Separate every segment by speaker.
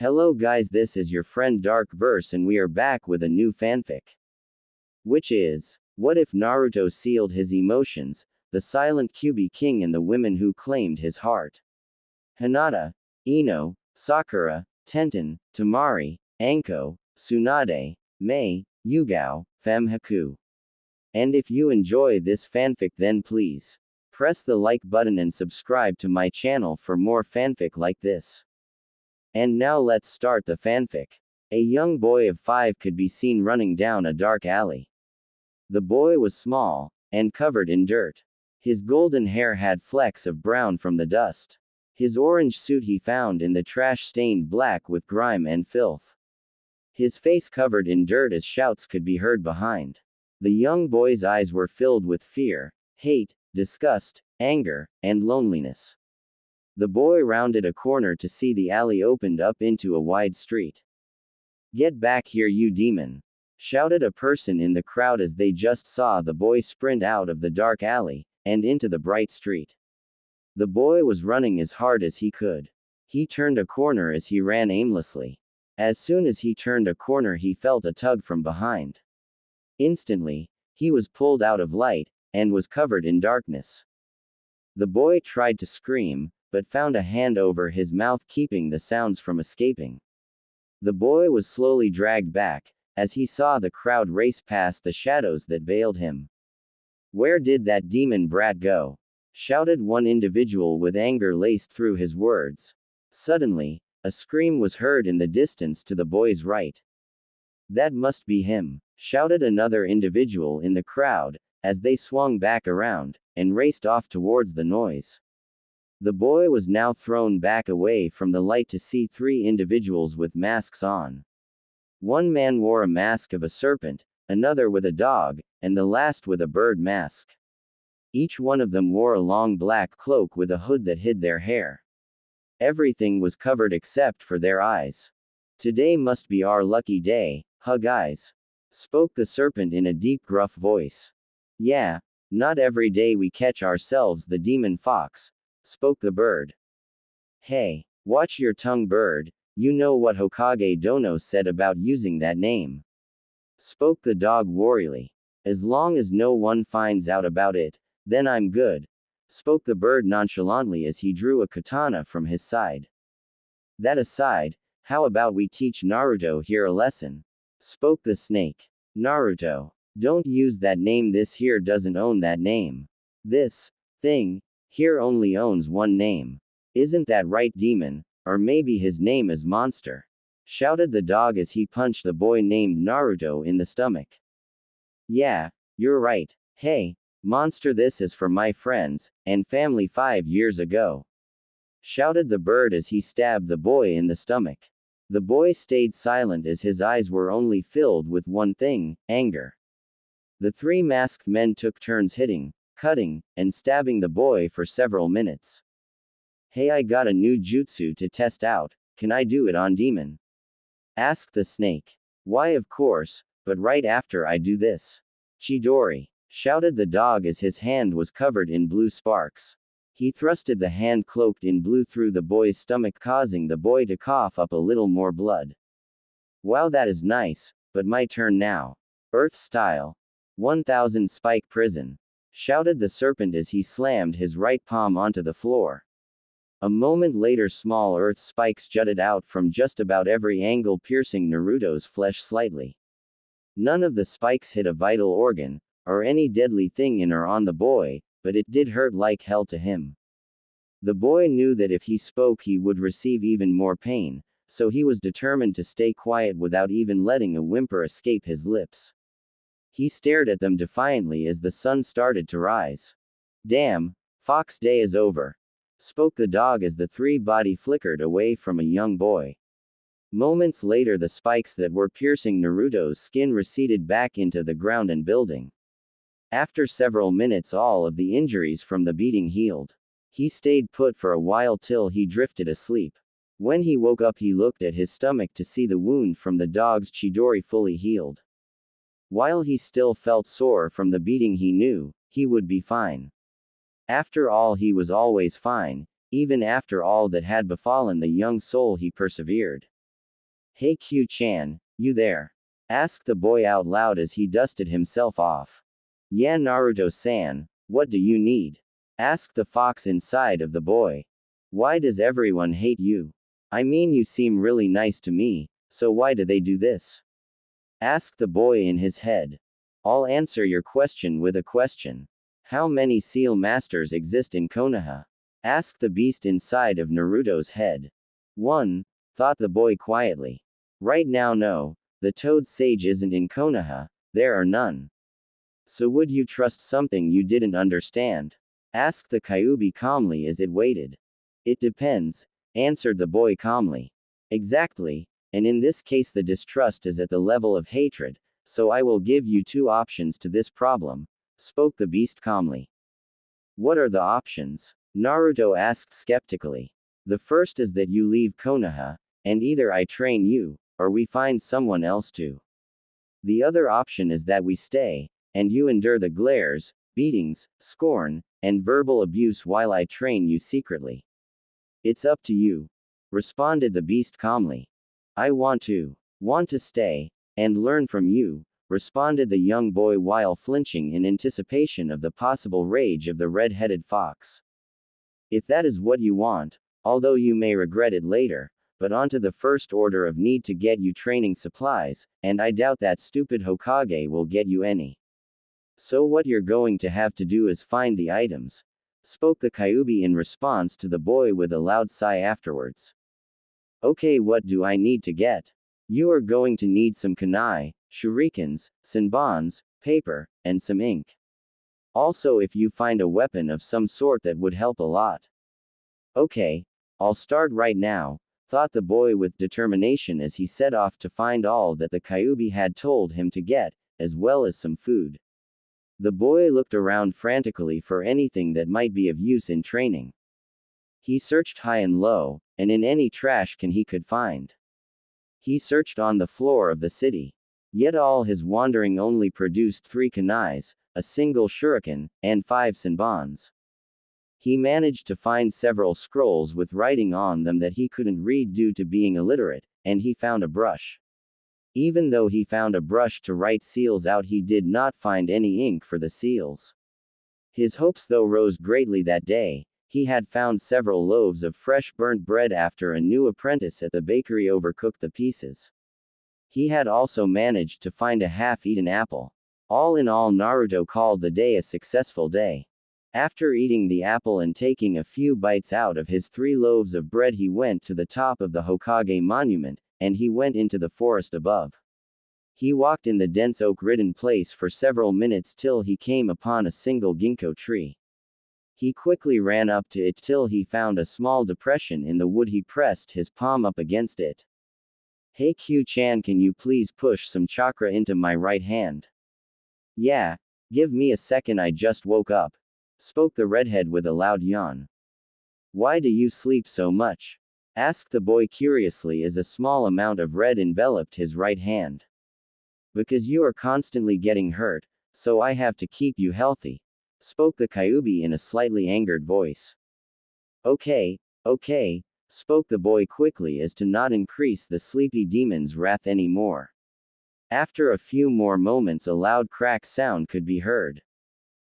Speaker 1: Hello guys, this is your friend Dark Verse and we are back with a new fanfic. Which is, what if Naruto sealed his emotions, the silent Kyūbi king and the women who claimed his heart? Hinata, Ino, Sakura, Tenten, Tamari, Anko, Tsunade, Mei, Yugao, Famhaku. And if you enjoy this fanfic then please press the like button and subscribe to my channel for more fanfic like this. And now let's start the fanfic. A young boy of 5 could be seen running down a dark alley. The boy was small, and covered in dirt. His golden hair had flecks of brown from the dust. His orange suit he found in the trash stained black with grime and filth. His face covered in dirt as shouts could be heard behind. The young boy's eyes were filled with fear, hate, disgust, anger, and loneliness. The boy rounded a corner to see the alley opened up into a wide street. "Get back here, you demon!" shouted a person in the crowd as they just saw the boy sprint out of the dark alley, and into the bright street. The boy was running as hard as he could. He turned a corner as he ran aimlessly. As soon as he turned a corner he felt a tug from behind. Instantly, he was pulled out of light, and was covered in darkness. The boy tried to scream, but found a hand over his mouth keeping the sounds from escaping. The boy was slowly dragged back, as he saw the crowd race past the shadows that veiled him. "Where did that demon brat go?" shouted one individual with anger laced through his words. Suddenly, a scream was heard in the distance to the boy's right. "That must be him," shouted another individual in the crowd, as they swung back around, and raced off towards the noise. The boy was now thrown back away from the light to see 3 individuals with masks on. One man wore a mask of a serpent, another with a dog, and the last with a bird mask. Each one of them wore a long black cloak with a hood that hid their hair. Everything was covered except for their eyes. "Today must be our lucky day, huh guys?" spoke the serpent in a deep gruff voice. "Yeah, not every day we catch ourselves the demon fox," spoke the bird. "Hey, watch your tongue, bird, you know what Hokage Dono said about using that name," spoke the dog warily. "As long as no one finds out about it, then I'm good," spoke the bird nonchalantly as he drew a katana from his side. "That aside, how about we teach Naruto here a lesson?" spoke the snake. "Naruto, don't use that name, this here doesn't own that name. This thing here only owns one name. Isn't that right, demon? Or maybe his name is Monster," shouted the dog as he punched the boy named Naruto in the stomach. "Yeah, you're right. Hey, Monster, this is for my friends and family 5 years ago," shouted the bird as he stabbed the boy in the stomach. The boy stayed silent as his eyes were only filled with one thing, anger. The 3 masked men took turns hitting, cutting, and stabbing the boy for several minutes. "Hey, I got a new jutsu to test out, can I do it on demon?" asked the snake. "Why, of course, but right after I do this. Chidori," shouted the dog as his hand was covered in blue sparks. He thrusted the hand cloaked in blue through the boy's stomach, causing the boy to cough up a little more blood. "Wow, that is nice, but my turn now. Earth style. 1000 spike prison," shouted the serpent as he slammed his right palm onto the floor. A moment later, small earth spikes jutted out from just about every angle, piercing Naruto's flesh slightly. None of the spikes hit a vital organ, or any deadly thing in or on the boy, but it did hurt like hell to him. The boy knew that if he spoke he would receive even more pain, so he was determined to stay quiet without even letting a whimper escape his lips. He stared at them defiantly as the sun started to rise. "Damn, Fox Day is over," spoke the dog as the 3 body flickered away from a young boy. Moments later, the spikes that were piercing Naruto's skin receded back into the ground and building. After several minutes, all of the injuries from the beating healed. He stayed put for a while till he drifted asleep. When he woke up, he looked at his stomach to see the wound from the dog's chidori fully healed. While he still felt sore from the beating, he knew he would be fine. After all, he was always fine. Even after all that had befallen the young soul, he persevered. Hey Q-chan, you there? Asked the boy out loud as he dusted himself off. Yeah Naruto-san, what do you need? Asked the fox inside of the boy. Why does everyone hate you? I mean you seem really nice to me, so why do they do this? Asked the boy in his head. I'll answer your question with a question. How many seal masters exist in Konoha? Asked the beast inside of Naruto's head. 1, thought the boy quietly. Right now no, the toad sage isn't in Konoha, there are none. So would you trust something you didn't understand? Asked the Kyūbi calmly as it waited. It depends, answered the boy calmly. Exactly, and in this case the distrust is at the level of hatred, so I will give you 2 options to this problem, spoke the beast calmly. What are the options? Naruto asked skeptically. The first is that you leave Konoha, and either I train you, or we find someone else to. The other option is that we stay, and you endure the glares, beatings, scorn, and verbal abuse while I train you secretly. It's up to you, responded the beast calmly. I want to stay, and learn from you, responded the young boy while flinching in anticipation of the possible rage of the red-headed fox. If that is what you want, although you may regret it later, but onto the first order of need to get you training supplies, and I doubt that stupid Hokage will get you any. So what you're going to have to do is find the items, spoke the Kyūbi in response to the boy with a loud sigh afterwards. Okay, what do I need to get? You are going to need some kunai, shurikens, senbons, paper, and some ink. Also if you find a weapon of some sort that would help a lot. Okay, I'll start right now, thought the boy with determination as he set off to find all that the Kyūbi had told him to get, as well as some food. The boy looked around frantically for anything that might be of use in training. He searched high and low, and in any trash can he could find. He searched on the floor of the city. Yet all his wandering only produced 3 kunais, a single shuriken, and 5 senbons. He managed to find several scrolls with writing on them that he couldn't read due to being illiterate, and he found a brush. Even though he found a brush to write seals out, he did not find any ink for the seals. His hopes though rose greatly that day. He had found several loaves of fresh burnt bread after a new apprentice at the bakery overcooked the pieces. He had also managed to find a half-eaten apple. All in all, Naruto called the day a successful day. After eating the apple and taking a few bites out of his 3 loaves of bread, he went to the top of the Hokage monument, and he went into the forest above. He walked in the dense oak-ridden place for several minutes till he came upon a single ginkgo tree. He quickly ran up to it till he found a small depression in the wood. He pressed his palm up against it. Hey Q-chan, can you please push some chakra into my right hand? Yeah, give me a second, I just woke up, spoke the redhead with a loud yawn. Why do you sleep so much? Asked the boy curiously as a small amount of red enveloped his right hand. Because you are constantly getting hurt, so I have to keep you healthy, spoke the Kyūbi in a slightly angered voice. Okay, spoke the boy quickly as to not increase the sleepy demon's wrath any more. After a few more moments, a loud crack sound could be heard.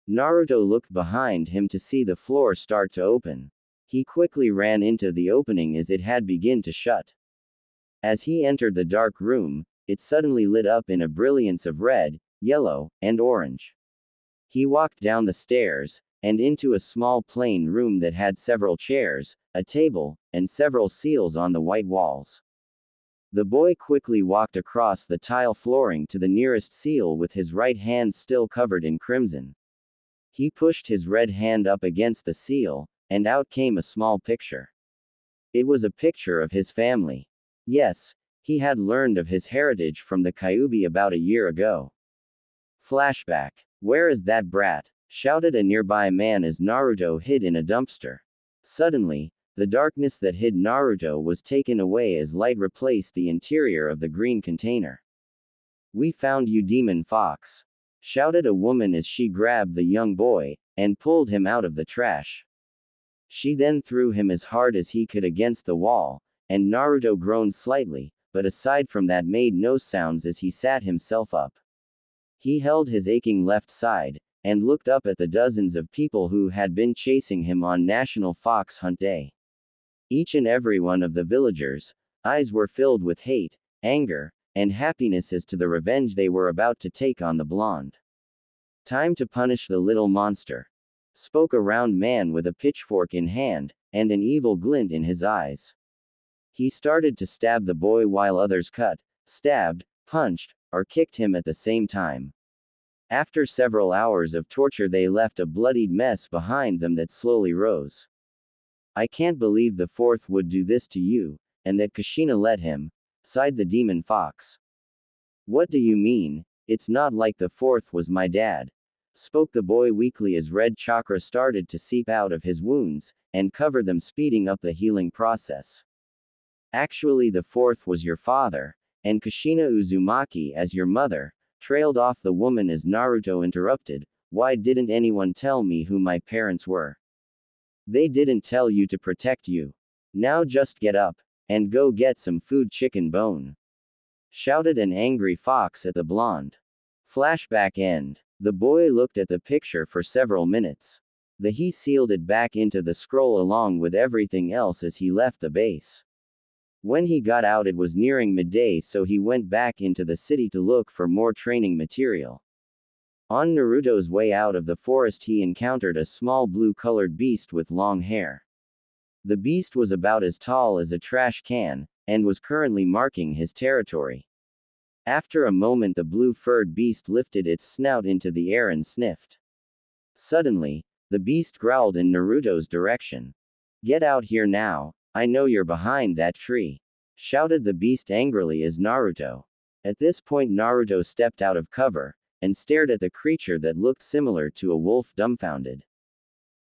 Speaker 1: Naruto looked behind him to see the floor start to open. He quickly ran into the opening as it had begun to shut. As he entered the dark room, it suddenly lit up in a brilliance of red, yellow, and orange. He walked down the stairs, and into a small plain room that had several chairs, a table, and several seals on the white walls. The boy quickly walked across the tile flooring to the nearest seal with his right hand still covered in crimson. He pushed his red hand up against the seal, and out came a small picture. It was a picture of his family. Yes, he had learned of his heritage from the Kyūbi about a year ago. Flashback. Where is that brat? Shouted a nearby man as Naruto hid in a dumpster. Suddenly, the darkness that hid Naruto was taken away as light replaced the interior of the green container. We found you, demon fox, shouted a woman as she grabbed the young boy and pulled him out of the trash. She then threw him as hard as he could against the wall, and Naruto groaned slightly, but aside from that made no sounds as he sat himself up. He held his aching left side, and looked up at the dozens of people who had been chasing him on National Fox Hunt Day. Each and every one of the villagers' eyes were filled with hate, anger, and happiness as to the revenge they were about to take on the blonde. "Time to punish the little monster," spoke a round man with a pitchfork in hand, and an evil glint in his eyes. He started to stab the boy while others cut, stabbed, punched, or kicked him at the same time. After several hours of torture, they left a bloodied mess behind them that slowly rose. "I can't believe the fourth would do this to you, and that Kushina let him," sighed the demon fox. "What do you mean? It's not like the fourth was my dad," spoke the boy weakly as red chakra started to seep out of his wounds, and cover them, speeding up the healing process. "Actually, the fourth was your father, and Kushina Uzumaki as your mother," trailed off the woman as Naruto interrupted. "Why didn't anyone tell me who my parents were?" "They didn't tell you to protect you. Now just get up, and go get some food." "Chicken bone," shouted an angry fox at the blonde. Flashback end. The boy looked at the picture for several minutes. He sealed it back into the scroll along with everything else as he left the base. When he got out, it was nearing midday, so he went back into the city to look for more training material. On Naruto's way out of the forest, he encountered a small blue-colored beast with long hair. The beast was about as tall as a trash can, and was currently marking his territory. After a moment, the blue-furred beast lifted its snout into the air and sniffed. Suddenly, the beast growled in Naruto's direction. "Get out here now, I know you're behind that tree," shouted the beast angrily as Naruto. At this point, Naruto stepped out of cover, and stared at the creature that looked similar to a wolf, dumbfounded.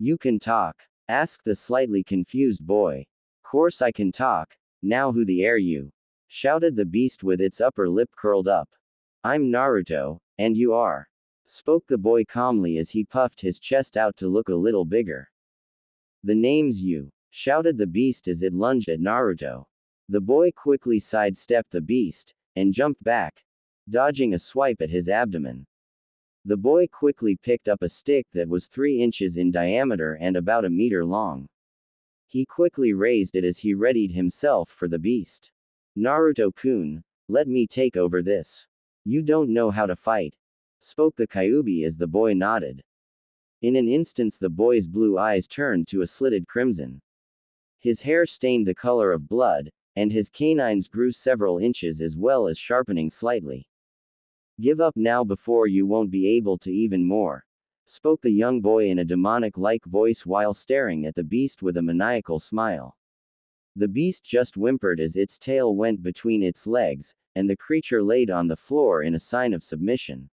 Speaker 1: "You can talk?" asked the slightly confused boy. "Course I can talk, now who the are you?" shouted the beast with its upper lip curled up. "I'm Naruto, and you are?" spoke the boy calmly as he puffed his chest out to look a little bigger. "The name's you," shouted the beast as it lunged at Naruto. The boy quickly sidestepped the beast, and jumped back, dodging a swipe at his abdomen. The boy quickly picked up a stick that was 3 inches in diameter and about a meter long. He quickly raised it as he readied himself for the beast. "Naruto-kun, let me take over this. You don't know how to fight," spoke the Kyūbi as the boy nodded. In an instant, the boy's blue eyes turned to a slitted crimson. His hair stained the color of blood, and his canines grew several inches as well as sharpening slightly. "Give up now before you won't be able to even more," spoke the young boy in a demonic-like voice while staring at the beast with a maniacal smile. The beast just whimpered as its tail went between its legs, and the creature laid on the floor in a sign of submission.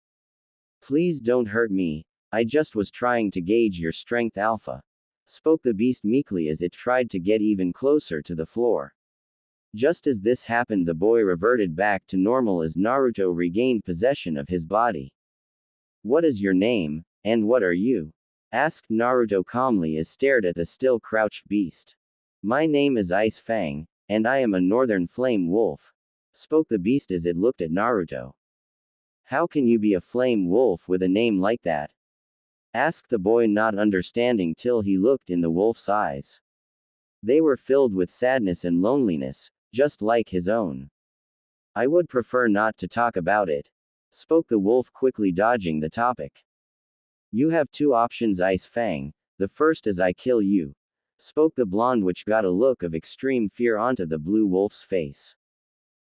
Speaker 1: "Please don't hurt me, I just was trying to gauge your strength, Alpha," spoke the beast meekly as it tried to get even closer to the floor. Just as this happened, the boy reverted back to normal as Naruto regained possession of his body. "What is your name, and what are you?" asked Naruto calmly as stared at the still crouched beast. "My name is Ice Fang, and I am a northern flame wolf," spoke the beast as it looked at Naruto. "How can you be a flame wolf with a name like that?" asked the boy, not understanding till he looked in the wolf's eyes. They were filled with sadness and loneliness, just like his own. "I would prefer not to talk about it," spoke the wolf, quickly dodging the topic. "You have 2 options, Ice Fang. The first is I kill you," spoke the blonde, which got a look of extreme fear onto the blue wolf's face.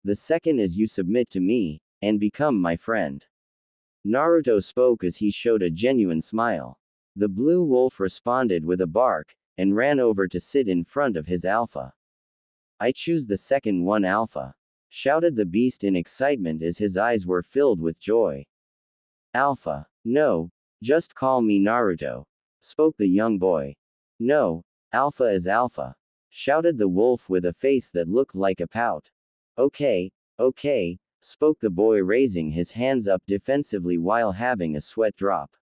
Speaker 1: "The second is you submit to me, and become my friend." Naruto spoke as he showed a genuine smile. The blue wolf responded with a bark, and ran over to sit in front of his alpha. "I choose the second one, Alpha," shouted the beast in excitement as his eyes were filled with joy. "Alpha? No, just call me Naruto," spoke the young boy. "No, Alpha is Alpha," shouted the wolf with a face that looked like a pout. Okay, spoke the boy, raising his hands up defensively while having a sweat drop.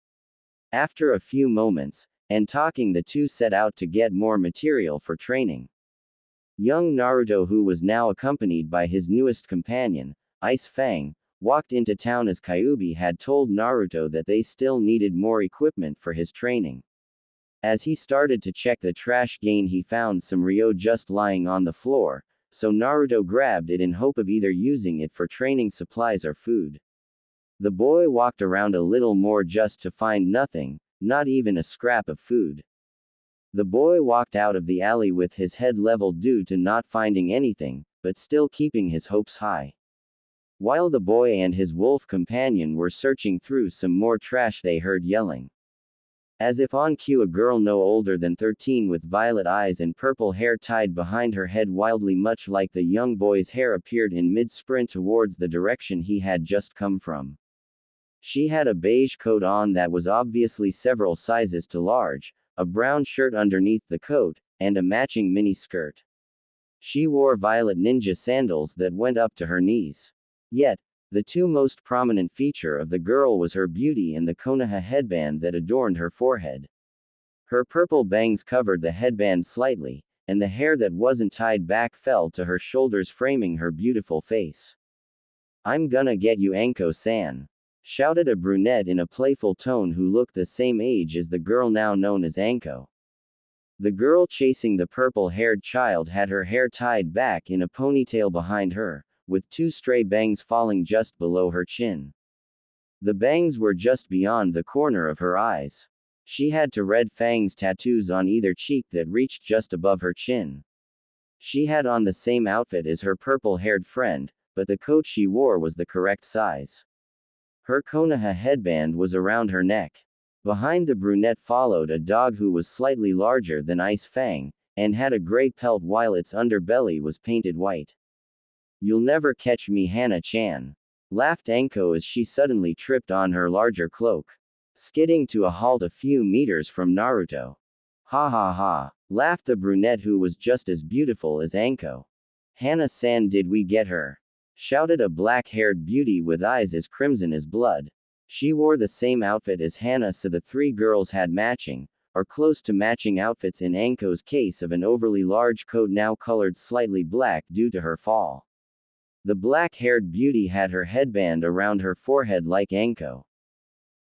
Speaker 1: After a few moments, and talking, the two set out to get more material for training. Young Naruto, who was now accompanied by his newest companion, Ice Fang, walked into town as Kyūbi had told Naruto that they still needed more equipment for his training. As he started to check the trash can, he found some Ryo just lying on the floor, so Naruto grabbed it in hope of either using it for training supplies or food. The boy walked around a little more just to find nothing, not even a scrap of food. The boy walked out of the alley with his head leveled due to not finding anything, but still keeping his hopes high. While the boy and his wolf companion were searching through some more trash, they heard yelling. As if on cue, a girl no older than 13 with violet eyes and purple hair tied behind her head wildly much like the young boy's hair appeared in mid-sprint towards the direction he had just come from. She had a beige coat on that was obviously several sizes too large, a brown shirt underneath the coat, and a matching mini skirt. She wore violet ninja sandals that went up to her knees. Yet, the two most prominent feature of the girl was her beauty and the Konoha headband that adorned her forehead. Her purple bangs covered the headband slightly, and the hair that wasn't tied back fell to her shoulders, framing her beautiful face. "I'm gonna get you, Anko-san," shouted a brunette in a playful tone who looked the same age as the girl now known as Anko. The girl chasing the purple-haired child had her hair tied back in a ponytail behind her, with two stray bangs falling just below her chin. The bangs were just beyond the corner of her eyes. She had two red fangs tattoos on either cheek that reached just above her chin. She had on the same outfit as her purple-haired friend, but the coat she wore was the correct size. Her Konoha headband was around her neck. Behind the brunette followed a dog who was slightly larger than Ice Fang, and had a gray pelt while its underbelly was painted white. "You'll never catch me, Hana-chan," laughed Anko as she suddenly tripped on her larger cloak, skidding to a halt a few meters from Naruto. "Ha ha ha," laughed the brunette who was just as beautiful as Anko. "Hana-san, did we get her?" shouted a black-haired beauty with eyes as crimson as blood. She wore the same outfit as Hana, so the three girls had matching, or close to matching outfits in Anko's case of an overly large coat now colored slightly black due to her fall. The black-haired beauty had her headband around her forehead like Anko.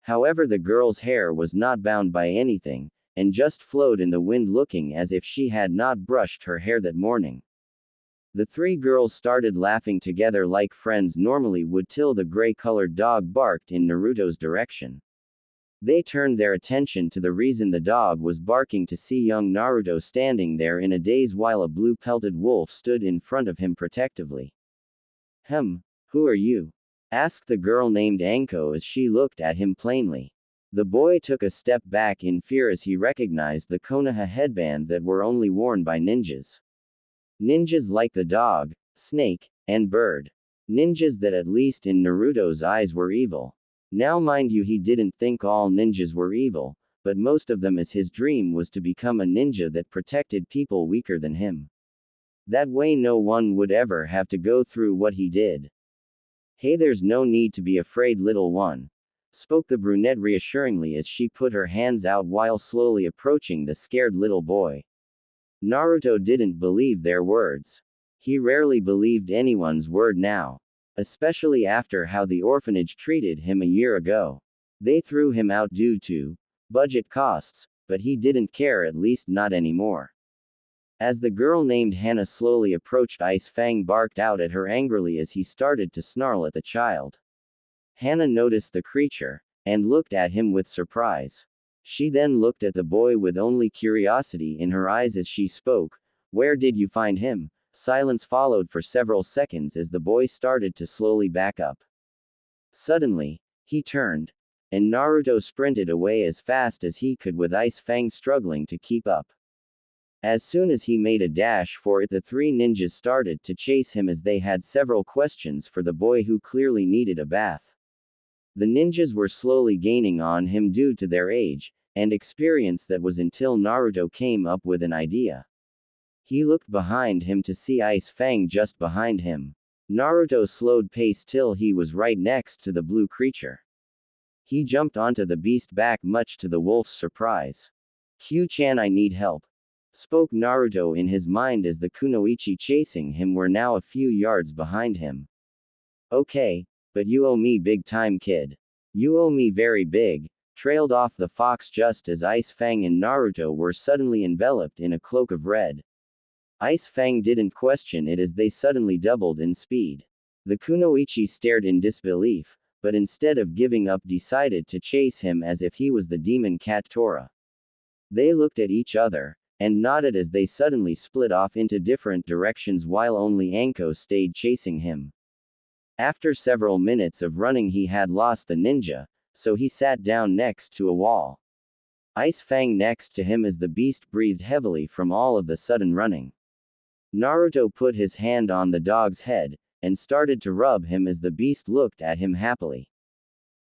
Speaker 1: However, the girl's hair was not bound by anything, and just flowed in the wind, looking as if she had not brushed her hair that morning. The three girls started laughing together like friends normally would till the gray-colored dog barked in Naruto's direction. They turned their attention to the reason the dog was barking to see young Naruto standing there in a daze while a blue-pelted wolf stood in front of him protectively. Who are you?" asked the girl named Anko as she looked at him plainly. The boy took a step back in fear as he recognized the Konoha headband that were only worn by ninjas. Ninjas like the dog, snake, and bird. Ninjas that, at least in Naruto's eyes, were evil. Now mind you, he didn't think all ninjas were evil, but most of them, as his dream was to become a ninja that protected people weaker than him. That way no one would ever have to go through what he did. "Hey, there's no need to be afraid, little one," spoke the brunette reassuringly as she put her hands out while slowly approaching the scared little boy. Naruto didn't believe their words. He rarely believed anyone's word now, especially after how the orphanage treated him a year ago. They threw him out due to budget costs, but he didn't care, at least not anymore. As the girl named Hana slowly approached, Ice Fang barked out at her angrily as he started to snarl at the child. Hana noticed the creature, and looked at him with surprise. She then looked at the boy with only curiosity in her eyes as she spoke. "Where did you find him?" Silence followed for several seconds as the boy started to slowly back up. Suddenly, he turned, and Naruto sprinted away as fast as he could, with Ice Fang struggling to keep up. As soon as he made a dash for it, the three ninjas started to chase him as they had several questions for the boy who clearly needed a bath. The ninjas were slowly gaining on him due to their age and experience that was until Naruto came up with an idea. He looked behind him to see Ice Fang just behind him. Naruto slowed pace till he was right next to the blue creature. He jumped onto the beast back, much to the wolf's surprise. "Q-chan, I need help," spoke Naruto in his mind as the kunoichi chasing him were now a few yards behind him. Okay, but you owe me big time, kid. You owe me very big, trailed off the fox just as Ice Fang and Naruto were suddenly enveloped in a cloak of red. Ice Fang didn't question it as they suddenly doubled in speed. The kunoichi stared in disbelief, but instead of giving up decided to chase him as if he was the demon cat Tora. They looked at each other, and nodded as they suddenly split off into different directions while only Anko stayed chasing him. After several minutes of running he had lost the ninja, so he sat down next to a wall. Ice Fang next to him as the beast breathed heavily from all of the sudden running. Naruto put his hand on the dog's head, and started to rub him as the beast looked at him happily.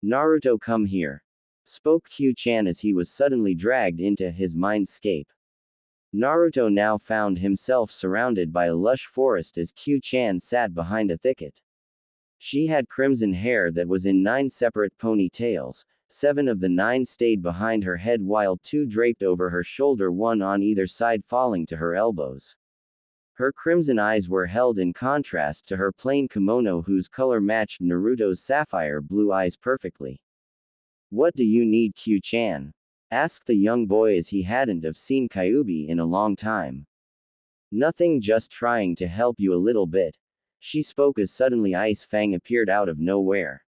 Speaker 1: Naruto, come here, spoke Kyū-chan as he was suddenly dragged into his mindscape. Naruto now found himself surrounded by a lush forest as Kyū-chan sat behind a thicket. She had crimson hair that was in 9 separate ponytails, 7 of the 9 stayed behind her head while 2 draped over her shoulder, 1 on either side falling to her elbows. Her crimson eyes were held in contrast to her plain kimono whose color matched Naruto's sapphire blue eyes perfectly. What do you need, Kyū-chan? Asked the young boy as he hadn't have seen Kyūbi in a long time. Nothing, just trying to help you a little bit, she spoke as suddenly Ice Fang appeared out of nowhere.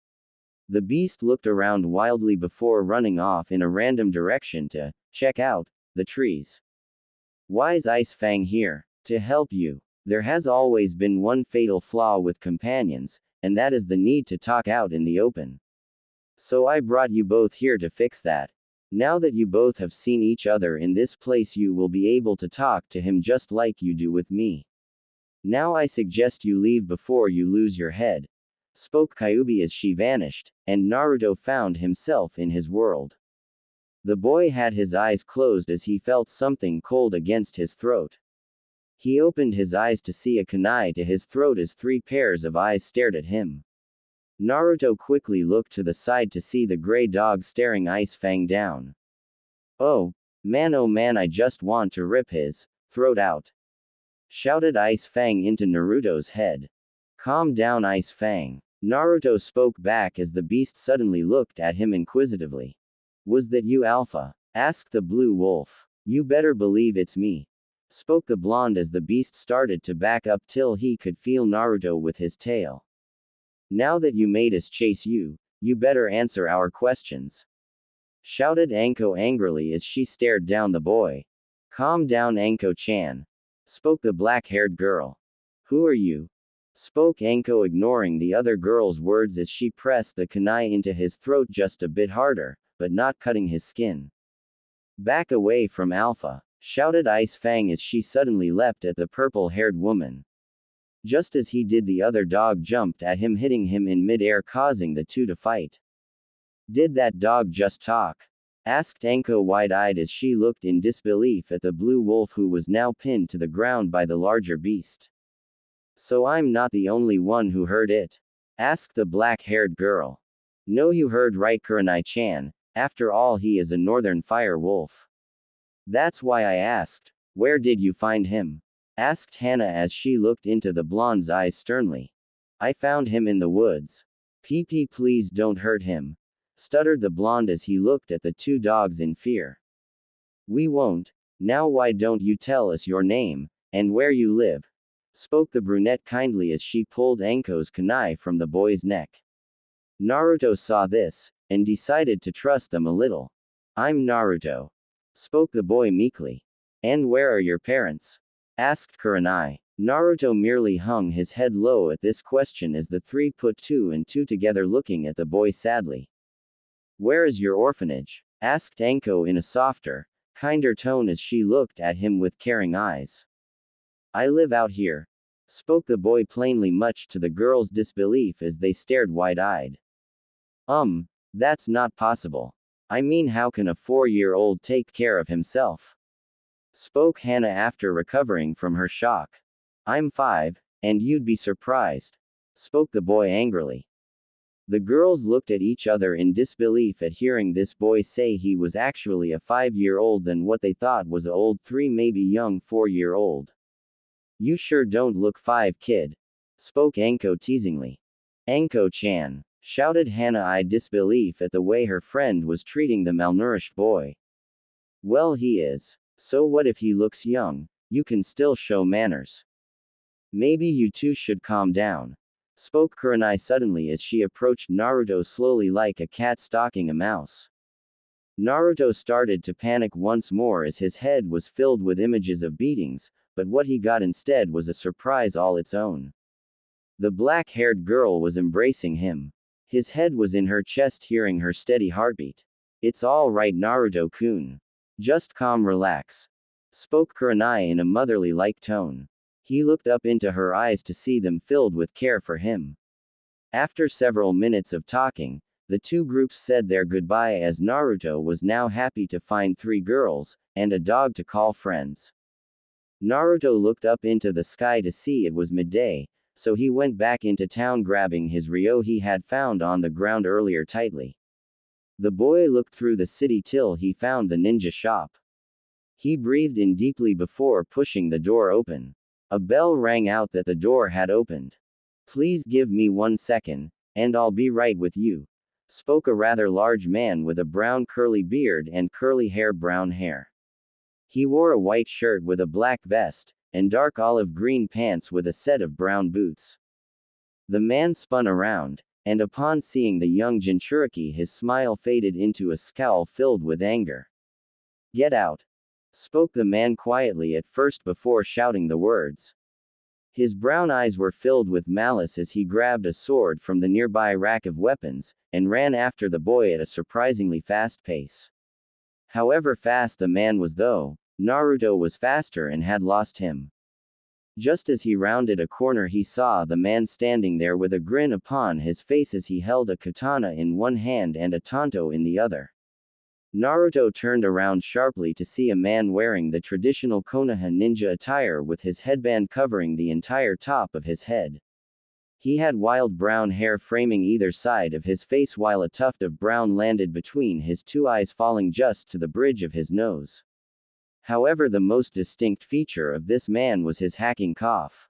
Speaker 1: The beast looked around wildly before running off in a random direction to check out the trees. Why's Ice Fang here? To help you. There has always been one fatal flaw with companions, and that is the need to talk out in the open. So I brought you both here to fix that. Now that you both have seen each other in this place, you will be able to talk to him just like you do with me. Now I suggest you leave before you lose your head, spoke Kyūbi as she vanished, and Naruto found himself in his world. The boy had his eyes closed as he felt something cold against his throat. He opened his eyes to see a kunai to his throat as 3 pairs of eyes stared at him. Naruto quickly looked to the side to see the gray dog staring Ice Fang down. Oh man, I just want to rip his throat out, shouted Ice Fang into Naruto's head. Calm down, Ice Fang, Naruto spoke back as the beast suddenly looked at him inquisitively. Was that you, Alpha? Asked the blue wolf. You better believe it's me, spoke the blonde as the beast started to back up till he could feel Naruto with his tail. Now that you made us chase you, you better answer our questions, shouted Anko angrily as she stared down the boy. Calm down, Anko-chan, spoke the black-haired girl. Who are you? Spoke Anko, ignoring the other girl's words as she pressed the kunai into his throat just a bit harder, but not cutting his skin. Back away from Alpha, shouted Ice Fang as she suddenly leapt at the purple-haired woman. Just as he did, the other dog jumped at him, hitting him in mid-air, causing the two to fight. Did that dog just talk? Asked Anko wide-eyed as she looked in disbelief at the blue wolf who was now pinned to the ground by the larger beast. So I'm not the only one who heard it? Asked the black-haired girl. No, you heard right, Kurenai-chan. After all, he is a northern fire wolf. That's why I asked. Where did you find him? Asked Hannah as she looked into the blonde's eyes sternly. I found him in the woods. PP, please don't hurt him, stuttered the blonde as he looked at the 2 dogs in fear. We won't. Now why don't you tell us your name, and where you live? Spoke the brunette kindly as she pulled Anko's kunai from the boy's neck. Naruto saw this, and decided to trust them a little. I'm Naruto, spoke the boy meekly. And where are your parents? Asked Kurenai. Naruto merely hung his head low at this question as the 3 put 2 and 2 together, looking at the boy sadly. Where is your orphanage? Asked Anko in a softer, kinder tone as she looked at him with caring eyes. I live out here, spoke the boy plainly, much to the girls' disbelief as they stared wide-eyed. That's not possible. I mean, how can a 4-year-old take care of himself? Spoke Hannah after recovering from her shock. I'm 5, and you'd be surprised, spoke the boy angrily. The girls looked at each other in disbelief at hearing this boy say he was actually a 5-year-old than what they thought was a old 3 maybe young 4-year-old. You sure don't look 5 kid, spoke Anko teasingly. Anko-chan, shouted Hana-I disbelief at the way her friend was treating the malnourished boy. Well he is. So what if he looks young? You can still show manners. Maybe you two should calm down, spoke Kurenai suddenly as she approached Naruto slowly like a cat stalking a mouse. Naruto started to panic once more as his head was filled with images of beatings, but what he got instead was a surprise all its own. The black-haired girl was embracing him. His head was in her chest hearing her steady heartbeat. It's all right Naruto-kun. Just calm relax, spoke Kurenai in a motherly-like tone. He looked up into her eyes to see them filled with care for him. After several minutes of talking, the two groups said their goodbye as Naruto was now happy to find 3 girls, and a dog to call friends. Naruto looked up into the sky to see it was midday, so he went back into town grabbing his ryo he had found on the ground earlier tightly. The boy looked through the city till he found the ninja shop. He breathed in deeply before pushing the door open. A bell rang out that the door had opened. Please give me 1 second, and I'll be right with you, spoke a rather large man with a brown curly beard and curly hair brown hair. He wore a white shirt with a black vest, and dark olive green pants with a set of brown boots. The man spun around, and upon seeing the young Jinchuriki his smile faded into a scowl filled with anger. Get out, spoke the man quietly at first before shouting the words. His brown eyes were filled with malice as he grabbed a sword from the nearby rack of weapons, and ran after the boy at a surprisingly fast pace. However fast the man was though, Naruto was faster and had lost him. Just as he rounded a corner he saw the man standing there with a grin upon his face as he held a katana in one hand and a tanto in the other. Naruto turned around sharply to see a man wearing the traditional Konoha ninja attire with his headband covering the entire top of his head. He had wild brown hair framing either side of his face while a tuft of brown landed between his 2 eyes falling just to the bridge of his nose. However, the most distinct feature of this man was his hacking cough.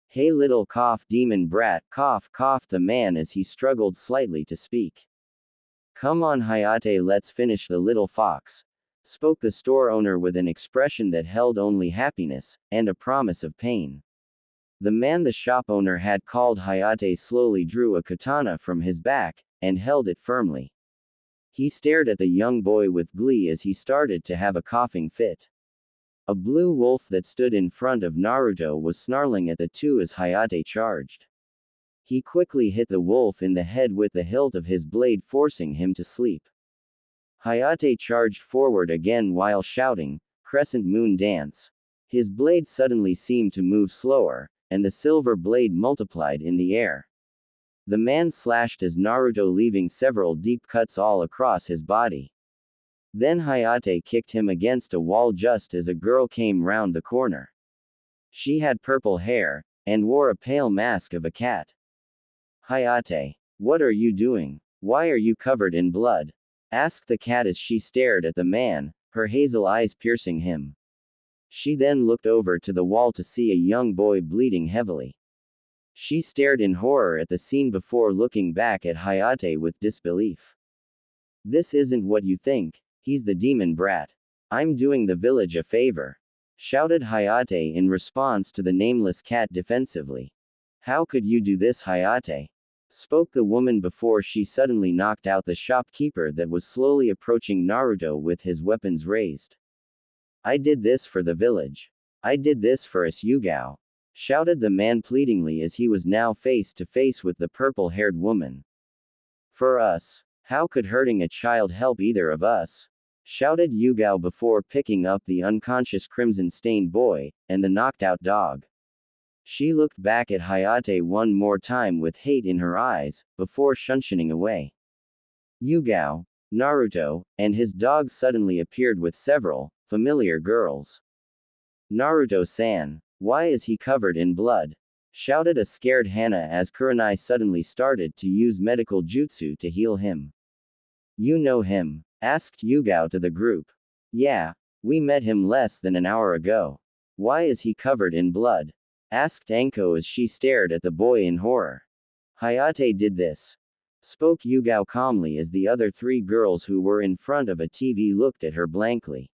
Speaker 1: Hey little cough demon brat, cough, coughed the man as he struggled slightly to speak. Come on Hayate, let's finish the little fox, spoke the store owner with an expression that held only happiness, and a promise of pain. The man the shop owner had called Hayate slowly drew a katana from his back, and held it firmly. He stared at the young boy with glee as he started to have a coughing fit. A blue wolf that stood in front of Naruto was snarling at the two as Hayate charged. He quickly hit the wolf in the head with the hilt of his blade, forcing him to sleep. Hayate charged forward again while shouting, "Crescent Moon Dance." His blade suddenly seemed to move slower, and the silver blade multiplied in the air. The man slashed as Naruto, leaving several deep cuts all across his body. Then Hayate kicked him against a wall just as a girl came round the corner. She had purple hair, and wore a pale mask of a cat. Hayate, what are you doing? Why are you covered in blood? Asked the cat as she stared at the man, her hazel eyes piercing him. She then looked over to the wall to see a young boy bleeding heavily. She stared in horror at the scene before looking back at Hayate with disbelief. This isn't what you think, he's the demon brat. I'm doing the village a favor, shouted Hayate in response to the nameless cat defensively. How could you do this, Hayate? Spoke the woman before she suddenly knocked out the shopkeeper that was slowly approaching Naruto with his weapons raised. I did this for the village. I did this for us Yugao, shouted the man pleadingly as he was now face to face with the purple-haired woman. For us. How could hurting a child help either of us? Shouted Yugao before picking up the unconscious crimson-stained boy, and the knocked-out dog. She looked back at Hayate one more time with hate in her eyes, before shunning away. Yugao, Naruto, and his dog suddenly appeared with several familiar girls. Naruto-san, why is he covered in blood? shouted a scared Hana as Kurenai suddenly started to use medical jutsu to heal him. You know him? Asked Yugao to the group. Yeah, we met him less than an hour ago. Why is he covered in blood? Asked Anko as she stared at the boy in horror. Hayate did this. Spoke Yugao calmly as the other three girls who were in front of a TV looked at her blankly.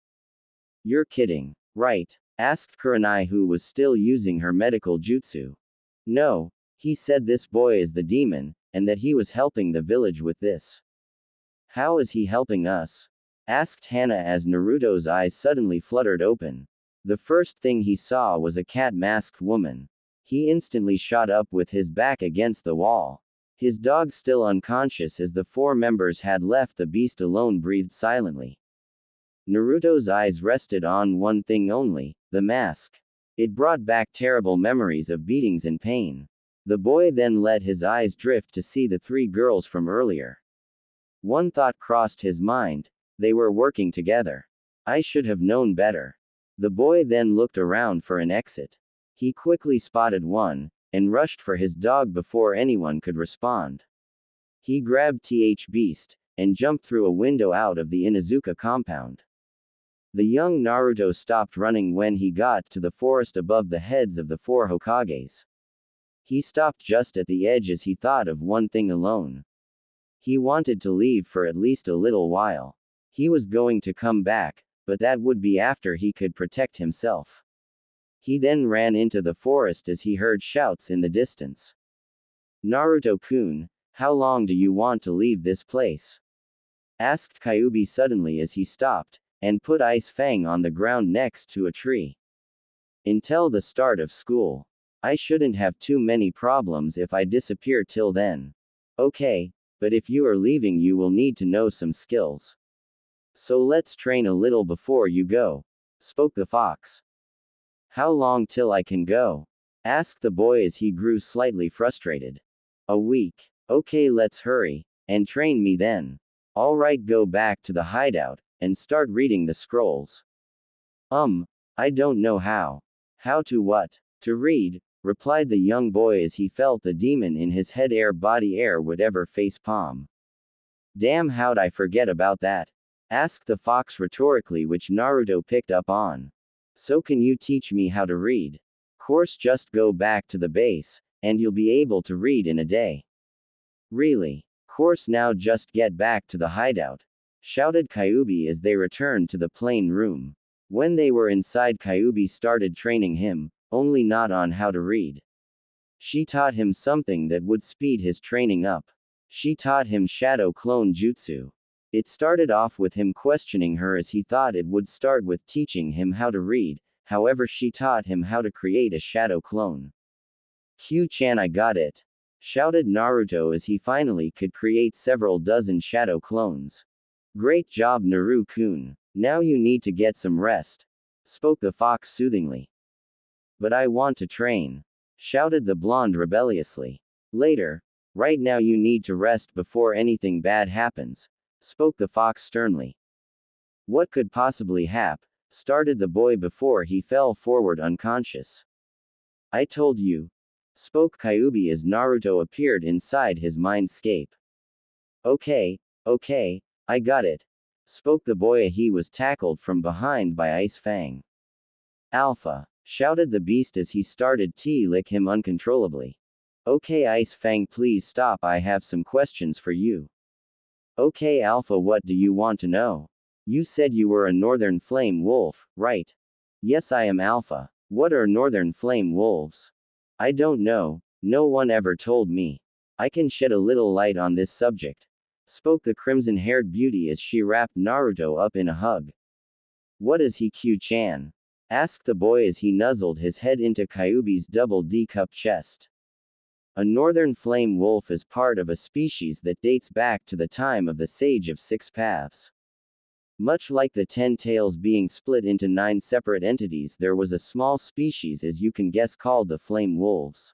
Speaker 1: You're kidding, right? Asked Kurenai, who was still using her medical jutsu. No, he said this boy is the demon, and that he was helping the village with this. How is he helping us? Asked Hana as Naruto's eyes suddenly fluttered open. The first thing he saw was a cat-masked woman. He instantly shot up with his back against the wall. His dog still unconscious as the four members had left, the beast alone breathed silently. Naruto's eyes rested on one thing only, the mask. It brought back terrible memories of beatings and pain. The boy then let his eyes drift to see the three girls from earlier. One thought crossed his mind: they were working together. I should have known better. The boy then looked around for an exit. He quickly spotted one, and rushed for his dog before anyone could respond. He grabbed Th Beast, and jumped through a window out of the Inuzuka compound. The young Naruto stopped running when he got to the forest above the heads of the four Hokages. He stopped just at the edge as he thought of one thing alone. He wanted to leave for at least a little while. He was going to come back, but that would be after he could protect himself. He then ran into the forest as he heard shouts in the distance. Naruto-kun, how long do you want to leave this place? Asked Kyūbi suddenly as he stopped, and put Ice Fang on the ground next to a tree. Until the start of school. I shouldn't have too many problems if I disappear till then. Okay, but if you are leaving you will need to know some skills. So let's train a little before you go, spoke the fox. How long till I can go? Asked the boy as he grew slightly frustrated. A week. Okay, let's hurry, and train me then. Alright, go back to the hideout, and start reading the scrolls. I don't know how. How to what? To read, replied the young boy as he felt the demon in his head body whatever face palm. Damn, how'd I forget about that? Asked the fox rhetorically, which Naruto picked up on. So can you teach me how to read? Course, just go back to the base, and you'll be able to read in a day. Really? Course, now just get back to the hideout, shouted Kyūbi as they returned to the plain room. When they were inside, Kyūbi started training him, only not on how to read. She taught him something that would speed his training up. She taught him Shadow Clone Jutsu. It started off with him questioning her as he thought it would start with teaching him how to read, however she taught him how to create a shadow clone. Q-chan, I got it, shouted Naruto as he finally could create several dozen shadow clones. Great job, Naru-kun. Now you need to get some rest, spoke the fox soothingly. But I want to train, shouted the blonde rebelliously. Later. Right now you need to rest before anything bad happens, spoke the fox sternly. What could possibly happen? Started the boy before he fell forward unconscious. I told you, spoke Kyūbi as Naruto appeared inside his mindscape. Okay, I got it, spoke the boy. He was tackled from behind by Ice Fang. Alpha, shouted the beast as he started to lick him uncontrollably. Okay, Ice Fang, please stop, I have some questions for you. Okay, Alpha, what do you want to know? You said you were a northern flame wolf, right? Yes, I am Alpha. What are northern flame wolves? I don't know, no one ever told me. I can shed a little light on this subject, spoke the crimson-haired beauty as she wrapped Naruto up in a hug. What is he, Q-chan? Asked the boy as he nuzzled his head into Kyūbi's double D-cup chest. A northern flame wolf is part of a species that dates back to the time of the Sage of Six Paths. Much like the 10 tails being split into 9 separate entities, there was a small species, as you can guess, called the flame wolves.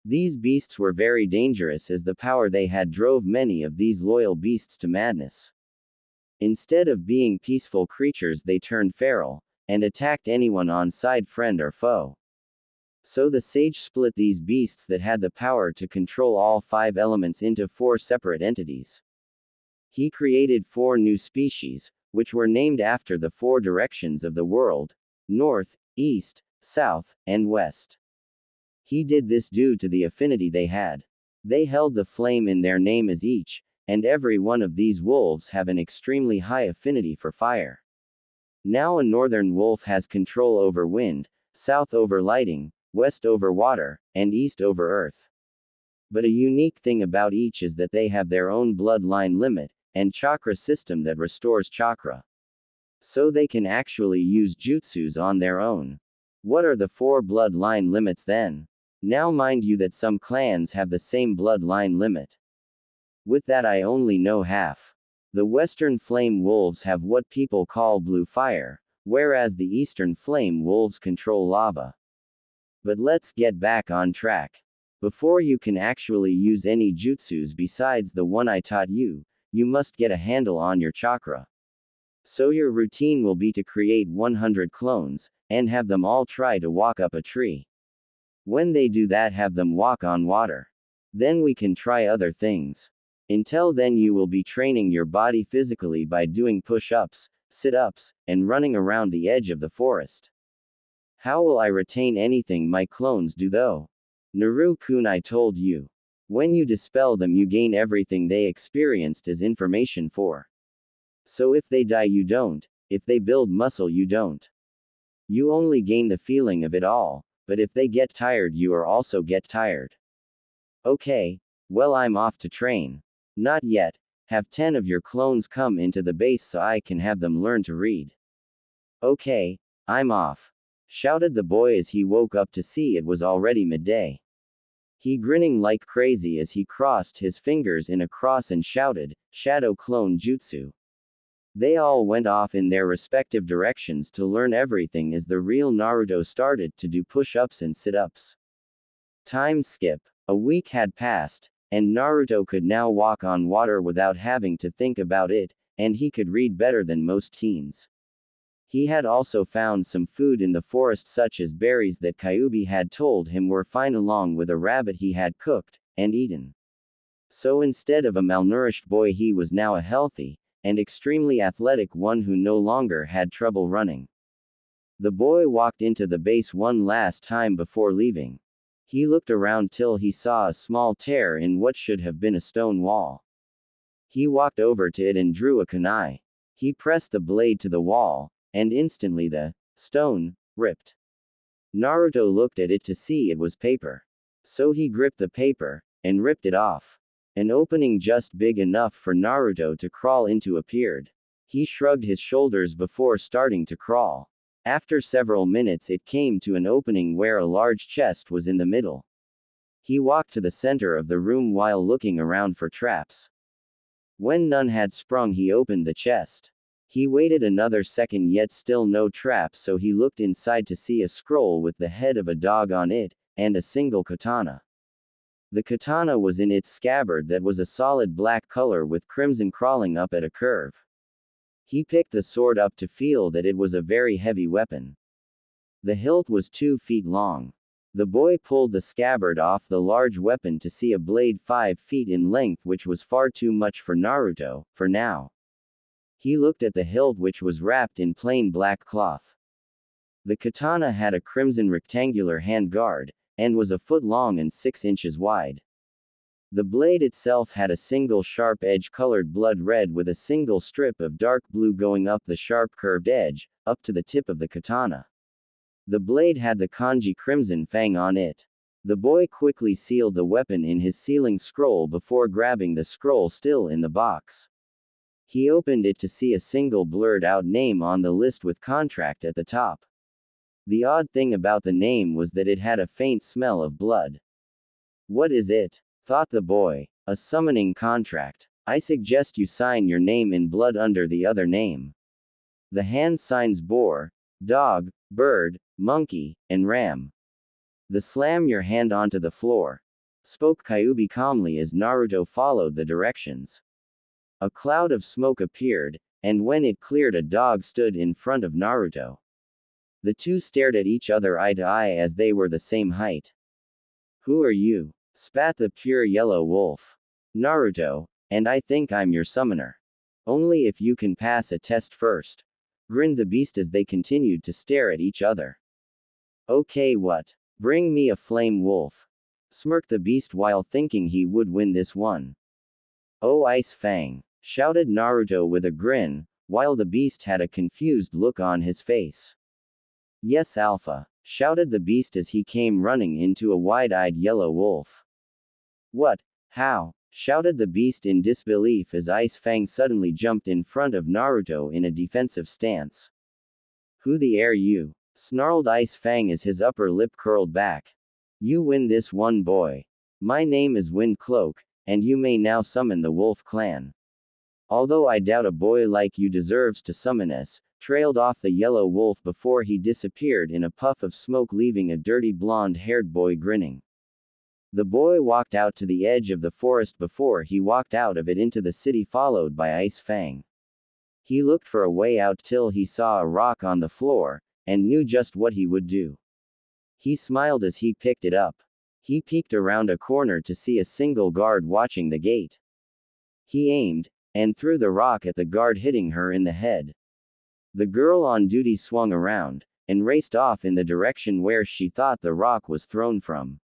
Speaker 1: These beasts were very dangerous as the power they had drove many of these loyal beasts to madness. Instead of being peaceful creatures, they turned feral, and attacked anyone on side, friend or foe. So the sage split these beasts that had the power to control all 5 elements into 4 separate entities. He created 4 new species, which were named after the 4 directions of the world: north, east, south, and west. He did this due to the affinity they had. They held the flame in their name as each, and every one of these wolves have an extremely high affinity for fire. Now a northern wolf has control over wind, south over lighting, west over water, and east over earth. But a unique thing about each is that they have their own bloodline limit, and chakra system that restores chakra. So they can actually use jutsus on their own. What are the 4 bloodline limits then? Now mind you that some clans have the same bloodline limit. With that I only know half. The western flame wolves have what people call blue fire, whereas the eastern flame wolves control lava. But let's get back on track. Before you can actually use any jutsus besides the one I taught you, you must get a handle on your chakra. So your routine will be to create 100 clones, and have them all try to walk up a tree. When they do that, have them walk on water. Then we can try other things. Until then you will be training your body physically by doing push-ups, sit-ups, and running around the edge of the forest. How will I retain anything my clones do though? Naru-kun, I told you. When you dispel them you gain everything they experienced as information for. So if they die you don't, if they build muscle you don't. You only gain the feeling of it all, but if they get tired you are also get tired. Okay, well I'm off to train. Not yet. Have 10 of your clones come into the base so I can have them learn to read. Okay, I'm off, shouted the boy as he woke up to see it was already midday. He grinning like crazy as he crossed his fingers in a cross and shouted, "Shadow Clone Jutsu." They all went off in their respective directions to learn everything as the real Naruto started to do push-ups and sit-ups. Time skip. A week had passed, and Naruto could now walk on water without having to think about it, and he could read better than most teens. He had also found some food in the forest such as berries that Kyūbi had told him were fine along with a rabbit he had cooked, and eaten. So instead of a malnourished boy he was now a healthy, and extremely athletic one who no longer had trouble running. The boy walked into the base one last time before leaving. He looked around till he saw a small tear in what should have been a stone wall. He walked over to it and drew a kunai. He pressed the blade to the wall, and instantly the stone ripped. Naruto looked at it to see it was paper. So he gripped the paper, and ripped it off. An opening just big enough for Naruto to crawl into appeared. He shrugged his shoulders before starting to crawl. After several minutes it came to an opening where a large chest was in the middle. He walked to the center of the room while looking around for traps. When none had sprung he opened the chest. He waited another second yet still no trap, so he looked inside to see a scroll with the head of a dog on it, and a single katana. The katana was in its scabbard that was a solid black color with crimson crawling up at a curve. He picked the sword up to feel that it was a very heavy weapon. The hilt was 2 feet long. The boy pulled the scabbard off the large weapon to see a blade 5 feet in length, which was far too much for Naruto, for now. He looked at the hilt, which was wrapped in plain black cloth. The katana had a crimson rectangular handguard, and was a foot long and 6 inches wide. The blade itself had a single sharp edge colored blood red with a single strip of dark blue going up the sharp curved edge, up to the tip of the katana. The blade had the kanji crimson fang on it. The boy quickly sealed the weapon in his sealing scroll before grabbing the scroll still in the box. He opened it to see a single blurred out name on the list with contract at the top. The odd thing about the name was that it had a faint smell of blood. What is it? Thought the boy. A summoning contract. I suggest you sign your name in blood under the other name. The hand signs boar, dog, bird, monkey, and ram. The slam your hand onto the floor, spoke Kyūbi calmly as Naruto followed the directions. A cloud of smoke appeared, and when it cleared a dog stood in front of Naruto. The two stared at each other eye to eye as they were the same height. Who are you? Spat the pure yellow wolf. Naruto, and I think I'm your summoner. Only if you can pass a test first. Grinned the beast as they continued to stare at each other. Okay, what? Bring me a flame wolf. Smirked the beast while thinking he would win this one. Oh, Ice Fang, shouted Naruto with a grin, while the beast had a confused look on his face. Yes, Alpha, shouted the beast as he came running into a wide-eyed yellow wolf. What? How? Shouted the beast in disbelief as Ice Fang suddenly jumped in front of Naruto in a defensive stance. Who the are you? Snarled Ice Fang as his upper lip curled back. You win this one, boy. My name is Wind Cloak, and you may now summon the Wolf Clan. Although I doubt a boy like you deserves to summon us, trailed off the yellow wolf before he disappeared in a puff of smoke, leaving a dirty blonde-haired boy grinning. The boy walked out to the edge of the forest before he walked out of it into the city, followed by Ice Fang. He looked for a way out till he saw a rock on the floor, and knew just what he would do. He smiled as he picked it up. He peeked around a corner to see a single guard watching the gate. He aimed, and threw the rock at the guard, hitting her in the head. The girl on duty swung around, and raced off in the direction where she thought the rock was thrown from.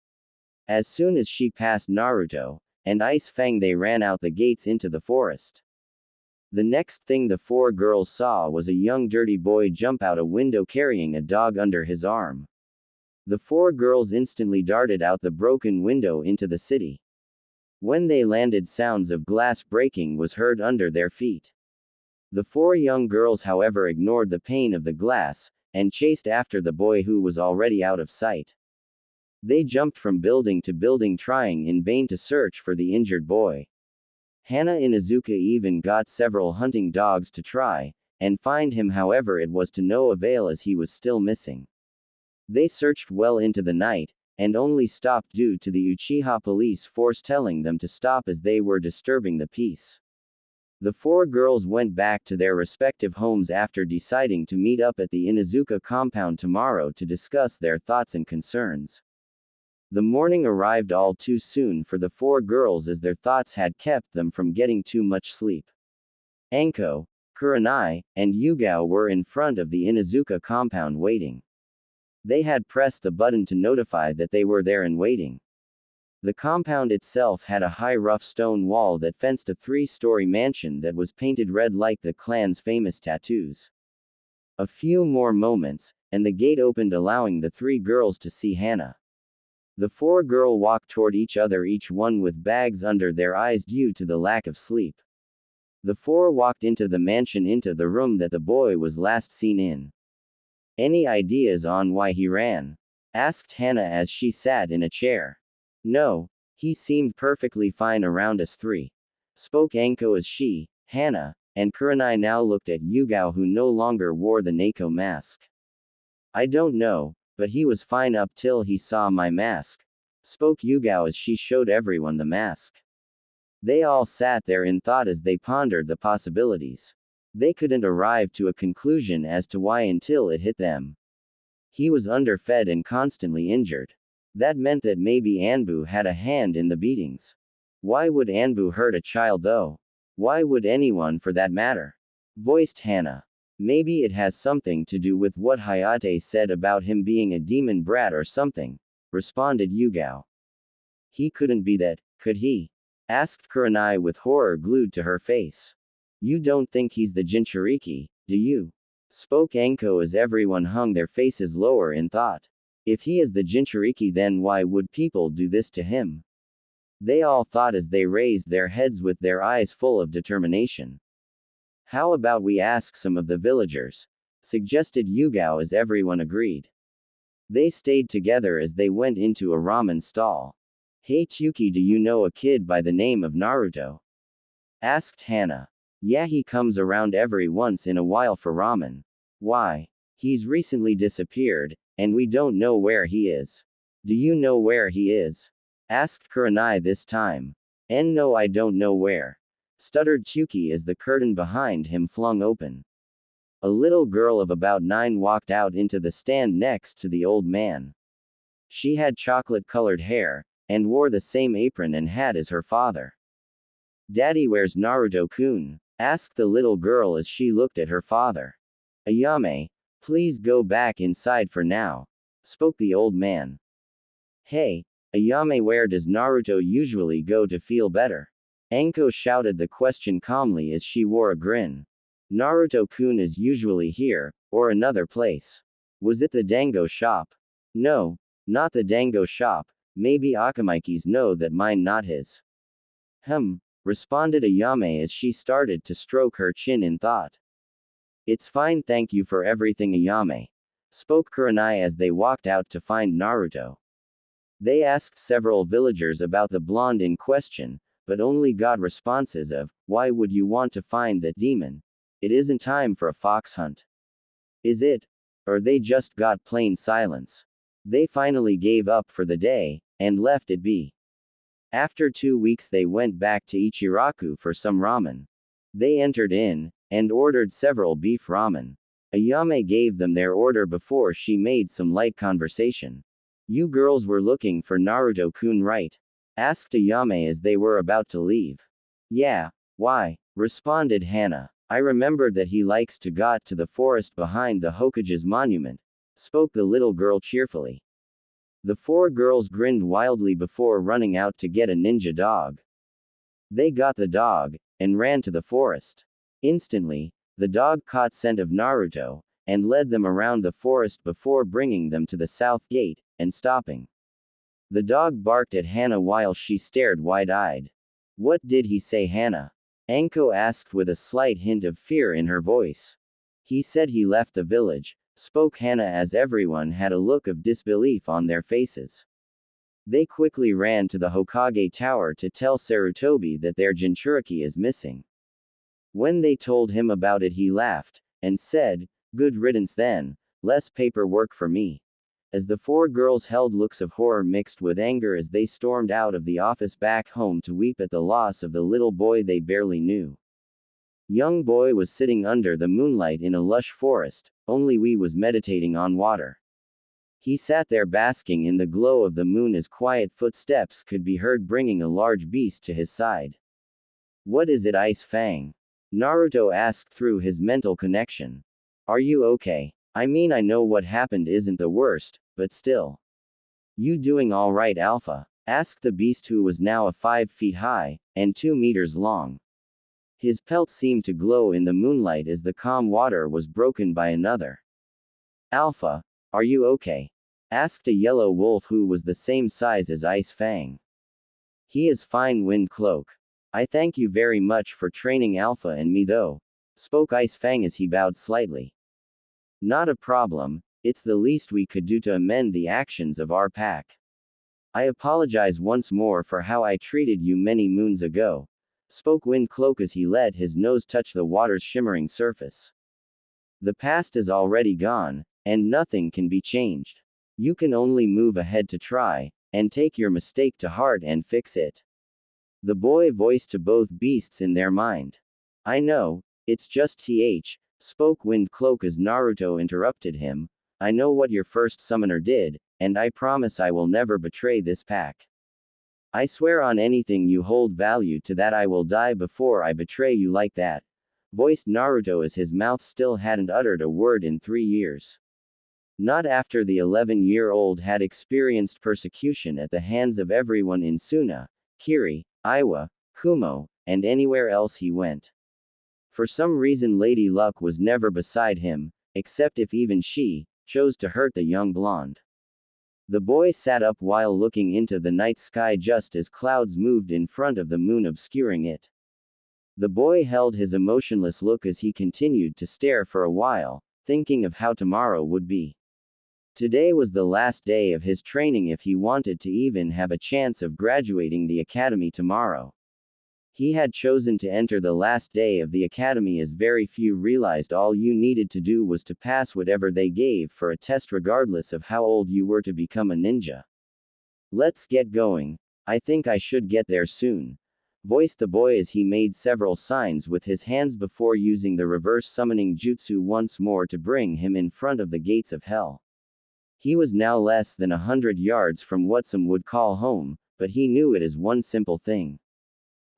Speaker 1: As soon as she passed Naruto and Ice Fang, they ran out the gates into the forest. The next thing the four girls saw was a young dirty boy jump out a window carrying a dog under his arm. The four girls instantly darted out the broken window into the city. When they landed, sounds of glass breaking was heard under their feet. The four young girls, however, ignored the pain of the glass, and chased after the boy who was already out of sight. They jumped from building to building, trying in vain to search for the injured boy. Hana Inuzuka even got several hunting dogs to try and find him, however it was to no avail as he was still missing. They searched well into the night, and only stopped due to the Uchiha police force telling them to stop as they were disturbing the peace. The four girls went back to their respective homes after deciding to meet up at the Inuzuka compound tomorrow to discuss their thoughts and concerns. The morning arrived all too soon for the four girls as their thoughts had kept them from getting too much sleep. Anko, Kurenai, and Yugao were in front of the Inuzuka compound waiting. They had pressed the button to notify that they were there and waiting. The compound itself had a high rough stone wall that fenced a 3-story mansion that was painted red like the clan's famous tattoos. A few more moments, and the gate opened, allowing the three girls to see Hana. The four girls walked toward each other, each one with bags under their eyes due to the lack of sleep. The four walked into the mansion, into the room that the boy was last seen in. Any ideas on why he ran? Asked Hana as she sat in a chair. No, he seemed perfectly fine around us three. Spoke Anko as she, Hana, and Kurenai now looked at Yugao, who no longer wore the Neko mask. I don't know, but he was fine up till he saw my mask. Spoke Yugao as she showed everyone the mask. They all sat there in thought as they pondered the possibilities. They couldn't arrive to a conclusion as to why until it hit them. He was underfed and constantly injured. That meant that maybe Anbu had a hand in the beatings. Why would Anbu hurt a child though? Why would anyone for that matter? Voiced Hana. Maybe it has something to do with what Hayate said about him being a demon brat or something, responded Yugao. He couldn't be that, could he? Asked Kurenai with horror glued to her face. You don't think he's the Jinchuriki, do you? Spoke Anko as everyone hung their faces lower in thought. If he is the Jinchuriki, then why would people do this to him? They all thought as they raised their heads with their eyes full of determination. How about we ask some of the villagers? Suggested Yugao as everyone agreed. They stayed together as they went into a ramen stall. Hey Tsuki, do you know a kid by the name of Naruto? Asked Hana. Yeah, he comes around every once in a while for ramen. Why? He's recently disappeared, and we don't know where he is. Do you know where he is? Asked Kurenai this time. No, I don't know where. Stuttered Tsuki as the curtain behind him flung open. A little girl of about 9 walked out into the stand next to the old man. She had chocolate-colored hair, and wore the same apron and hat as her father. "Daddy, where's Naruto-kun?" asked the little girl as she looked at her father. "Ayame, please go back inside for now," spoke the old man. "Hey, Ayame, where does Naruto usually go to feel better?" Anko shouted the question calmly as she wore a grin. "Naruto-kun is usually here, or another place." "Was it the dango shop?" "No, not the dango shop. Maybe Akamaiki's know that mine not his." Responded Ayame as she started to stroke her chin in thought. "It's fine, thank you for everything, Ayame," spoke Kurenai as they walked out to find Naruto. They asked several villagers about the blonde in question, but only got responses of, "Why would you want to find that demon? It isn't time for a fox hunt." "Is it?" Or they just got plain silence. They finally gave up for the day, and left it be. After 2 weeks they went back to Ichiraku for some ramen. They entered in, and ordered several beef ramen. Ayame gave them their order before she made some light conversation. "You girls were looking for Naruto-kun, right?" asked Ayame as they were about to leave. "Yeah, why?" responded Hana. "I remembered that he likes to go to the forest behind the Hokage's monument," spoke the little girl cheerfully. The 4 girls grinned wildly before running out to get a ninja dog. They got the dog, and ran to the forest. Instantly, the dog caught scent of Naruto, and led them around the forest before bringing them to the south gate, and stopping. The dog barked at Hana while she stared wide-eyed. "What did he say, Hana?" Anko asked with a slight hint of fear in her voice. "He said he left the village," spoke Hana as everyone had a look of disbelief on their faces. They quickly ran to the Hokage Tower to tell Sarutobi that their Jinchuriki is missing. When they told him about it, he laughed, and said, "Good riddance then, less paperwork for me." As the 4 girls held looks of horror mixed with anger as they stormed out of the office back home to weep at the loss of the little boy they barely knew. Young boy was sitting under the moonlight in a lush forest, only Wee was meditating on water. He sat there basking in the glow of the moon as quiet footsteps could be heard bringing a large beast to his side. "What is it, Ice Fang?" Naruto asked through his mental connection. "Are you okay? I mean, I know what happened isn't the worst, but still." "You doing alright, Alpha?" asked the beast, who was now 5 feet high, and 2 meters long. His pelt seemed to glow in the moonlight as the calm water was broken by another. "Alpha, are you okay?" asked a yellow wolf who was the same size as Ice Fang. "He is fine, Wind Cloak. I thank you very much for training Alpha and me though," spoke Ice Fang as he bowed slightly. "Not a problem, it's the least we could do to amend the actions of our pack. I apologize once more for how I treated you many moons ago," spoke Wind Cloak as he let his nose touch the water's shimmering surface. "The past is already gone, and nothing can be changed. You can only move ahead to try, and take your mistake to heart and fix it." The boy voiced to both beasts in their mind. "I know, it's just spoke Wind Cloak as Naruto interrupted him. "I know what your first summoner did, and I promise I will never betray this pack. I swear on anything you hold value to that I will die before I betray you like that," voiced Naruto as his mouth still hadn't uttered a word in 3 years. Not after the 11-year-old had experienced persecution at the hands of everyone in Suna, Kiri, Iwa, Kumo, and anywhere else he went. For some reason Lady Luck was never beside him, except if even she chose to hurt the young blonde. The boy sat up while looking into the night sky just as clouds moved in front of the moon, obscuring it. The boy held his emotionless look as he continued to stare for a while, thinking of how tomorrow would be. Today was the last day of his training if he wanted to even have a chance of graduating the academy tomorrow. He had chosen to enter the last day of the academy as very few realized all you needed to do was to pass whatever they gave for a test regardless of how old you were to become a ninja. "Let's get going. I think I should get there soon," voiced the boy as he made several signs with his hands before using the reverse summoning jutsu once more to bring him in front of the gates of hell. He was now less than 100 yards from what some would call home, but he knew it as one simple thing.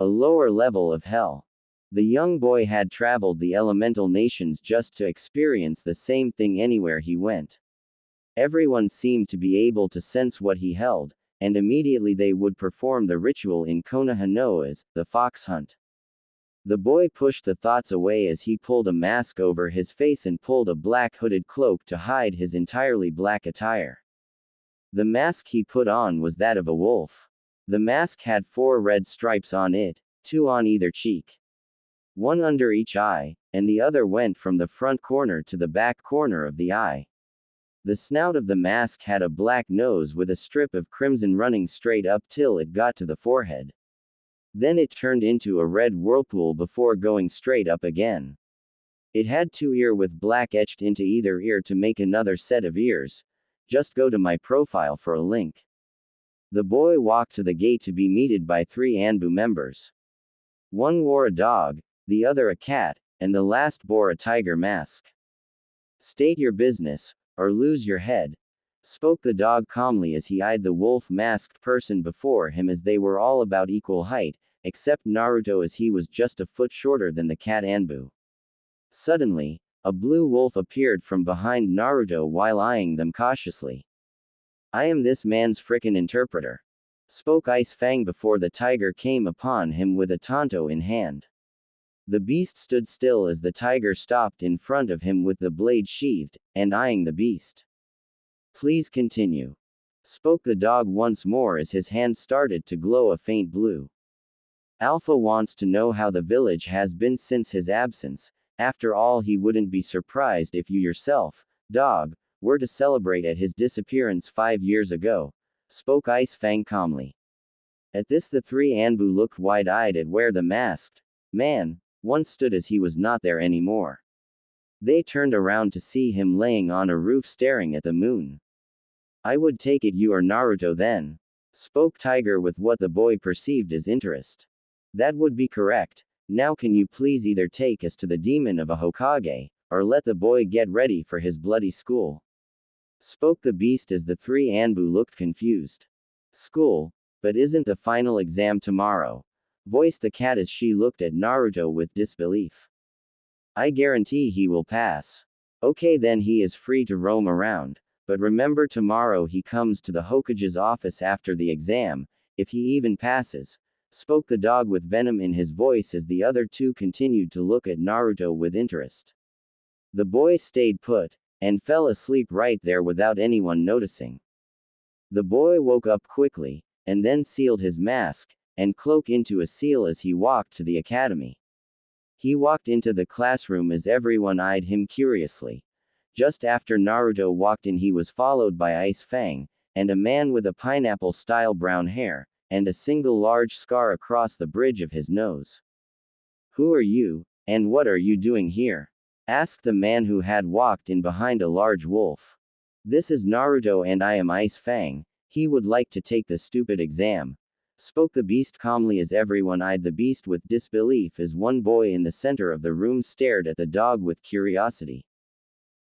Speaker 1: A lower level of hell. The young boy had traveled the elemental nations just to experience the same thing anywhere he went. Everyone seemed to be able to sense what he held, and immediately they would perform the ritual in Konohanoa's, the fox hunt. The boy pushed the thoughts away as he pulled a mask over his face and pulled a black hooded cloak to hide his entirely black attire. The mask he put on was that of a wolf. The mask had 4 red stripes on it, 2 on either cheek. One under each eye, and the other went from the front corner to the back corner of the eye. The snout of the mask had a black nose with a strip of crimson running straight up till it got to the forehead. Then it turned into a red whirlpool before going straight up again. It had 2 ears with black etched into either ear to make another set of ears. Just go to my profile for a link. The boy walked to the gate to be meted by 3 Anbu members. One wore a dog, the other a cat, and the last bore a tiger mask. State your business, or lose your head, spoke the dog calmly as he eyed the wolf-masked person before him as they were all about equal height, except Naruto as he was just a foot shorter than the cat Anbu. Suddenly, a blue wolf appeared from behind Naruto while eyeing them cautiously. I am this man's frickin' interpreter, spoke Ice Fang before the tiger came upon him with a tanto in hand. The beast stood still as the tiger stopped in front of him with the blade sheathed, and eyeing the beast. Please continue, spoke the dog once more as his hand started to glow a faint blue. Alpha wants to know how the village has been since his absence. After all, he wouldn't be surprised if you yourself, dog, were to celebrate at his disappearance 5 years ago, spoke Ice Fang calmly. At this the 3 Anbu looked wide-eyed at where the masked man once stood as he was not there anymore. They turned around to see him laying on a roof staring at the moon. I would take it you are Naruto then, spoke Tiger with what the boy perceived as interest. That would be correct. Now can you please either take us to the demon of a Hokage, or let the boy get ready for his bloody school? Spoke the beast as the 3 Anbu looked confused. School? But isn't the final exam tomorrow? Voiced the cat as she looked at Naruto with disbelief. I guarantee he will pass. Okay, then he is free to roam around, but remember tomorrow he comes to the Hokage's office after the exam, if he even passes, spoke the dog with venom in his voice as the other 2 continued to look at Naruto with interest. The boy stayed put, and fell asleep right there without anyone noticing. The boy woke up quickly, and then sealed his mask and cloak into a seal as he walked to the academy. He walked into the classroom as everyone eyed him curiously. Just after Naruto walked in, he was followed by Ice Fang, and a man with a pineapple-style brown hair, and a single large scar across the bridge of his nose. Who are you, and what are you doing here? Asked the man who had walked in behind a large wolf. This is Naruto and I am Ice Fang. He would like to take the stupid exam, spoke the beast calmly as everyone eyed the beast with disbelief as one boy in the center of the room stared at the dog with curiosity.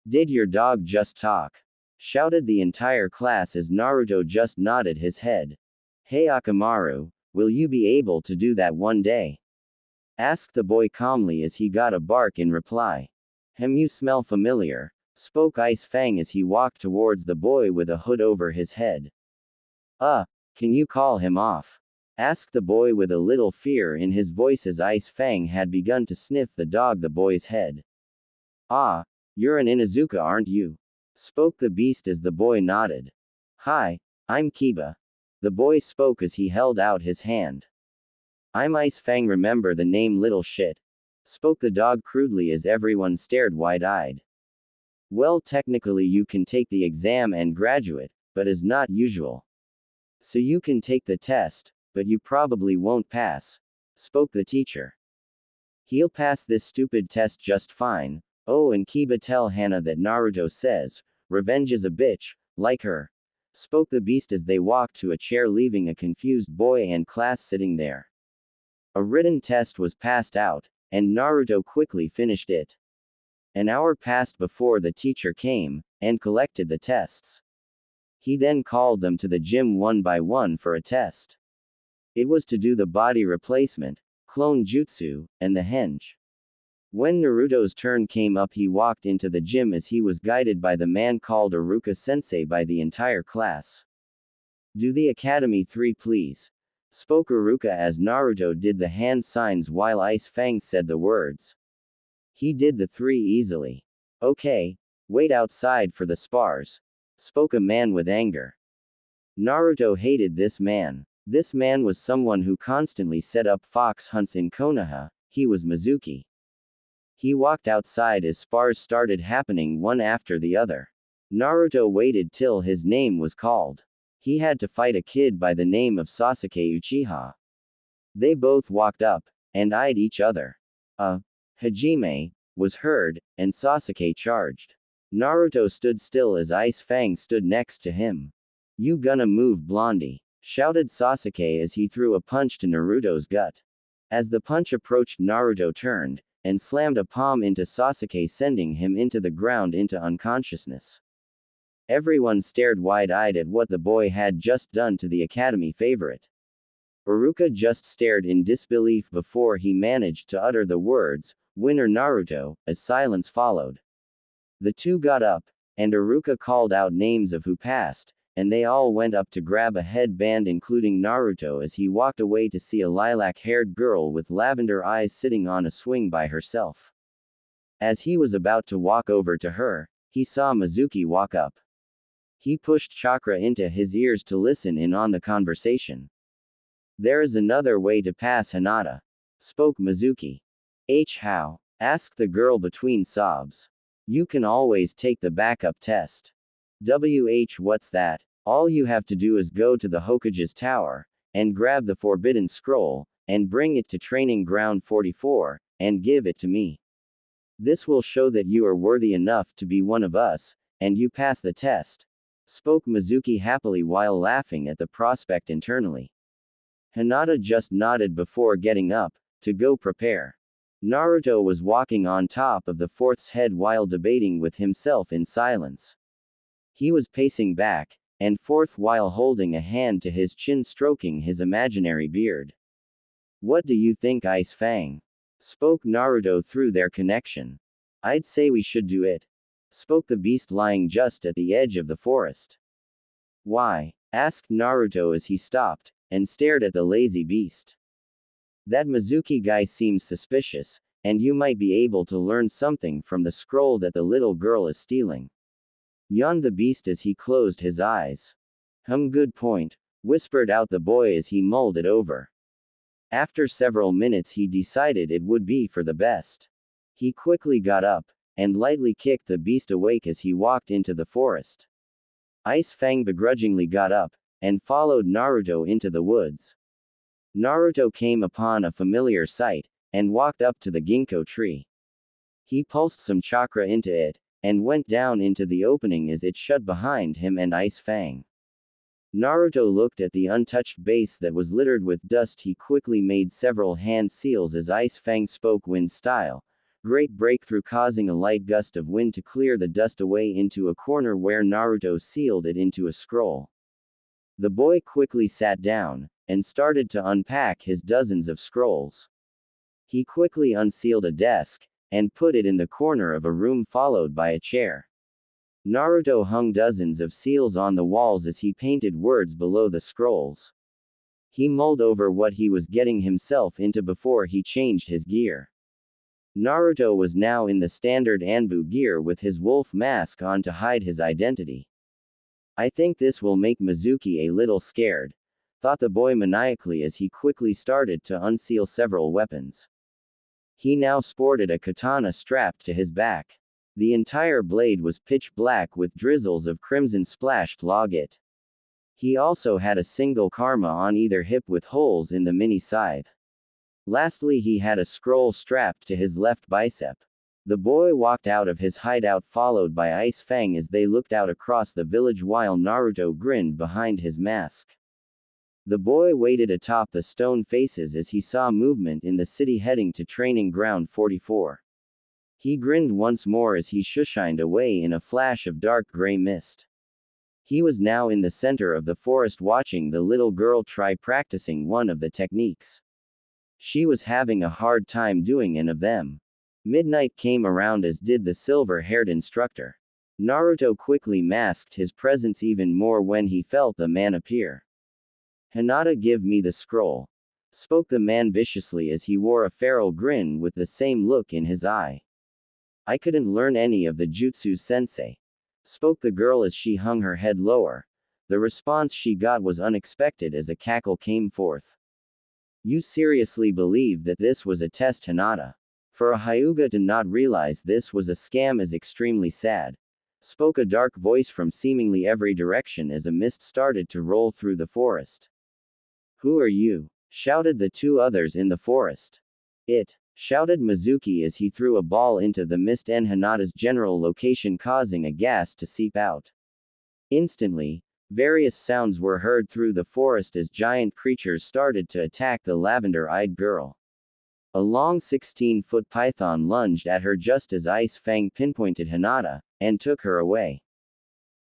Speaker 1: Did your dog just talk? Shouted the entire class as Naruto just nodded his head. Hey Akamaru, will you be able to do that one day? Asked the boy calmly as he got a bark in reply. You smell familiar, spoke Ice Fang as he walked towards the boy with a hood over his head. Can you call him off? Asked the boy with a little fear in his voice as Ice Fang had begun to sniff the boy's head. You're an Inuzuka, aren't you? Spoke the beast as the boy nodded. Hi, I'm Kiba. The boy spoke as he held out his hand. I'm Ice Fang, remember the name little shit? Spoke the dog crudely as everyone stared wide-eyed. Well, technically you can take the exam and graduate, but as not usual. So you can take the test, but you probably won't pass, spoke the teacher. He'll pass this stupid test just fine. Oh, and Kiba, tell Hana that Naruto says, revenge is a bitch, like her, spoke the beast as they walked to a chair leaving a confused boy and class sitting there. A written test was passed out, and Naruto quickly finished it. An hour passed before the teacher came, and collected the tests. He then called them to the gym one by one for a test. It was to do the body replacement, clone jutsu, and the henge. When Naruto's turn came up, he walked into the gym as he was guided by the man called Iruka-sensei by the entire class. "Do the Academy 3 please," spoke Iruka as Naruto did the hand signs while Ice Fang said the words. He did the 3 easily. "Okay, wait outside for the spars," spoke a man with anger. Naruto hated this man. This man was someone who constantly set up fox hunts in Konoha. He was Mizuki. He walked outside as spars started happening one after the other. Naruto waited till his name was called. He had to fight a kid by the name of Sasuke Uchiha. They both walked up, and eyed each other. A Hajime was heard, and Sasuke charged. Naruto stood still as Ice Fang stood next to him. "You gonna move, Blondie?" shouted Sasuke as he threw a punch to Naruto's gut. As the punch approached, Naruto turned, and slammed a palm into Sasuke, sending him into the ground into unconsciousness. Everyone stared wide-eyed at what the boy had just done to the Academy favorite. Iruka just stared in disbelief before he managed to utter the words, "Winner Naruto," as silence followed. The two got up, and Iruka called out names of who passed, and they all went up to grab a headband, including Naruto, as he walked away to see a lilac-haired girl with lavender eyes sitting on a swing by herself. As he was about to walk over to her, he saw Mizuki walk up. He pushed chakra into his ears to listen in on the conversation. "There is another way to pass Hinata," spoke Mizuki. "How?" asked the girl between sobs. "You can always take the backup test." What's that? All you have to do is go to the Hokage's tower, and grab the forbidden scroll, and bring it to training ground 44, and give it to me. This will show that you are worthy enough to be one of us, and you pass the test," spoke Mizuki happily while laughing at the prospect internally. Hinata just nodded before getting up, to go prepare. Naruto was walking on top of the fourth's head while debating with himself in silence. He was pacing back and forth while holding a hand to his chin, stroking his imaginary beard. "What do you think, Ice Fang?" spoke Naruto through their connection. "I'd say we should do it," spoke the beast lying just at the edge of the forest. "Why?" asked Naruto as he stopped and stared at the lazy beast. "That Mizuki guy seems suspicious, and you might be able to learn something from the scroll that the little girl is stealing," yawned the beast as he closed his eyes. Good point," whispered out the boy as he mulled it over. After several minutes he decided it would be for the best. He quickly got up, and lightly kicked the beast awake as he walked into the forest. Ice Fang begrudgingly got up, and followed Naruto into the woods. Naruto came upon a familiar sight, and walked up to the ginkgo tree. He pulsed some chakra into it, and went down into the opening as it shut behind him and Ice Fang. Naruto looked at the untouched base that was littered with dust. He quickly made several hand seals as Ice Fang spoke wind style. Great breakthrough, causing a light gust of wind to clear the dust away into a corner where Naruto sealed it into a scroll. The boy quickly sat down, and started to unpack his dozens of scrolls. He quickly unsealed a desk, and put it in the corner of a room, followed by a chair. Naruto hung dozens of seals on the walls as he painted words below the scrolls. He mulled over what he was getting himself into before he changed his gear. Naruto was now in the standard Anbu gear with his wolf mask on to hide his identity. "I think this will make Mizuki a little scared," thought the boy maniacally as he quickly started to unseal several weapons. He now sported a katana strapped to his back. The entire blade was pitch black with drizzles of crimson splashed log it. He also had a single karma on either hip with holes in the mini scythe. Lastly, he had a scroll strapped to his left bicep. The boy walked out of his hideout followed by Ice Fang as they looked out across the village while Naruto grinned behind his mask. The boy waited atop the stone faces as he saw movement in the city heading to Training Ground 44. He grinned once more as he shushined away in a flash of dark gray mist. He was now in the center of the forest watching the little girl try practicing one of the techniques. She was having a hard time doing any of them. Midnight came around as did the silver-haired instructor. Naruto quickly masked his presence even more when he felt the man appear. "Hinata, give me the scroll," spoke the man viciously as he wore a feral grin with the same look in his eye. "I couldn't learn any of the jutsu, sensei," spoke the girl as she hung her head lower. The response she got was unexpected as a cackle came forth. "You seriously believe that this was a test, Hinata? For a Hyuga to not realize this was a scam is extremely sad," spoke a dark voice from seemingly every direction as a mist started to roll through the forest. "Who are you?" shouted the two others in the forest. "It," shouted Mizuki as he threw a ball into the mist and Hinata's general location, causing a gas to seep out. Instantly, various sounds were heard through the forest as giant creatures started to attack the lavender-eyed girl. A long 16-foot python lunged at her just as Ice Fang pinpointed Hinata, and took her away.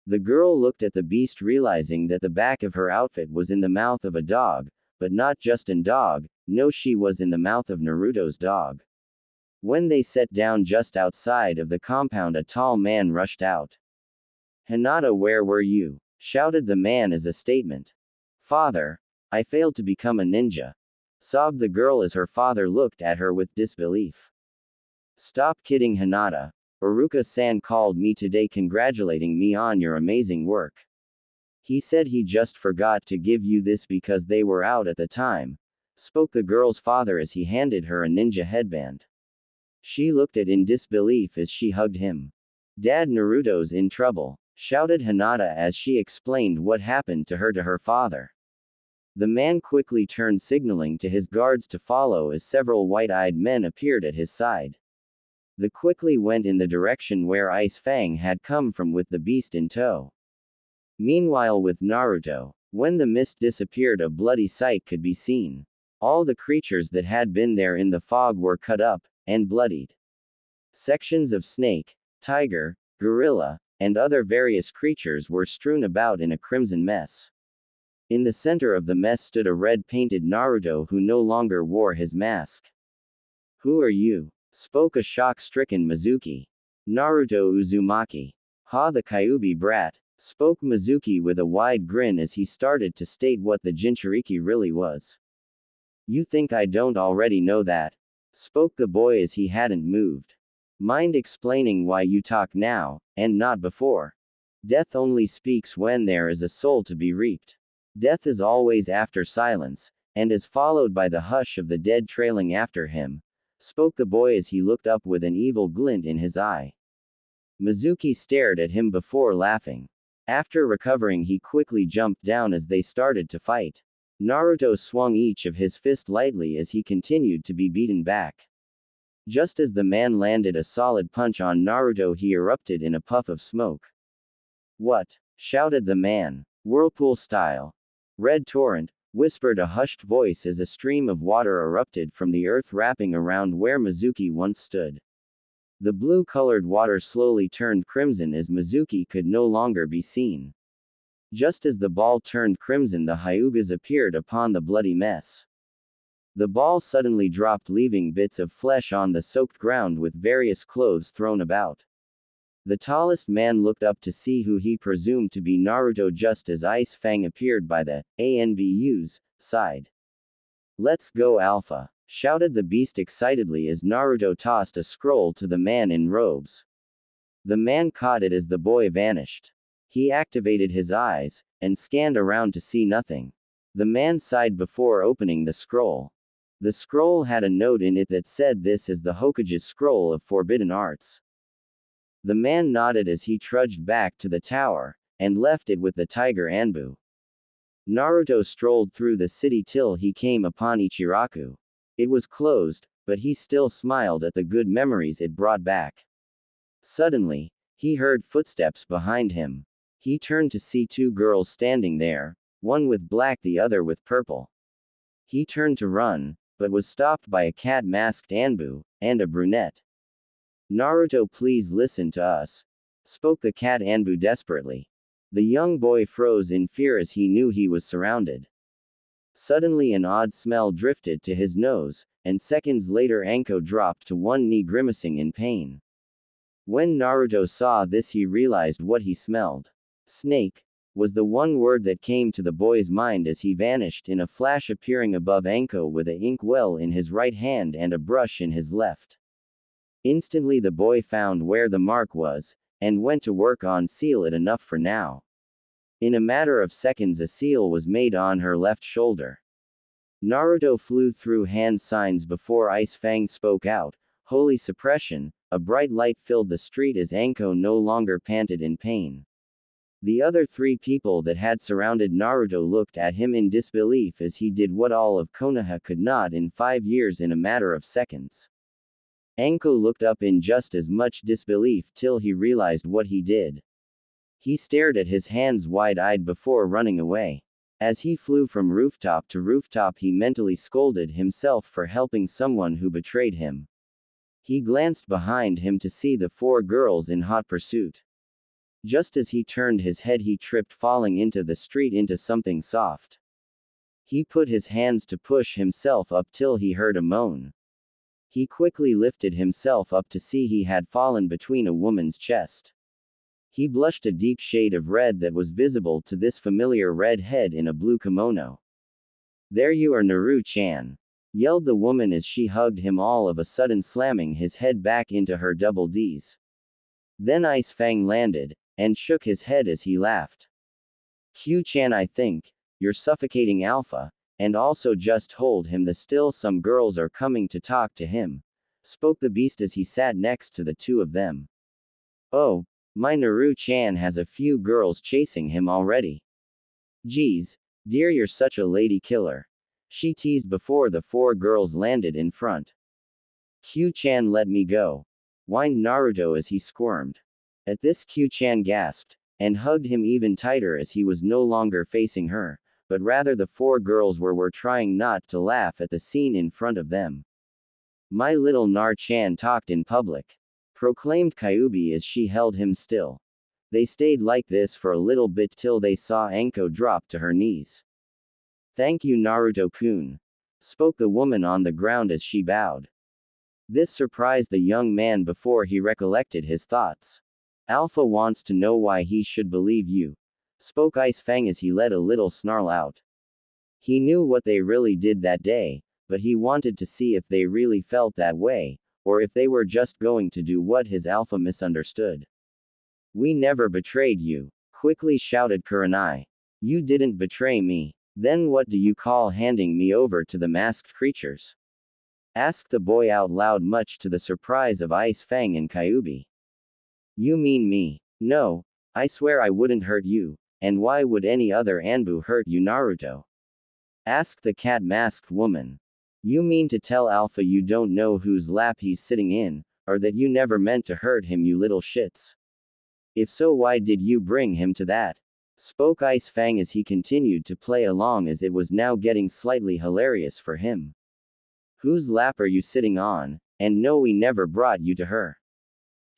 Speaker 1: The girl looked at the beast, realizing that the back of her outfit was in the mouth of a dog, but not just an dog, no, she was in the mouth of Naruto's dog. When they sat down just outside of the compound, a tall man rushed out. "Hinata, where were you?" shouted the man as a statement. "Father, I failed to become a ninja," sobbed the girl as her father looked at her with disbelief. "Stop kidding, Hinata. Uruka-san called me today congratulating me on your amazing work. He said he just forgot to give you this because they were out at the time," spoke the girl's father as he handed her a ninja headband. She looked at in disbelief as she hugged him. "Dad, Naruto's in trouble," shouted Hinata as she explained what happened to her father. The man quickly turned, signaling to his guards to follow as several white-eyed men appeared at his side. They quickly went in the direction where Ice Fang had come from with the beast in tow. Meanwhile, with Naruto, when the mist disappeared, a bloody sight could be seen. All the creatures that had been there in the fog were cut up and bloodied. Sections of snake, tiger, gorilla, and other various creatures were strewn about in a crimson mess. In the center of the mess stood a red-painted Naruto who no longer wore his mask. "Who are you?" spoke a shock-stricken Mizuki. "Naruto Uzumaki." "Ha, the Kyūbi brat," spoke Mizuki with a wide grin as he started to state what the Jinchuriki really was. "You think I don't already know that?" spoke the boy as he hadn't moved. "Mind explaining why you talk now, and not before? Death only speaks when there is a soul to be reaped. Death is always after silence, and is followed by the hush of the dead trailing after him," spoke the boy as he looked up with an evil glint in his eye. Mizuki stared at him before laughing. After recovering, he quickly jumped down as they started to fight. Naruto swung each of his fists lightly as he continued to be beaten back. Just as the man landed a solid punch on Naruto, he erupted in a puff of smoke. "What?" shouted the man. "Whirlpool style." "Red torrent," whispered a hushed voice as a stream of water erupted from the earth wrapping around where Mizuki once stood. The blue-colored water slowly turned crimson as Mizuki could no longer be seen. Just as the ball turned crimson, the Hyugas appeared upon the bloody mess. The ball suddenly dropped, leaving bits of flesh on the soaked ground with various clothes thrown about. The tallest man looked up to see who he presumed to be Naruto just as Ice Fang appeared by the ANBU's side. "Let's go, Alpha," shouted the beast excitedly as Naruto tossed a scroll to the man in robes. The man caught it as the boy vanished. He activated his eyes, and scanned around to see nothing. The man sighed before opening the scroll. The scroll had a note in it that said, "This is the Hokage's scroll of forbidden arts." The man nodded as he trudged back to the tower, and left it with the tiger Anbu. Naruto strolled through the city till he came upon Ichiraku. It was closed, but he still smiled at the good memories it brought back. Suddenly, he heard footsteps behind him. He turned to see two girls standing there, one with black, the other with purple. He turned to run, but was stopped by a cat-masked Anbu, and a brunette. Naruto, please listen to us, spoke the cat Anbu desperately. The young boy froze in fear as he knew he was surrounded. Suddenly an odd smell drifted to his nose, and seconds later Anko dropped to one knee grimacing in pain. When Naruto saw this, he realized what he smelled. Snake was the one word that came to the boy's mind as he vanished in a flash, appearing above Anko with an inkwell in his right hand and a brush in his left. Instantly the boy found where the mark was, and went to work on seal it enough for now. In a matter of seconds a seal was made on her left shoulder. Naruto flew through hand signs before Ice Fang spoke out, "Holy suppression." A bright light filled the street as Anko no longer panted in pain. The other three people that had surrounded Naruto looked at him in disbelief as he did what all of Konoha could not in 5 years in a matter of seconds. Anko looked up in just as much disbelief till he realized what he did. He stared at his hands wide-eyed before running away. As he flew from rooftop to rooftop, he mentally scolded himself for helping someone who betrayed him. He glanced behind him to see the 4 girls in hot pursuit. Just as he turned his head, he tripped, falling into the street into something soft. He put his hands to push himself up till he heard a moan. He quickly lifted himself up to see he had fallen between a woman's chest. He blushed a deep shade of red that was visible to this familiar red head in a blue kimono. "There you are, Naru-chan," yelled the woman as she hugged him, all of a sudden slamming his head back into her double Ds. Then Ice Fang landed, and shook his head as he laughed. "Q-chan, I think you're suffocating Alpha, and also just hold him the still, some girls are coming to talk to him," spoke the beast as he sat next to the two of them. "Oh, my Naru-chan has a few girls chasing him already. Geez, dear, you're such a lady killer," she teased before the 4 girls landed in front. "Q-chan, let me go," whined Naruto as he squirmed. At this, Q-chan gasped, and hugged him even tighter as he was no longer facing her, but rather the 4 girls were trying not to laugh at the scene in front of them. "My little Nar-chan talked in public," proclaimed Kyūbi as she held him still. They stayed like this for a little bit till they saw Anko drop to her knees. "Thank you, Naruto-kun," spoke the woman on the ground as she bowed. This surprised the young man before he recollected his thoughts. "Alpha wants to know why he should believe you," spoke Ice Fang as he let a little snarl out. He knew what they really did that day, but he wanted to see if they really felt that way, or if they were just going to do what his Alpha misunderstood. "We never betrayed you," quickly shouted Kurenai. "You didn't betray me. Then what do you call handing me over to the masked creatures?" asked the boy out loud, much to the surprise of Ice Fang and Kyūbi. "You mean me? No, I swear I wouldn't hurt you, and why would any other Anbu hurt you, Naruto?" asked the cat-masked woman. "You mean to tell Alpha you don't know whose lap he's sitting in, or that you never meant to hurt him, you little shits? If so, why did you bring him to that?" spoke Ice Fang as he continued to play along, as it was now getting slightly hilarious for him. "Whose lap are you sitting on? And no, we never brought you to her.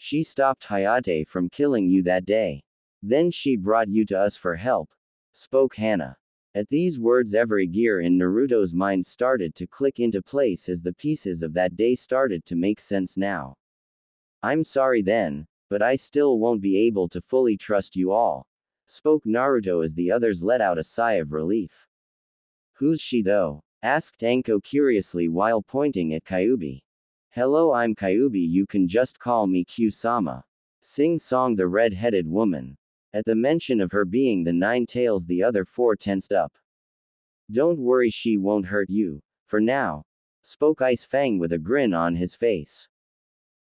Speaker 1: She stopped Hayate from killing you that day. Then she brought you to us for help," spoke Hana. At these words, every gear in Naruto's mind started to click into place as the pieces of that day started to make sense now. "I'm sorry then, but I still won't be able to fully trust you all," spoke Naruto as the others let out a sigh of relief. "Who's she though?" asked Anko curiously while pointing at Kyūbi. "Hello, I'm Kyūbi, you can just call me Q-sama," sing-songed the red-headed woman. At the mention of her being the 9 tails, the other 4 tensed up. "Don't worry, she won't hurt you, for now," spoke Ice Fang with a grin on his face.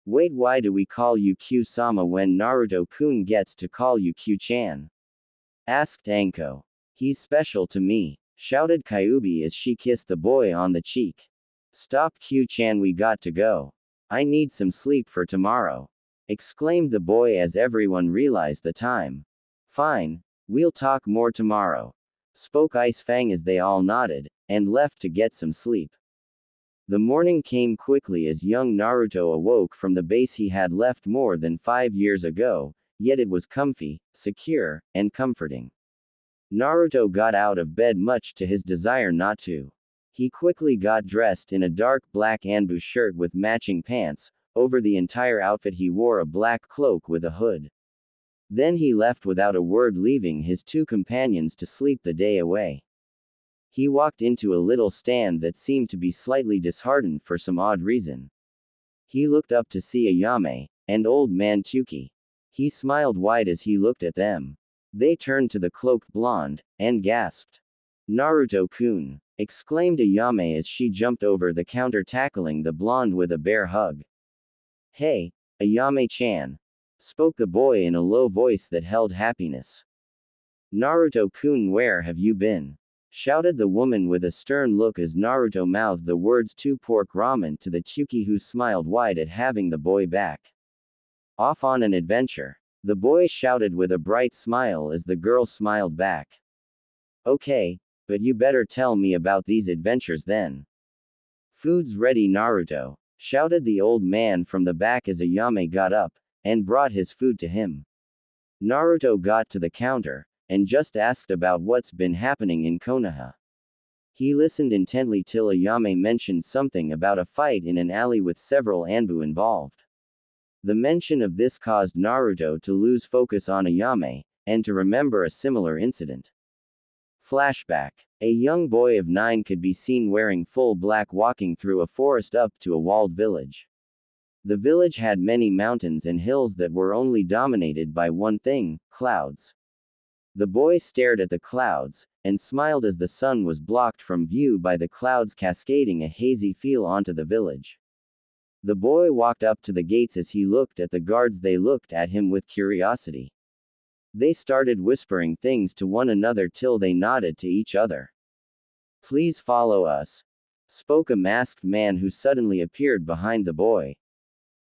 Speaker 1: "Wait, why do we call you Q-sama when Naruto-kun gets to call you Q-chan?" asked Anko. "He's special to me," shouted Kyūbi as she kissed the boy on the cheek. "Stop, Q-chan, we got to go. I need some sleep for tomorrow," exclaimed the boy as everyone realized the time. "Fine, we'll talk more tomorrow," spoke Ice Fang as they all nodded, and left to get some sleep. The morning came quickly as young Naruto awoke from the base he had left more than 5 years ago, yet it was comfy, secure, and comforting. Naruto got out of bed much to his desire not to. He quickly got dressed in a dark black Anbu shirt with matching pants. Over the entire outfit he wore a black cloak with a hood. Then he left without a word, leaving his two companions to sleep the day away. He walked into a little stand that seemed to be slightly disheartened for some odd reason. He looked up to see Ayame, and old man Tuki. He smiled wide as he looked at them. They turned to the cloaked blonde, and gasped. "Naruto-kun!" exclaimed Ayame as she jumped over the counter, tackling the blonde with a bear hug. "Hey, Ayame-chan," spoke the boy in a low voice that held happiness. "Naruto-kun, where have you been?" shouted the woman with a stern look as Naruto mouthed the words "two pork ramen" to the Tuki, who smiled wide at having the boy back. "Off on an adventure," the boy shouted with a bright smile as the girl smiled back. "Okay, but you better tell me about these adventures then." "Food's ready, Naruto," shouted the old man from the back as Ayame got up, and brought his food to him. Naruto got to the counter, and just asked about what's been happening in Konoha. He listened intently till Ayame mentioned something about a fight in an alley with several Anbu involved. The mention of this caused Naruto to lose focus on Ayame, and to remember a similar incident. Flashback. A young boy of 9 could be seen wearing full black walking through a forest up to a walled village. The village had many mountains and hills that were only dominated by one thing: clouds. The boy stared at the clouds, and smiled as the sun was blocked from view by the clouds, cascading a hazy feel onto the village. The boy walked up to the gates. As he looked at the guards, they looked at him with curiosity. They started whispering things to one another till they nodded to each other. "Please follow us," spoke a masked man who suddenly appeared behind the boy.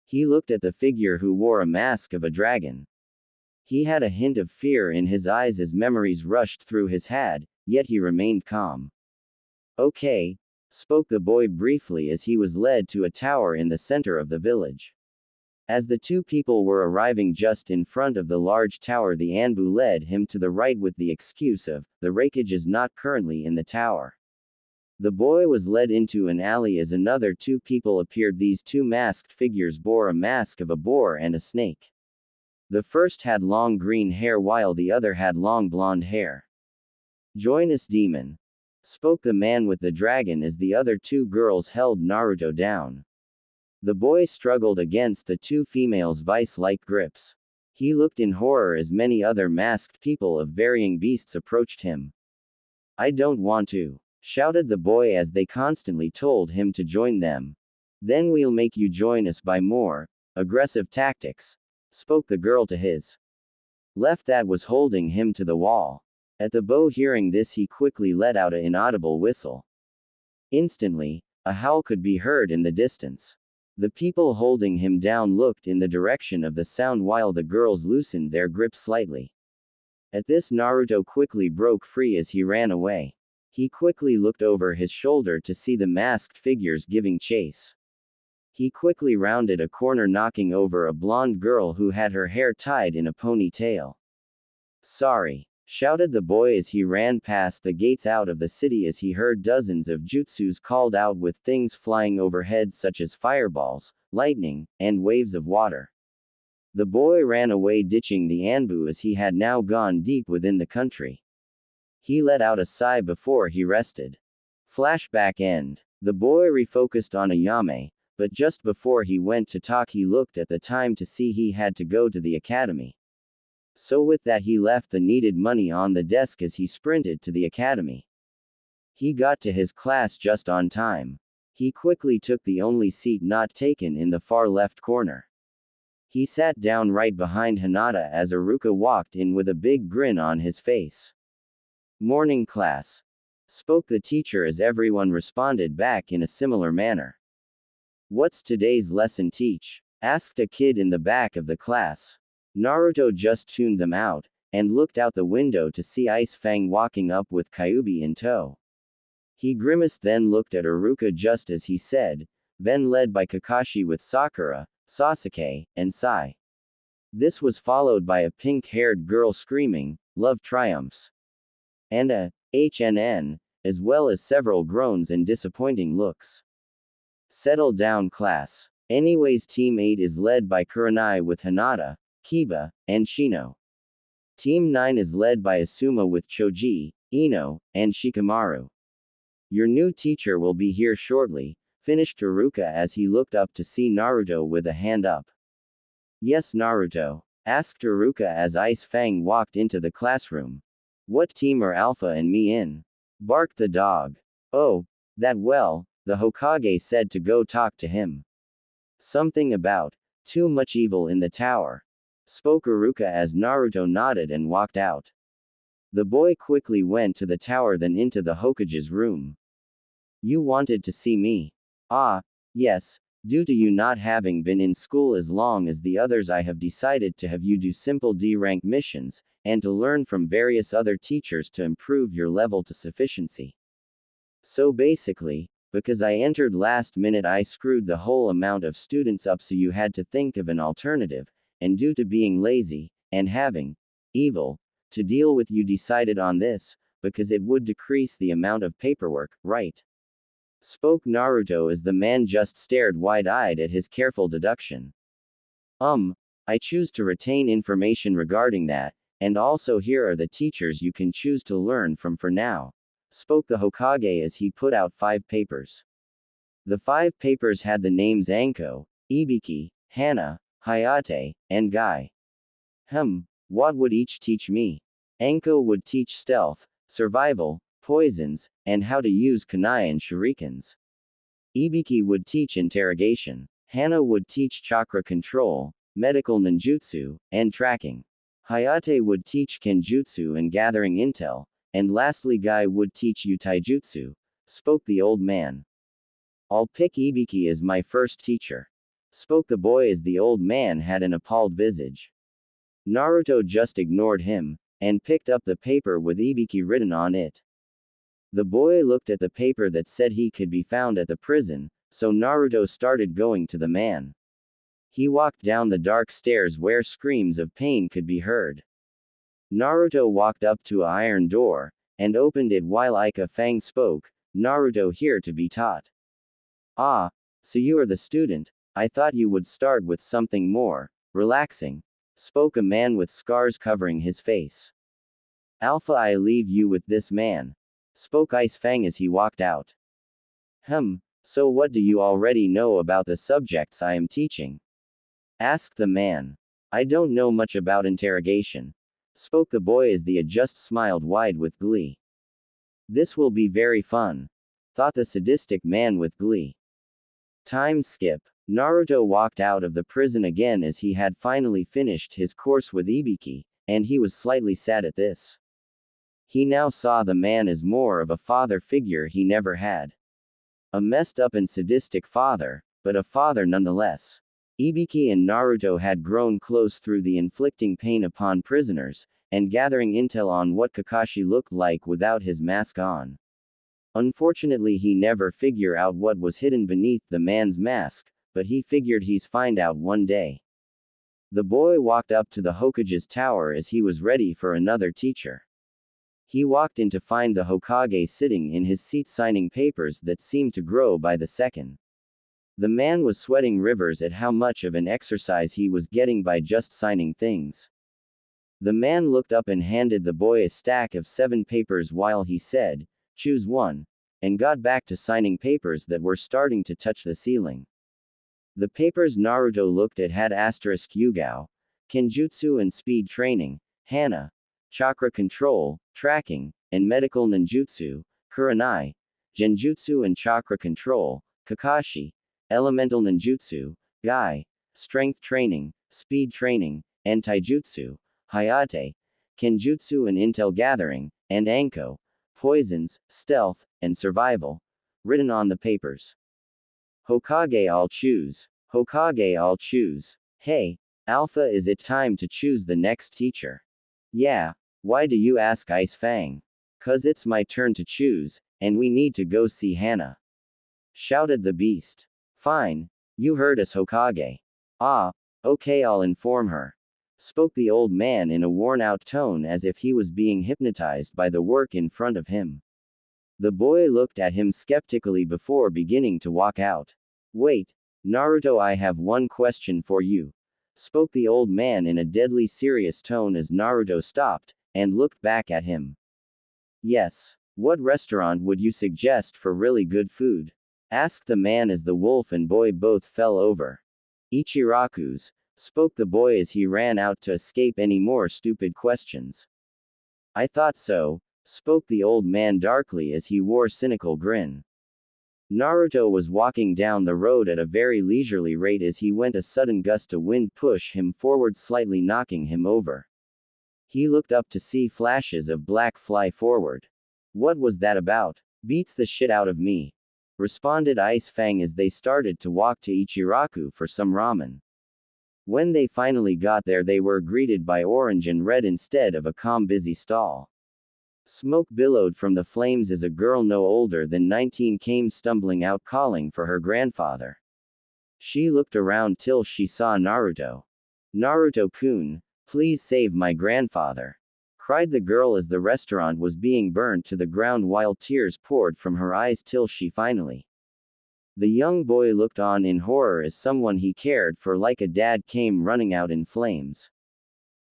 Speaker 1: He looked at the figure who wore a mask of a dragon. He had a hint of fear in his eyes as memories rushed through his head, yet he remained calm. "Okay," spoke the boy briefly as he was led to a tower in the center of the village. As the two people were arriving just in front of the large tower, the Anbu led him to the right with the excuse of, "The wreckage is not currently in the tower." The boy was led into an alley as another two people appeared. These two masked figures bore a mask of a boar and a snake. The first had long green hair while the other had long blonde hair. "Join us, demon," spoke the man with the dragon as the other two girls held Naruto down. The boy struggled against the two females' vice-like grips. He looked in horror as many other masked people of varying beasts approached him. "I don't want to," shouted the boy as they constantly told him to join them. "Then we'll make you join us by more aggressive tactics," spoke the girl to his left that was holding him to the wall. At the bow, hearing this, he quickly let out an inaudible whistle. Instantly, a howl could be heard in the distance. The people holding him down looked in the direction of the sound while the girls loosened their grip slightly. At this, Naruto quickly broke free as he ran away. He quickly looked over his shoulder to see the masked figures giving chase. He quickly rounded a corner, knocking over a blonde girl who had her hair tied in a ponytail. "Sorry," shouted the boy as he ran past the gates out of the city as he heard dozens of jutsus called out with things flying overhead such as fireballs, lightning, and waves of water. The boy ran away, ditching the Anbu as he had now gone deep within the country. He let out a sigh before he rested. Flashback end. The boy refocused on Ayame, but just before he went to talk he looked at the time to see he had to go to the academy. So with that, he left the needed money on the desk as he sprinted to the academy. He got to his class just on time. He quickly took the only seat not taken in the far left corner. He sat down right behind Hinata as Aruka walked in with a big grin on his face. "Morning, class," spoke the teacher as everyone responded back in a similar manner. "What's today's lesson teach?" asked a kid in the back of the class. Naruto just tuned them out, and looked out the window to see Ice Fang walking up with Kyūbi in tow. He grimaced, then looked at Iruka just as he said, then led by Kakashi with Sakura, Sasuke, and Sai. This was followed by a pink-haired girl screaming, "Love triumphs!" and a HNN, as well as several groans and disappointing looks. Settle down, class. Anyways, Team 8 is led by Kurenai with Hinata, Kiba, and Shino. Team 9 is led by Asuma with Choji, Ino, and Shikamaru. Your new teacher will be here shortly, finished Iruka as he looked up to see Naruto with a hand up. Yes, Naruto? Asked Iruka as Ice Fang walked into the classroom. What team are Alpha and me in? Barked the dog. Oh, that well, the Hokage said to go talk to him. Something about too much evil in the tower, spoke Iruka as Naruto nodded and walked out. The boy quickly went to the tower, then into the Hokage's room. You wanted to see me? Ah, yes. Due to you not having been in school as long as the others, I have decided to have you do simple D-rank missions, and to learn from various other teachers to improve your level to sufficiency. So basically, because I entered last minute, I screwed the whole amount of students up, so you had to think of an alternative, and due to being lazy, and having evil to deal with, you decided on this, because it would decrease the amount of paperwork, right? Spoke Naruto as the man just stared wide-eyed at his careful deduction. I choose to retain information regarding that, and also here are the teachers you can choose to learn from for now, spoke the Hokage as he put out 5 papers. The 5 papers had the names Anko, Ibiki, Hana, Hayate, and Guy. What would each teach me? Anko would teach stealth, survival, poisons, and how to use kunai and shurikens. Ibiki would teach interrogation. Hana would teach chakra control, medical ninjutsu, and tracking. Hayate would teach kenjutsu and gathering intel, and lastly Guy would teach you taijutsu, spoke the old man. I'll pick Ibiki as my first teacher, spoke the boy as the old man had an appalled visage. Naruto just ignored him, and picked up the paper with Ibiki written on it. The boy looked at the paper that said he could be found at the prison, so Naruto started going to the man. He walked down the dark stairs where screams of pain could be heard. Naruto walked up to an iron door, and opened it while Ika Fang spoke, Naruto here to be taught. Ah, so you are the student, I thought you would start with something more relaxing, spoke a man with scars covering his face. Alpha, I leave you with this man, spoke Ice Fang as he walked out. So what do you already know about the subjects I am teaching? Asked the man. I don't know much about interrogation, spoke the boy as the adjust smiled wide with glee. This will be very fun, thought the sadistic man with glee. Time skip. Naruto walked out of the prison again as he had finally finished his course with Ibiki, and he was slightly sad at this. He now saw the man as more of a father figure he never had. A messed up and sadistic father, but a father nonetheless. Ibiki and Naruto had grown close through the inflicting pain upon prisoners, and gathering intel on what Kakashi looked like without his mask on. Unfortunately, he never figured out what was hidden beneath the man's mask, but he figured he's find out one day. The boy walked up to the Hokage's tower as he was ready for another teacher. He walked in to find the Hokage sitting in his seat signing papers that seemed to grow by the second. The man was sweating rivers at how much of an exercise he was getting by just signing things. The man looked up and handed the boy a stack of 7 papers while he said, "Choose one," and got back to signing papers that were starting to touch the ceiling. The papers Naruto looked at had asterisk Yugao, Kenjutsu and speed training, Hana, chakra control, tracking, and medical ninjutsu, Kurenai, genjutsu and chakra control, Kakashi, elemental ninjutsu, Guy, strength training, speed training, and taijutsu, Hayate, kenjutsu and intel gathering, and Anko, poisons, stealth, and survival, written on the papers. Hokage, I'll choose. Hokage, I'll choose. Hey, Alpha, is it time to choose the next teacher? Yeah, why do you ask, Ice Fang? 'Cause it's my turn to choose, and we need to go see Hana, shouted the beast. Fine, you heard us, Hokage. Ah, okay, I'll inform her, spoke the old man in a worn-out tone as if he was being hypnotized by the work in front of him. The boy looked at him skeptically before beginning to walk out. Wait, Naruto, I have one question for you, spoke the old man in a deadly serious tone as Naruto stopped and looked back at him. Yes. What restaurant would you suggest for really good food? Asked the man as the wolf and boy both fell over. Ichiraku's, spoke the boy as he ran out to escape any more stupid questions. I thought so, spoke the old man darkly as he wore cynical grin. Naruto was walking down the road at a very leisurely rate as he went a sudden gust of wind pushed him forward, slightly knocking him over. He looked up to see flashes of black fly forward. What was that about? Beats the shit out of me, responded Ice Fang as they started to walk to Ichiraku for some ramen. When they finally got there, they were greeted by orange and red instead of a calm busy stall. Smoke billowed from the flames as a girl no older than 19 came stumbling out calling for her grandfather. She looked around till she saw Naruto. Naruto-kun, please save my grandfather, cried the girl as the restaurant was being burned to the ground while tears poured from her eyes till she finally. The young boy looked on in horror as someone he cared for like a dad came running out in flames.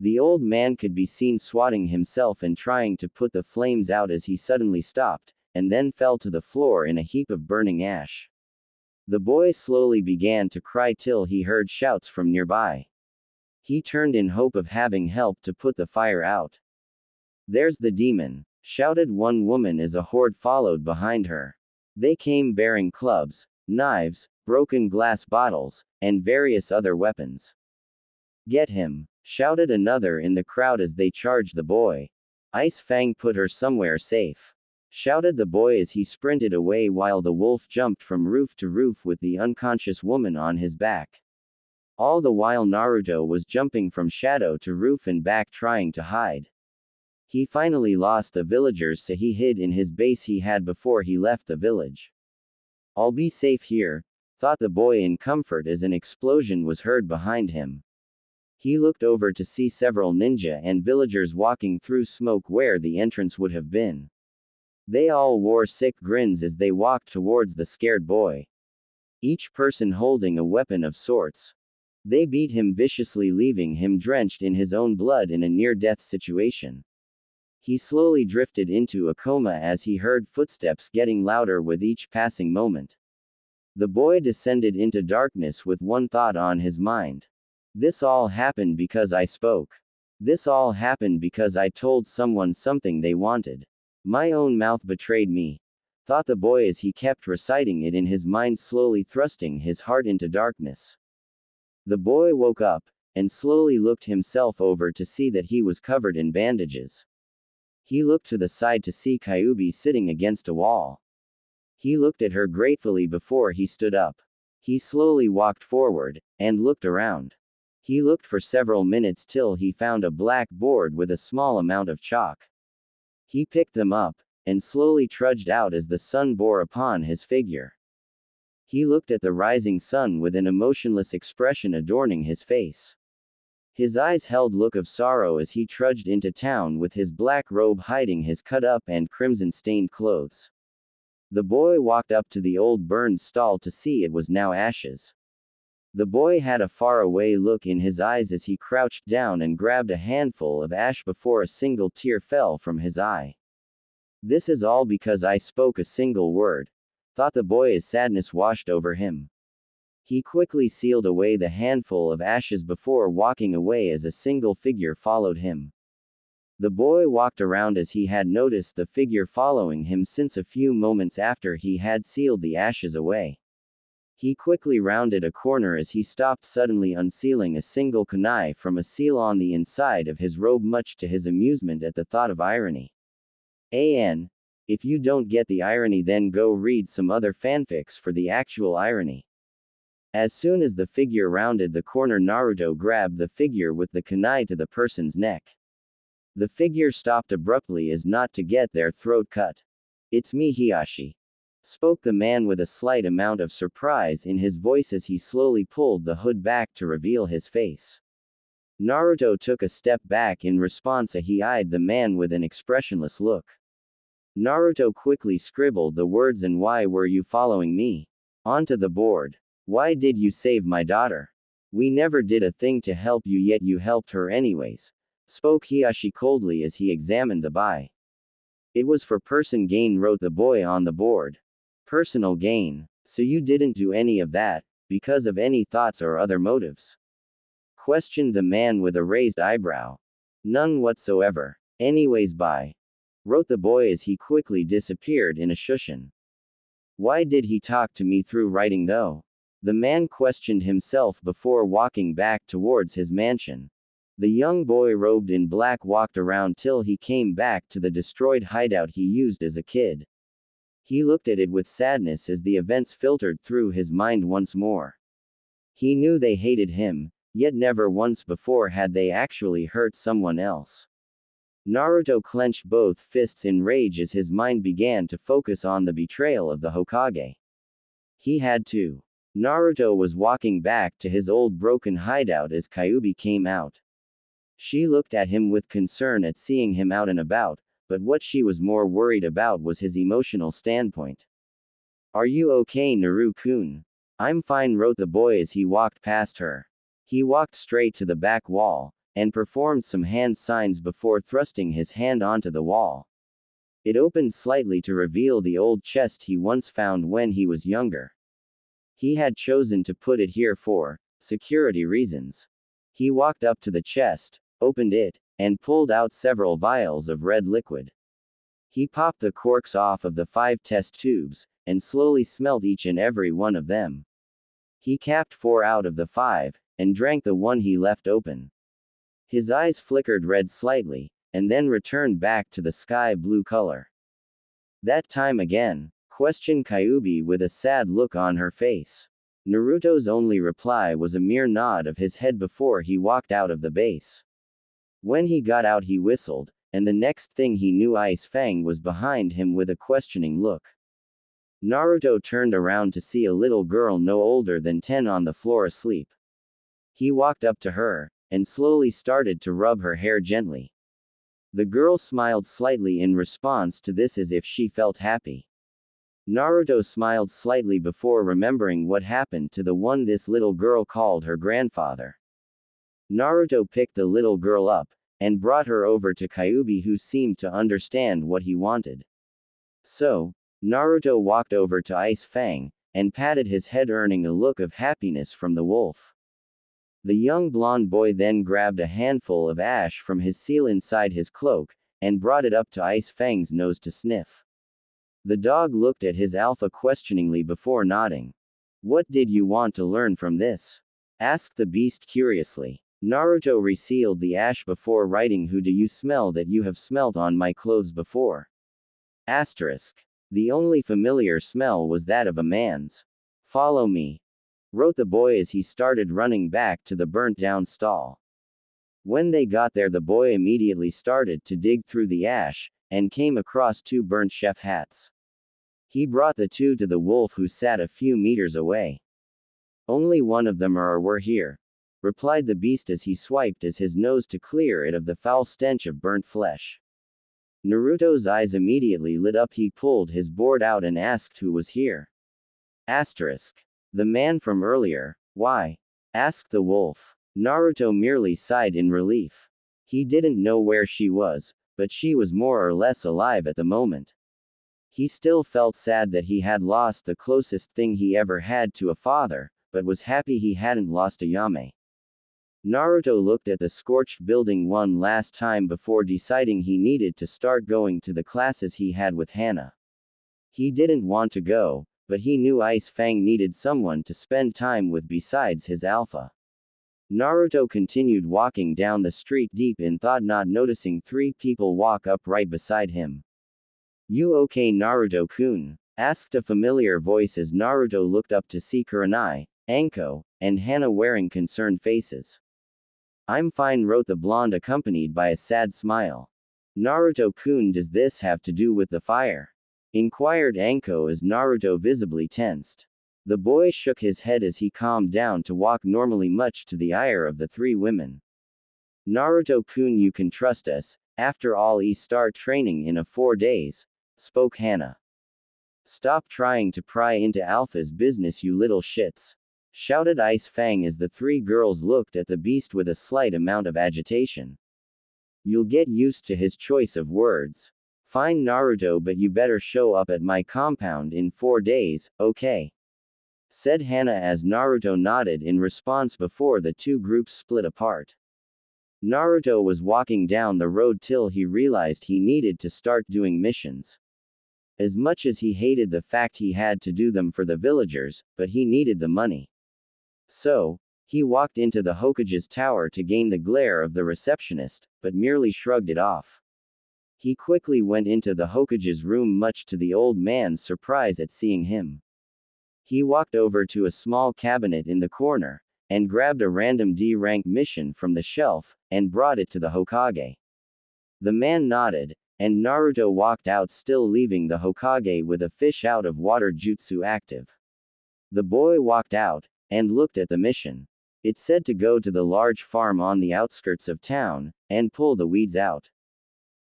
Speaker 1: The old man could be seen swatting himself and trying to put the flames out as he suddenly stopped, and then fell to the floor in a heap of burning ash. The boy slowly began to cry till he heard shouts from nearby. He turned in hope of having help to put the fire out. There's the demon, shouted one woman as a horde followed behind her. They came bearing clubs, knives, broken glass bottles, and various other weapons. Get him, shouted another in the crowd as they charged the boy. Ice Fang, put her somewhere safe, shouted the boy as he sprinted away while the wolf jumped from roof to roof with the unconscious woman on his back. All the while Naruto was jumping from shadow to roof and back trying to hide. He finally lost the villagers, so he hid in his base he had before he left the village. I'll be safe here, thought the boy in comfort as an explosion was heard behind him. He looked over to see several ninja and villagers walking through smoke where the entrance would have been. They all wore sick grins as they walked towards the scared boy, each person holding a weapon of sorts. They beat him viciously, leaving him drenched in his own blood in a near-death situation. He slowly drifted into a coma as he heard footsteps getting louder with each passing moment. The boy descended into darkness with one thought on his mind. This all happened because I spoke. This all happened because I told someone something they wanted. My own mouth betrayed me, thought the boy as he kept reciting it in his mind, slowly thrusting his heart into darkness. The boy woke up, and slowly looked himself over to see that he was covered in bandages. He looked to the side to see Kyūbi sitting against a wall. He looked at her gratefully before he stood up. He slowly walked forward, and looked around. He looked for several minutes till he found a black board with a small amount of chalk. He picked them up, and slowly trudged out as the sun bore upon his figure. He looked at the rising sun with an emotionless expression adorning his face. His eyes held look of sorrow as he trudged into town with his black robe hiding his cut-up and crimson-stained clothes. The boy walked up to the old burned stall to see it was now ashes. The boy had a far-away look in his eyes as he crouched down and grabbed a handful of ash before a single tear fell from his eye. This is all because I spoke a single word, thought the boy as sadness washed over him. He quickly sealed away the handful of ashes before walking away as a single figure followed him. The boy walked around as he had noticed the figure following him since a few moments after he had sealed the ashes away. He quickly rounded a corner as he stopped, suddenly unsealing a single kunai from a seal on the inside of his robe, much to his amusement at the thought of irony. If you don't get the irony, then go read some other fanfics for the actual irony. As soon as the figure rounded the corner, Naruto grabbed the figure with the kunai to the person's neck. The figure stopped abruptly as not to get their throat cut. "It's me, Hiyashi," spoke the man with a slight amount of surprise in his voice as he slowly pulled the hood back to reveal his face. Naruto took a step back in response as he eyed the man with an expressionless look. Naruto quickly scribbled the words "and why were you following me?" onto the board. "Why did you save my daughter? We never did a thing to help you yet you helped her anyways," spoke Hiyashi coldly as he examined the buy. "It was for person gain," wrote the boy on the board. "Personal gain. So you didn't do any of that, because of any thoughts or other motives?" questioned the man with a raised eyebrow. "None whatsoever. Anyways, bye," wrote the boy as he quickly disappeared in a shushin. "Why did he talk to me through writing though?" the man questioned himself before walking back towards his mansion. The young boy robed in black walked around till he came back to the destroyed hideout he used as a kid. He looked at it with sadness as the events filtered through his mind once more. He knew they hated him, yet never once before had they actually hurt someone else. Naruto clenched both fists in rage as his mind began to focus on the betrayal of the Hokage. He had to. Naruto was walking back to his old broken hideout as Kyūbi came out. She looked at him with concern at seeing him out and about, but what she was more worried about was his emotional standpoint. "Are you okay, Naru-kun?" "I'm fine," wrote the boy as he walked past her. He walked straight to the back wall, and performed some hand signs before thrusting his hand onto the wall. It opened slightly to reveal the old chest he once found when he was younger. He had chosen to put it here for security reasons. He walked up to the chest, opened it, and pulled out several vials of red liquid. He popped the corks off of the 5 test tubes, and slowly smelled each and every one of them. He capped 4 out of the 5, and drank the one he left open. His eyes flickered red slightly, and then returned back to the sky blue color. "That time again?" questioned Kyūbi with a sad look on her face. Naruto's only reply was a mere nod of his head before he walked out of the base. When he got out he whistled, and the next thing he knew Ice Fang was behind him with a questioning look. Naruto turned around to see a little girl no older than 10 on the floor asleep. He walked up to her, and slowly started to rub her hair gently. The girl smiled slightly in response to this as if she felt happy. Naruto smiled slightly before remembering what happened to the one this little girl called her grandfather. Naruto picked the little girl up, and brought her over to Kyūbi, who seemed to understand what he wanted. So, Naruto walked over to Ice Fang, and patted his head, earning a look of happiness from the wolf. The young blonde boy then grabbed a handful of ash from his seal inside his cloak, and brought it up to Ice Fang's nose to sniff. The dog looked at his alpha questioningly before nodding. "What did you want to learn from this?" asked the beast curiously. Naruto resealed the ash before writing, "Who do you smell that you have smelt on my clothes before?" Asterisk. The only familiar smell was that of a man's. "Follow me," wrote the boy as he started running back to the burnt-down stall. When they got there, the boy immediately started to dig through the ash, and came across 2 burnt chef hats. He brought the 2 to the wolf, who sat a few meters away. "Only one of them were here," replied the beast as he swiped his nose to clear it of the foul stench of burnt flesh. Naruto's eyes immediately lit up. He pulled his board out and asked who was here. Asterisk. The man from earlier. "Why?" asked the wolf. Naruto merely sighed in relief. He didn't know where she was, but she was more or less alive at the moment. He still felt sad that he had lost the closest thing he ever had to a father, but was happy he hadn't lost a Yame. Naruto looked at the scorched building one last time before deciding he needed to start going to the classes he had with Hana. He didn't want to go, but he knew Ice Fang needed someone to spend time with besides his alpha. Naruto continued walking down the street deep in thought, not noticing 3 people walk up right beside him. "You okay, Naruto-kun?" asked a familiar voice as Naruto looked up to see Kurenai, Anko, and Hana wearing concerned faces. I'm fine, wrote the blonde, accompanied by a sad smile. Naruto-kun, does this have to do with the fire? Inquired Anko as Naruto visibly tensed. The boy shook his head as he calmed down to walk normally, much to the ire of the three women. Naruto-kun, you can trust us, after all we start training in 4 days, spoke Hana. Stop trying to pry into Alpha's business, you little shits, shouted Ice Fang as the three girls looked at the beast with a slight amount of agitation. You'll get used to his choice of words. Fine, Naruto, but you better show up at my compound in 4 days, okay? Said Hana as Naruto nodded in response before the two groups split apart. Naruto was walking down the road till he realized he needed to start doing missions. As much as he hated the fact he had to do them for the villagers, but he needed the money. So, he walked into the Hokage's tower to gain the glare of the receptionist, but merely shrugged it off. He quickly went into the Hokage's room, much to the old man's surprise at seeing him. He walked over to a small cabinet in the corner, and grabbed a random D-rank mission from the shelf, and brought it to the Hokage. The man nodded, and Naruto walked out, still leaving the Hokage with a fish out of water jutsu active. The boy walked out, and looked at the mission. It said to go to the large farm on the outskirts of town, and pull the weeds out.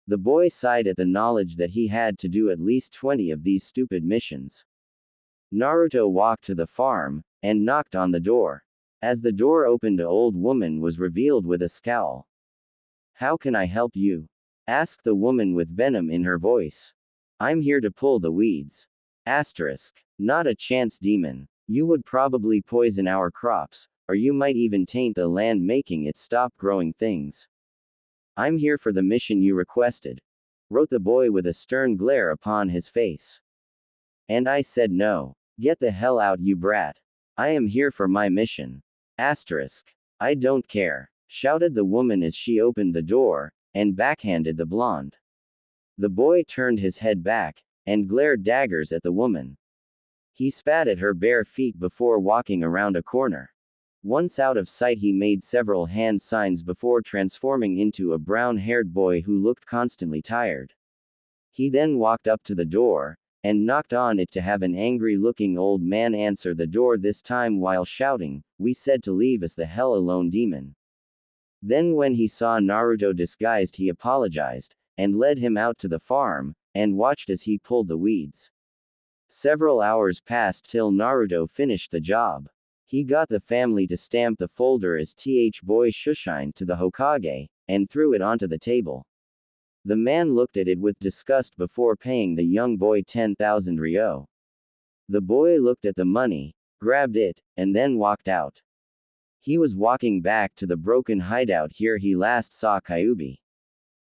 Speaker 1: The boy sighed at the knowledge that he had to do at least 20 of these stupid missions. Naruto walked to the farm, and knocked on the door. As the door opened, an old woman was revealed with a scowl. How can I help you? Asked the woman with venom in her voice. I'm here to pull the weeds. Asterisk. Not a chance, demon. You would probably poison our crops, or you might even taint the land, making it stop growing things. I'm here for the mission you requested, wrote the boy with a stern glare upon his face. And I said no. Get the hell out, you brat. I am here for my mission. Asterisk. I don't care, shouted the woman as she opened the door, and backhanded the blonde. The boy turned his head back, and glared daggers at the woman. He spat at her bare feet before walking around a corner. Once out of sight, he made several hand signs before transforming into a brown-haired boy who looked constantly tired. He then walked up to the door, and knocked on it to have an angry-looking old man answer the door, this time while shouting, "We said to leave us the hell alone, demon." Then when he saw Naruto disguised, he apologized, and led him out to the farm, and watched as he pulled the weeds. Several hours passed till Naruto finished the job. He got the family to stamp the folder as Th Boy Shushine to the Hokage, and threw it onto the table. The man looked at it with disgust before paying the young boy 10,000 ryo. The boy looked at the money, grabbed it, and then walked out. He was walking back to the broken hideout here he last saw Kyūbi.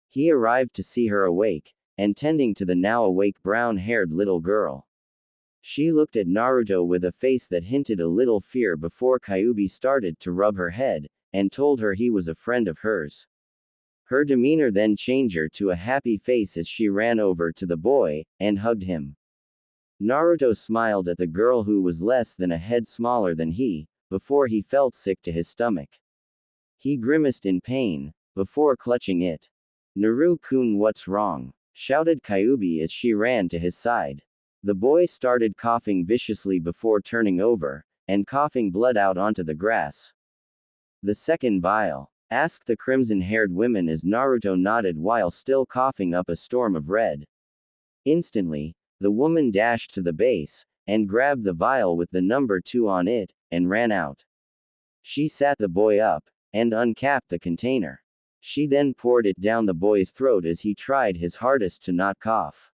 Speaker 1: He arrived to see her awake, and tending to the now awake brown-haired little girl. She looked at Naruto with a face that hinted a little fear before Kyūbi started to rub her head, and told her he was a friend of hers. Her demeanor then changed to a happy face as she ran over to the boy, and hugged him. Naruto smiled at the girl, who was less than a head smaller than he, before he felt sick to his stomach. He grimaced in pain, before clutching it. "Naru-kun, what's wrong?" shouted Kyūbi as she ran to his side. The boy started coughing viciously before turning over, and coughing blood out onto the grass. "The second vial?" asked the crimson-haired woman as Naruto nodded while still coughing up a storm of red. Instantly, the woman dashed to the base, and grabbed the vial with the number 2 on it, and ran out. She sat the boy up, and uncapped the container. She then poured it down the boy's throat as he tried his hardest to not cough.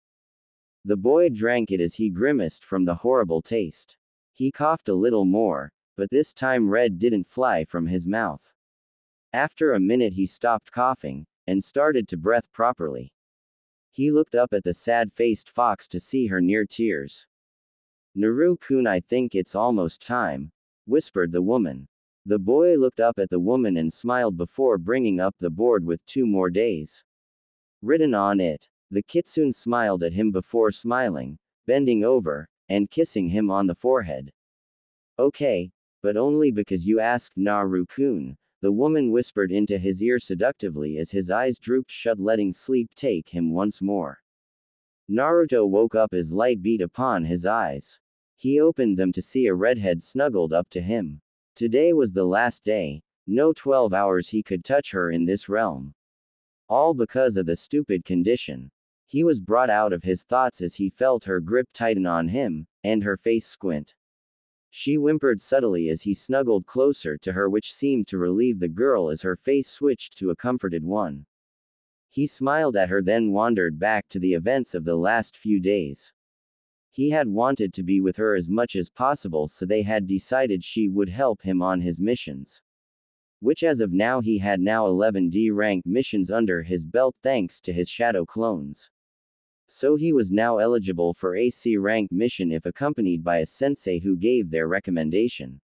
Speaker 1: The boy drank it as he grimaced from the horrible taste. He coughed a little more, but this time red didn't fly from his mouth. After a minute he stopped coughing, and started to breathe properly. He looked up at the sad-faced fox to see her near tears. "Naru-kun, I think it's almost time," whispered the woman. The boy looked up at the woman and smiled before bringing up the board with 2 more days written on it. The kitsune smiled at him before smiling, bending over, and kissing him on the forehead. "Okay, but only because you asked, Naru-kun," the woman whispered into his ear seductively as his eyes drooped shut, letting sleep take him once more. Naruto woke up as light beat upon his eyes. He opened them to see a redhead snuggled up to him. Today was the last day, no 12 hours he could touch her in this realm. All because of the stupid condition. He was brought out of his thoughts as he felt her grip tighten on him, and her face squint. She whimpered subtly as he snuggled closer to her, which seemed to relieve the girl as her face switched to a comforted one. He smiled at her, then wandered back to the events of the last few days. He had wanted to be with her as much as possible, so they had decided she would help him on his missions. Which as of now he had now 11 D rank missions under his belt thanks to his shadow clones. So he was now eligible for a C rank mission if accompanied by a sensei who gave their recommendation.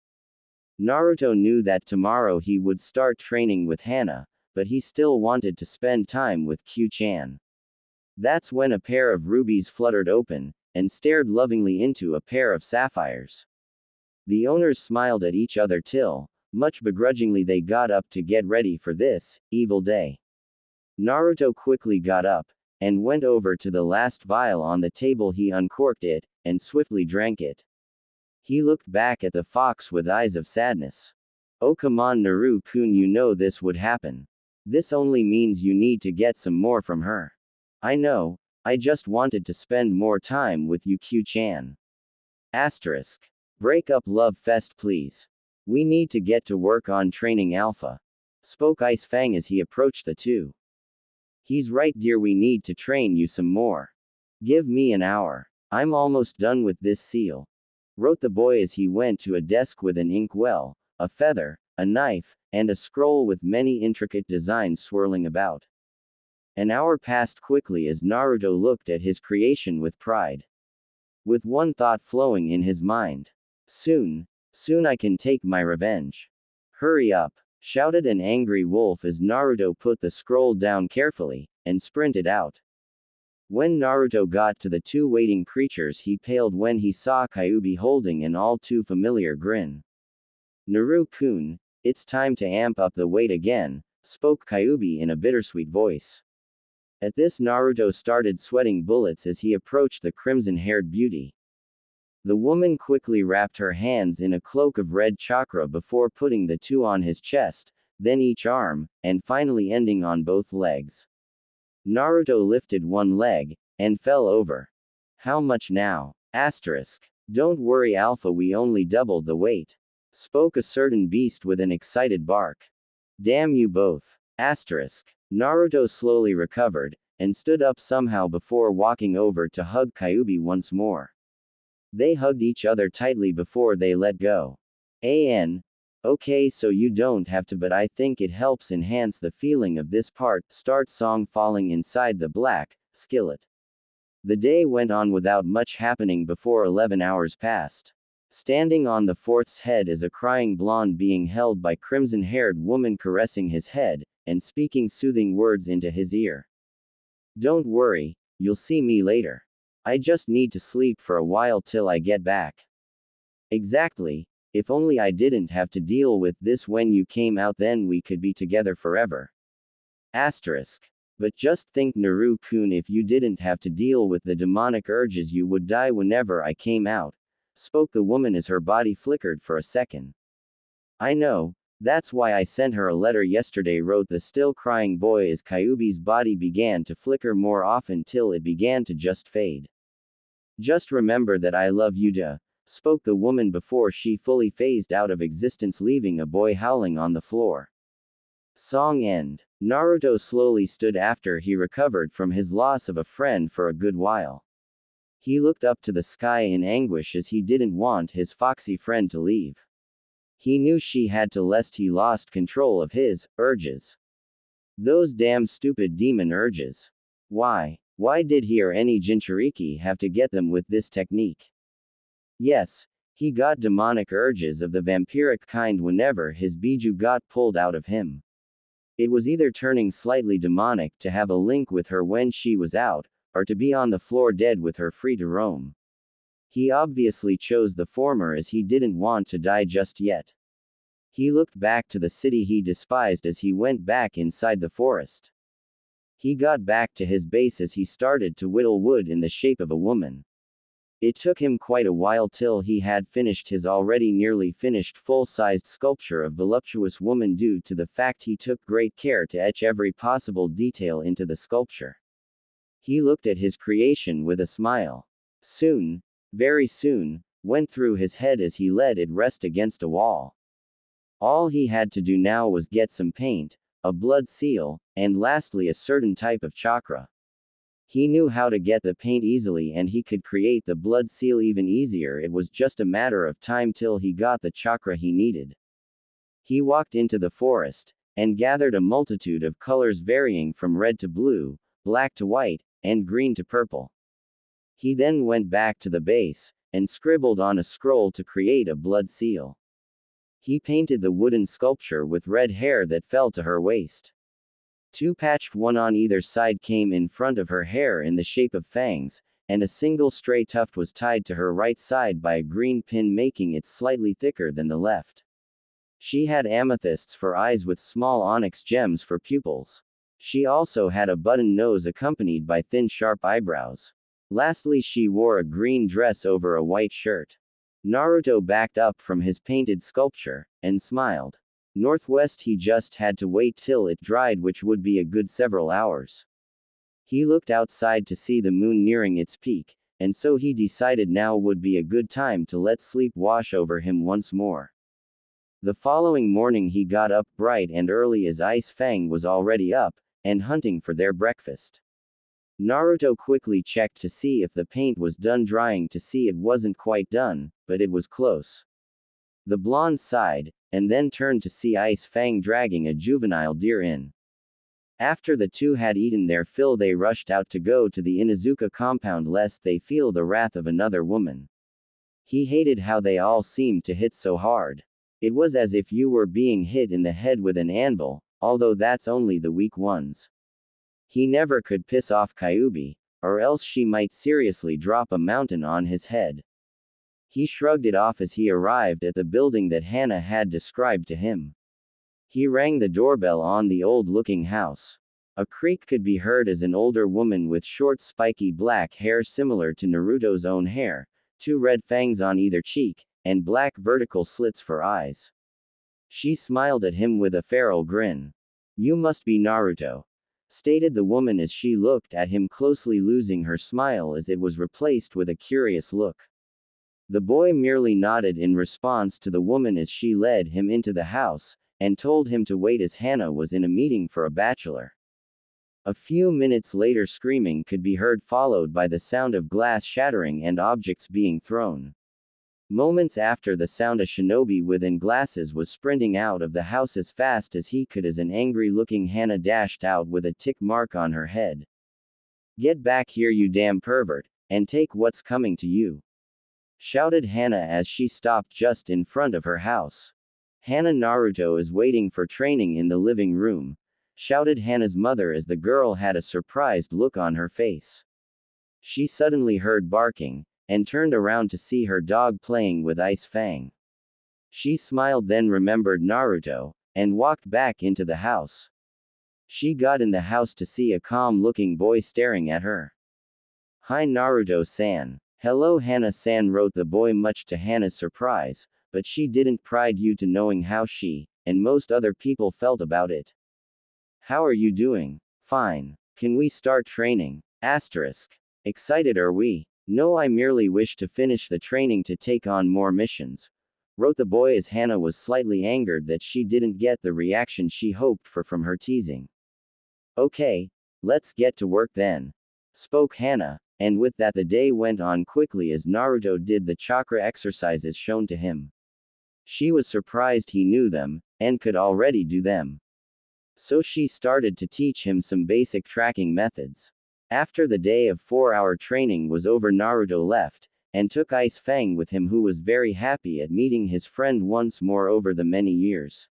Speaker 1: Naruto knew that tomorrow he would start training with Hana, but he still wanted to spend time with Q-chan. That's when a pair of rubies fluttered open, and stared lovingly into a pair of sapphires. The owners smiled at each other till, much begrudgingly, they got up to get ready for this evil day. Naruto quickly got up, and went over to the last vial on the table. He uncorked it, and swiftly drank it. He looked back at the fox with eyes of sadness. Oh come on Naru-kun, you know this would happen. This only means you need to get some more from her. I know, I just wanted to spend more time with you Q-chan. Asterisk. Break up love fest please. We need to get to work on training Alpha. Spoke Ice Fang as he approached the two. He's right dear, we need to train you some more. Give me an hour. I'm almost done with this seal. Wrote the boy as he went to a desk with an inkwell, a feather, a knife, and a scroll with many intricate designs swirling about. An hour passed quickly as Naruto looked at his creation with pride. With one thought flowing in his mind. Soon I can take my revenge. Hurry up, shouted an angry wolf as Naruto put the scroll down carefully, and sprinted out. When Naruto got to the two waiting creatures, he paled when he saw Kyūbi holding an all too familiar grin. Naru-kun, it's time to amp up the weight again, spoke Kyūbi in a bittersweet voice. At this Naruto started sweating bullets as he approached the crimson-haired beauty. The woman quickly wrapped her hands in a cloak of red chakra before putting the two on his chest, then each arm, and finally ending on both legs. Naruto lifted one leg, and fell over. How much now? Asterisk. Don't worry Alpha, we only doubled the weight. Spoke a certain beast with an excited bark. Damn you both. Asterisk. Naruto slowly recovered, and stood up somehow before walking over to hug Kyūbi once more. They hugged each other tightly before they let go. Okay, so you don't have to, but I think it helps enhance the feeling of this part. Start song falling inside the black skillet. The day went on without much happening before 11 hours passed. Standing on the fourth's head is a crying blonde being held by crimson-haired woman caressing his head, and speaking soothing words into his ear. Don't worry, you'll see me later. I just need to sleep for a while till I get back. Exactly, if only I didn't have to deal with this when you came out, then we could be together forever. Asterisk. But just think Naru-kun, if you didn't have to deal with the demonic urges you would die whenever I came out, spoke the woman as her body flickered for a second. I know, that's why I sent her a letter yesterday, wrote the still crying boy as Kyūbi's body began to flicker more often till it began to just fade. Just remember that I love you spoke the woman before she fully phased out of existence, leaving a boy howling on the floor. Song end. Naruto slowly stood after he recovered from his loss of a friend for a good while. He looked up to the sky in anguish as he didn't want his foxy friend to leave. He knew she had to, lest he lost control of his urges. Those damn stupid demon urges. Why did he or any Jinchuriki have to get them with this technique? Yes, he got demonic urges of the vampiric kind whenever his biju got pulled out of him. It was either turning slightly demonic to have a link with her when she was out, or to be on the floor dead with her free to roam. He obviously chose the former as he didn't want to die just yet. He looked back to the city he despised as he went back inside the forest. He got back to his base as he started to whittle wood in the shape of a woman. It took him quite a while till he had finished his already nearly finished full-sized sculpture of voluptuous woman due to the fact he took great care to etch every possible detail into the sculpture. He looked at his creation with a smile. Soon, very soon, went through his head as he let it rest against a wall. All he had to do now was get some paint, a blood seal, and lastly a certain type of chakra. He knew how to get the paint easily and he could create the blood seal even easier. It was just a matter of time till he got the chakra he needed. He walked into the forest, and gathered a multitude of colors varying from red to blue, black to white, and green to purple. He then went back to the base, and scribbled on a scroll to create a blood seal. He painted the wooden sculpture with red hair that fell to her waist. Two patched one on either side came in front of her hair in the shape of fangs, and a single stray tuft was tied to her right side by a green pin making it slightly thicker than the left. She had amethysts for eyes with small onyx gems for pupils. She also had a button nose accompanied by thin sharp eyebrows. Lastly, she wore a green dress over a white shirt. Naruto backed up from his painted sculpture, and smiled. Northwest he just had to wait till it dried, which would be a good several hours. He looked outside to see the moon nearing its peak, and so he decided now would be a good time to let sleep wash over him once more. The following morning he got up bright and early as Ice Fang was already up, and hunting for their breakfast. Naruto quickly checked to see if the paint was done drying to see it wasn't quite done, but it was close. The blonde sighed, and then turned to see Ice Fang dragging a juvenile deer in. After the two had eaten their fill they rushed out to go to the Inuzuka compound lest they feel the wrath of another woman. He hated how they all seemed to hit so hard. It was as if you were being hit in the head with an anvil, although that's only the weak ones. He never could piss off Kyūbi, or else she might seriously drop a mountain on his head. He shrugged it off as he arrived at the building that Hana had described to him. He rang the doorbell on the old-looking house. A creak could be heard as an older woman with short spiky black hair similar to Naruto's own hair, two red fangs on either cheek, and black vertical slits for eyes. She smiled at him with a feral grin. "You must be Naruto," stated the woman as she looked at him closely, losing her smile as it was replaced with a curious look. The boy merely nodded in response to the woman as she led him into the house, and told him to wait as Hana was in a meeting for a bachelor. A few minutes later screaming could be heard, followed by the sound of glass shattering and objects being thrown. Moments after the sound, a shinobi within glasses was sprinting out of the house as fast as he could as an angry-looking Hana dashed out with a tick mark on her head. "Get back here, you damn pervert, and take what's coming to you," shouted Hana as she stopped just in front of her house. "Hana, Naruto is waiting for training in the living room," shouted Hana's mother as the girl had a surprised look on her face. She suddenly heard barking, and turned around to see her dog playing with Ice Fang. She smiled, then remembered Naruto, and walked back into the house. She got in the house to see a calm-looking boy staring at her. "Hi Naruto-san." "Hello Hana-san," wrote the boy much to Hana's surprise, but she didn't pride you to knowing how she, and most other people felt about it. "How are you doing?" "Fine. Can we start training?" Asterisk. "Excited are we?" "No, I merely wish to finish the training to take on more missions," wrote the boy as Hana was slightly angered that she didn't get the reaction she hoped for from her teasing. "Okay, let's get to work then," spoke Hana, and with that the day went on quickly as Naruto did the chakra exercises shown to him. She was surprised he knew them, and could already do them. So she started to teach him some basic tracking methods. After the day of 4-hour training was over, Naruto left, and took Ice Fang with him, who was very happy at meeting his friend once more over the many years.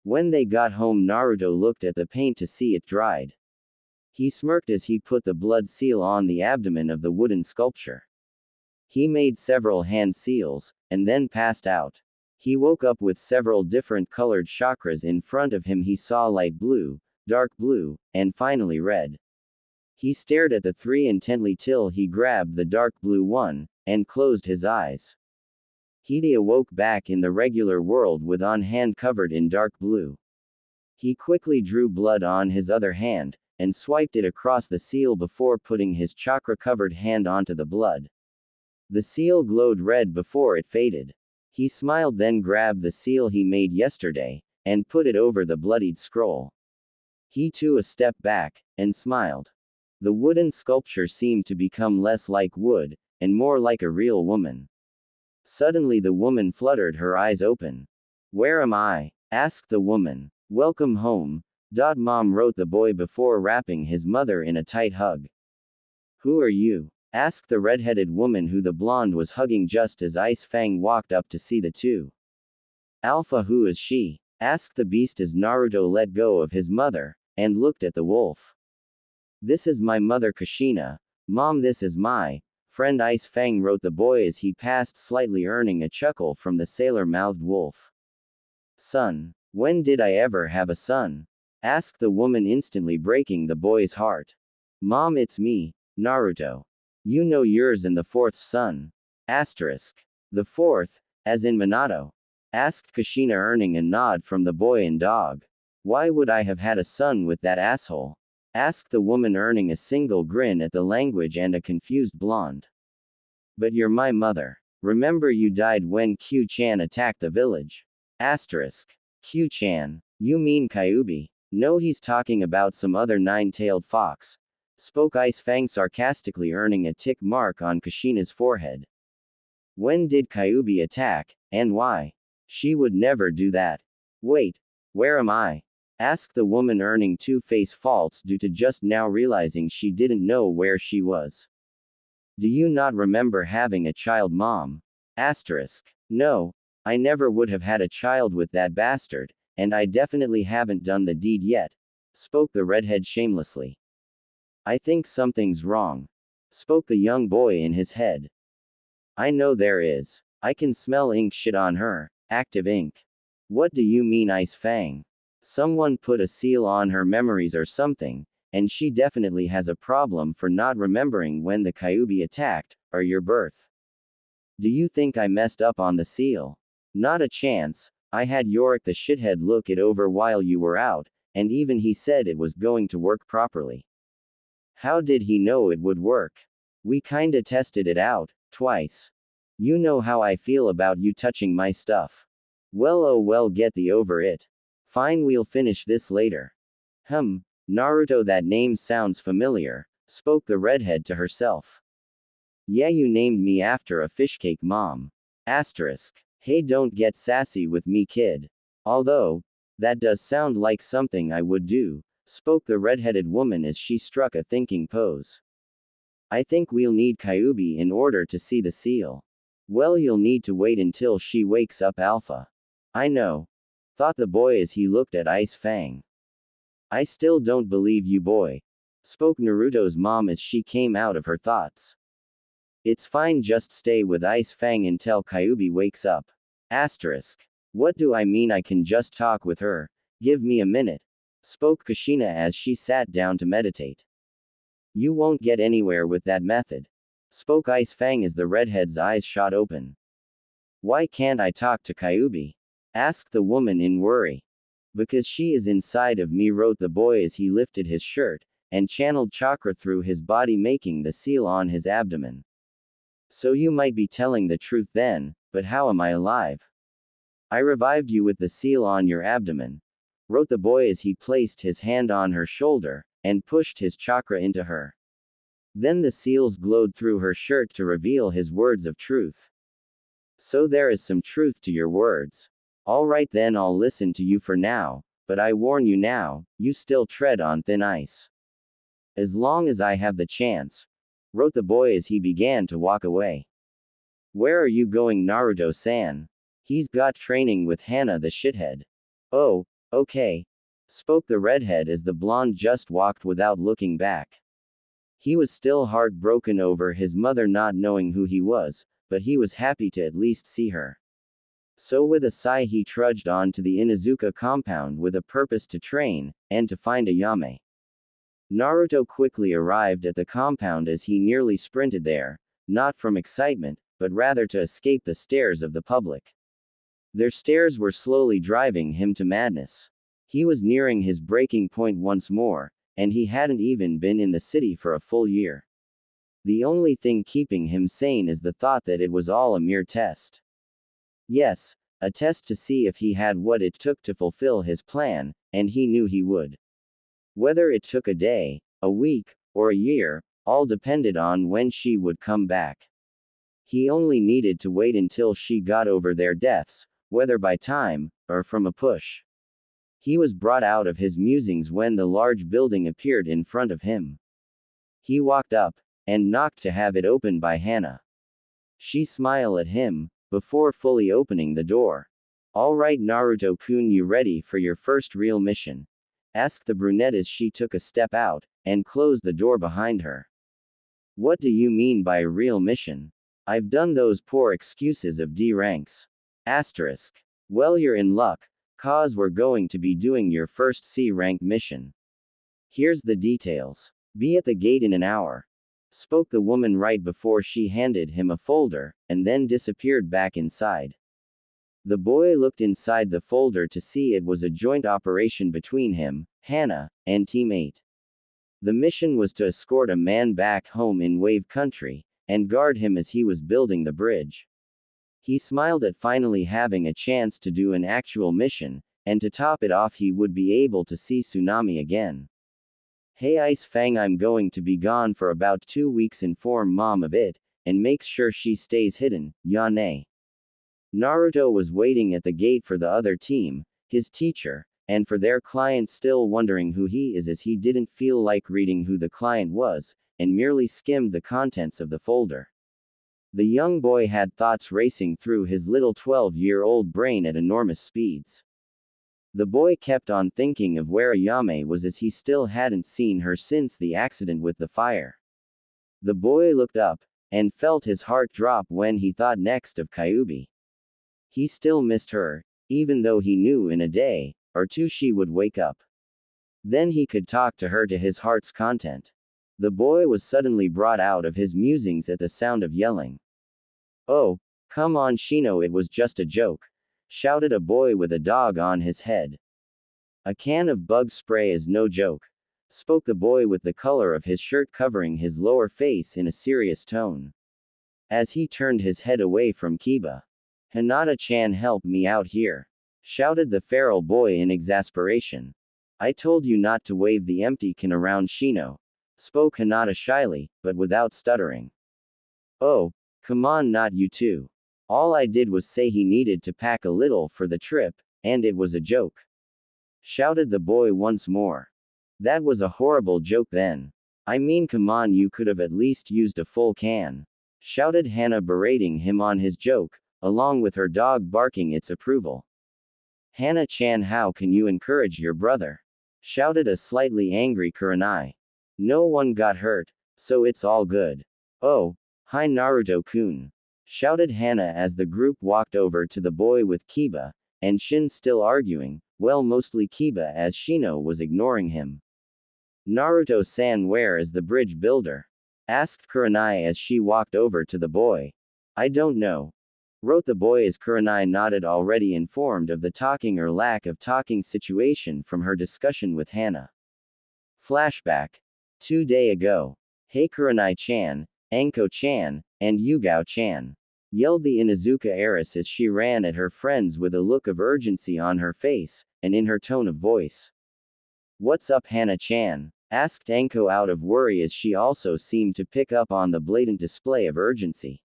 Speaker 1: When they got home, Naruto looked at the paint to see it dried. He smirked as he put the blood seal on the abdomen of the wooden sculpture. He made several hand seals, and then passed out. He woke up with several different colored chakras in front of him. He saw light blue, dark blue, and finally red. He stared at the three intently till he grabbed the dark blue one, and closed his eyes. He awoke back in the regular world with one hand covered in dark blue. He quickly drew blood on his other hand, and swiped it across the seal before putting his chakra-covered hand onto the blood. The seal glowed red before it faded. He smiled, then grabbed the seal he made yesterday, and put it over the bloodied scroll. He took a step back, and smiled. The wooden sculpture seemed to become less like wood, and more like a real woman. Suddenly the woman fluttered her eyes open. "Where am I?" asked the woman. "Welcome home," Mom wrote the boy before wrapping his mother in a tight hug. "Who are you?" asked the red-headed woman who the blonde was hugging just as Ice Fang walked up to see the two. "Alpha, who is she?" asked the beast as Naruto let go of his mother, and looked at the wolf. "This is my mother Kushina. Mom, this is my friend Ice Fang," wrote the boy as he passed slightly, earning a chuckle from the sailor-mouthed wolf. "Son. When did I ever have a son?" asked the woman, instantly breaking the boy's heart. "Mom, it's me, Naruto. You know yours and the fourth son. Asterisk. The fourth, as in Minato?" asked Kushina, earning a nod from the boy and dog. "Why would I have had a son with that asshole?" asked the woman, earning a single grin at the language and a confused blonde. "But you're my mother. Remember you died when Q-chan attacked the village." Asterisk. Q-chan. You mean Kyūbi? No, he's talking about some other nine-tailed fox, spoke Ice Fang sarcastically, earning a tick mark on Kushina's forehead. "When did Kyūbi attack, and why? She would never do that." "Wait, where am I?" asked the woman, earning two face faults due to just now realizing she didn't know where she was. "Do you not remember having a child, Mom?" Asterisk. No, I never would have had a child with that bastard, and I definitely haven't done the deed yet, spoke the redhead shamelessly. "I think something's wrong," spoke the young boy in his head. "I know there is. I can smell ink shit on her, active ink." "What do you mean, Ice Fang? Someone put a seal on her memories or something, and she definitely has a problem for not remembering when the Kyūbi attacked, or your birth. Do you think I messed up on the seal? Not a chance. I had Yorick the shithead look it over while you were out, and even he said it was going to work properly." "How did he know it would work?" "We kinda tested it out, twice. You know how I feel about you touching my stuff." "Well, oh well, get the over it. Fine, we'll finish this later." Naruto, that name sounds familiar, spoke the redhead to herself. "Yeah, you named me after a fishcake, Mom." Asterisk. Hey, don't get sassy with me, kid. Although, that does sound like something I would do, spoke the redheaded woman as she struck a thinking pose. "I think we'll need Kyūbi in order to see the seal." "Well, you'll need to wait until she wakes up, Alpha." "I know," thought the boy as he looked at Ice Fang. "I still don't believe you, boy," spoke Naruto's mom as she came out of her thoughts. "It's fine, just stay with Ice Fang until Kyūbi wakes up." Asterisk. What do I mean I can just talk with her? Give me a minute, spoke Kushina as she sat down to meditate. "You won't get anywhere with that method," spoke Ice Fang as the redhead's eyes shot open. "Why can't I talk to Kyūbi?" asked the woman in worry. "Because she is inside of me," wrote the boy as he lifted his shirt, and channeled chakra through his body, making the seal on his abdomen. "So you might be telling the truth then, but how am I alive?" "I revived you with the seal on your abdomen," wrote the boy as he placed his hand on her shoulder, and pushed his chakra into her. Then the seals glowed through her shirt to reveal his words of truth. "So there is some truth to your words. Alright then, I'll listen to you for now, but I warn you now, you still tread on thin ice. As long as I have the chance," wrote the boy as he began to walk away. "Where are you going, Naruto-san?" "He's got training with Hana the shithead." "Oh, okay," spoke the redhead as the blonde just walked without looking back. He was still heartbroken over his mother not knowing who he was, but he was happy to at least see her. So with a sigh he trudged on to the Inuzuka compound with a purpose to train, and to find Ayame. Naruto quickly arrived at the compound as he nearly sprinted there, not from excitement, but rather to escape the stares of the public. Their stares were slowly driving him to madness. He was nearing his breaking point once more, and he hadn't even been in the city for a full year. The only thing keeping him sane is the thought that it was all a mere test. Yes, a test to see if he had what it took to fulfill his plan, and he knew he would. Whether it took a day, a week, or a year, all depended on when she would come back. He only needed to wait until she got over their deaths, whether by time, or from a push. He was brought out of his musings when the large building appeared in front of him. He walked up, and knocked to have it opened by Hana. She smiled at him, before fully opening the door. "All right Naruto-kun, you ready for your first real mission?" asked the brunette as she took a step out, and closed the door behind her. "What do you mean by a real mission? I've done those poor excuses of D ranks. Asterisk. Well, you're in luck, cause we're going to be doing your first C rank mission. Here's the details. Be at the gate in an hour," spoke the woman right before she handed him a folder, and then disappeared back inside. The boy looked inside the folder to see it was a joint operation between him, Hana, and Team 8. The mission was to escort a man back home in Wave Country, and guard him as he was building the bridge. He smiled at finally having a chance to do an actual mission, and to top it off he would be able to see Tsunami again. "Hey Ice Fang, I'm going to be gone for about 2 weeks, inform mom of it, and make sure she stays hidden, Yane." Naruto was waiting at the gate for the other team, his teacher, and for their client, still wondering who he is as he didn't feel like reading who the client was, and merely skimmed the contents of the folder. The young boy had thoughts racing through his little 12-year-old brain at enormous speeds. The boy kept on thinking of where Ayame was as he still hadn't seen her since the accident with the fire. The boy looked up, and felt his heart drop when he thought next of Kyūbi. He still missed her, even though he knew in a day or two she would wake up. Then he could talk to her to his heart's content. The boy was suddenly brought out of his musings at the sound of yelling. "Oh, come on Shino, it was just a joke," shouted a boy with a dog on his head. "A can of bug spray is no joke," spoke the boy with the color of his shirt covering his lower face in a serious tone. As he turned his head away from Kiba. "Hinata-chan, help me out here," shouted the feral boy in exasperation. "I told you not to wave the empty can around Shino," spoke Hinata shyly, but without stuttering. "Oh, come on, not you too. All I did was say he needed to pack a little for the trip, and it was a joke," shouted the boy once more. "That was a horrible joke then. I mean, come on, you could have at least used a full can," shouted Hana, berating him on his joke, along with her dog barking its approval. "Hana-chan, how can you encourage your brother?" shouted a slightly angry Kurenai. "No one got hurt, so it's all good." "Oh, hi Naruto-kun," shouted Hana as the group walked over to the boy with Kiba, and Shin still arguing, well, mostly Kiba as Shino was ignoring him. "Naruto-san, where is the bridge builder?" asked Kurenai as she walked over to the boy. "I don't know," wrote the boy as Kurenai nodded, already informed of the talking or lack of talking situation from her discussion with Hana. Flashback. 2 days ago. "Hey Kurenai-chan, Anko-chan, and Yugao-chan," yelled the Inuzuka heiress as she ran at her friends with a look of urgency on her face, and in her tone of voice. "What's up Hana-chan?" asked Anko out of worry as she also seemed to pick up on the blatant display of urgency.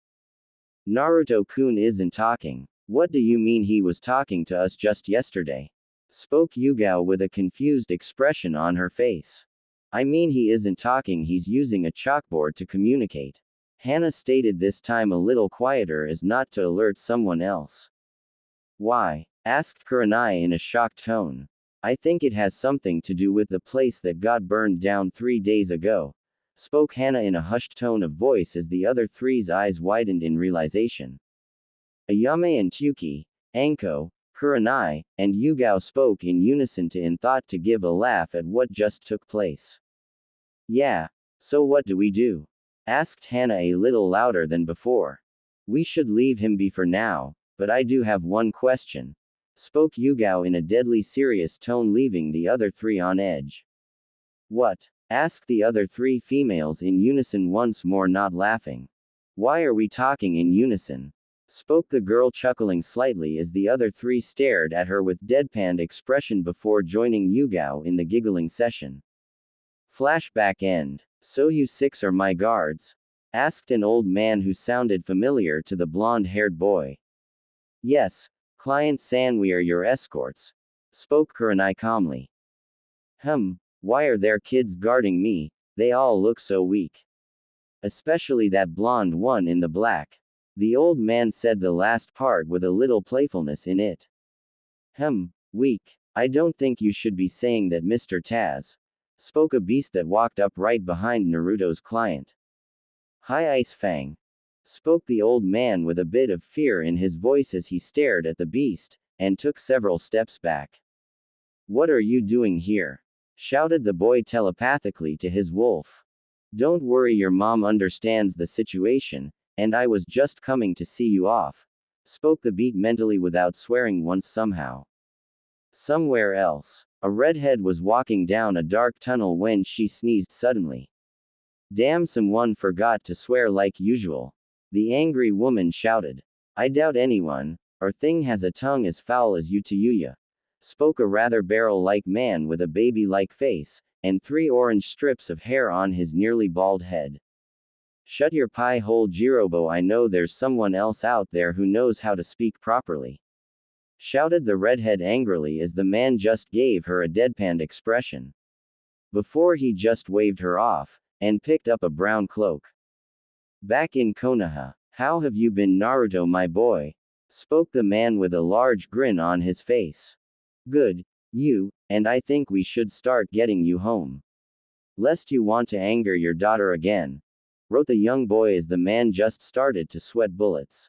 Speaker 1: "Naruto-kun isn't talking." "What do you mean? He was talking to us just yesterday," spoke Yugao with a confused expression on her face. "I mean, he isn't talking, he's using a chalkboard to communicate," Hana stated, this time a little quieter as not to alert someone else. "Why?" asked Kurenai in a shocked tone. "I think it has something to do with the place that got burned down 3 days ago," spoke Hana in a hushed tone of voice as the other three's eyes widened in realization. Ayame and Tyuki, Anko, Kurenai, and Yugao spoke in unison in thought to give a laugh at what just took place. Yeah. So what do we do? Asked Hana a little louder than before. We should leave him be for now, but I do have one question. Spoke Yugao in a deadly serious tone, leaving the other three on edge. What? Asked the other three females in unison, once more not laughing. Why are we talking in unison? Spoke the girl, chuckling slightly as the other three stared at her with deadpan expression before joining Yugao in the giggling session. Flashback end. So you six are my guards? Asked an old man who sounded familiar to the blonde-haired boy. Yes, Client-san, we are your escorts. Spoke Kurenai calmly. Why are there kids guarding me? They all look so weak. Especially that blonde one in the black. The old man said the last part with a little playfulness in it. Weak. I don't think you should be saying that, Mr. Taz. Spoke a beast that walked up right behind Naruto's client. Hi, Ice Fang. Spoke the old man with a bit of fear in his voice as he stared at the beast, and took several steps back. What are you doing here? Shouted the boy telepathically to his wolf. Don't worry, your mom understands the situation, and I was just coming to see you off. Spoke the beat mentally without swearing once somehow. Somewhere else, a redhead was walking down a dark tunnel when she sneezed suddenly. Damn, someone forgot to swear like usual. The angry woman shouted. I doubt anyone, or thing has a tongue as foul as you to Yuya. Spoke a rather barrel-like man with a baby-like face, and 3 orange strips of hair on his nearly bald head. Shut your pie hole, Jirobo, I know there's someone else out there who knows how to speak properly. Shouted the redhead angrily as the man just gave her a deadpan expression. Before he just waved her off, and picked up a brown cloak. Back in Konoha, how have you been, Naruto, my boy? Spoke the man with a large grin on his face. Good, and I think we should start getting you home. Lest you want to anger your daughter again. Wrote the young boy as the man just started to sweat bullets.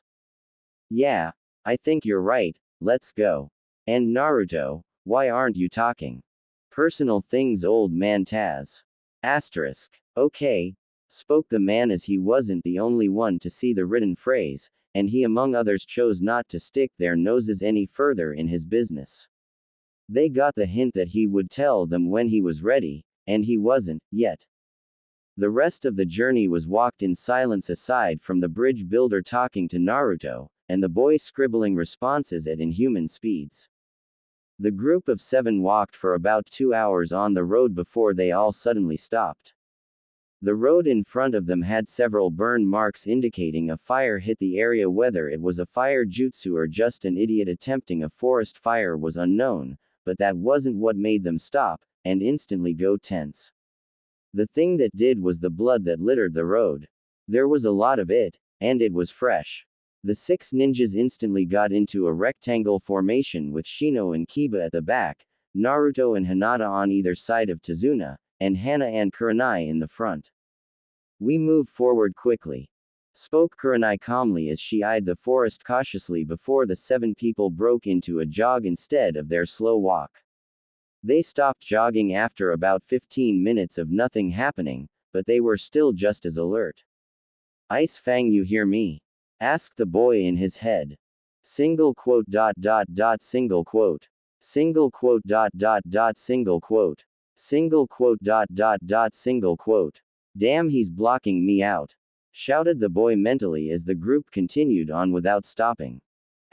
Speaker 1: Yeah, I think you're right, let's go. And Naruto, why aren't you talking? Personal things, old man Taz. Asterisk. Okay. Spoke the man as he wasn't the only one to see the written phrase, and he among others chose not to stick their noses any further in his business. They got the hint that he would tell them when he was ready, and he wasn't, yet. The rest of the journey was walked in silence aside from the bridge builder talking to Naruto, and the boy scribbling responses at inhuman speeds. The group of 7 walked for about 2 hours on the road before they all suddenly stopped. The road in front of them had several burn marks indicating a fire hit the area. Whether it was a fire jutsu or just an idiot attempting a forest fire was unknown, but that wasn't what made them stop, and instantly go tense. The thing that did was the blood that littered the road. There was a lot of it, and it was fresh. The 6 ninjas instantly got into a rectangle formation with Shino and Kiba at the back, Naruto and Hinata on either side of Tazuna, and Hana and Kurenai in the front. We move forward quickly. Spoke Kurenai calmly as she eyed the forest cautiously before the 7 people broke into a jog instead of their slow walk. They stopped jogging after about 15 minutes of nothing happening, but they were still just as alert. Ice Fang, you hear me? Asked the boy in his head. Single quote. Single quote. Single quote. Single quote. Single quote. Single quote. Damn, he's blocking me out. Shouted the boy mentally as the group continued on without stopping.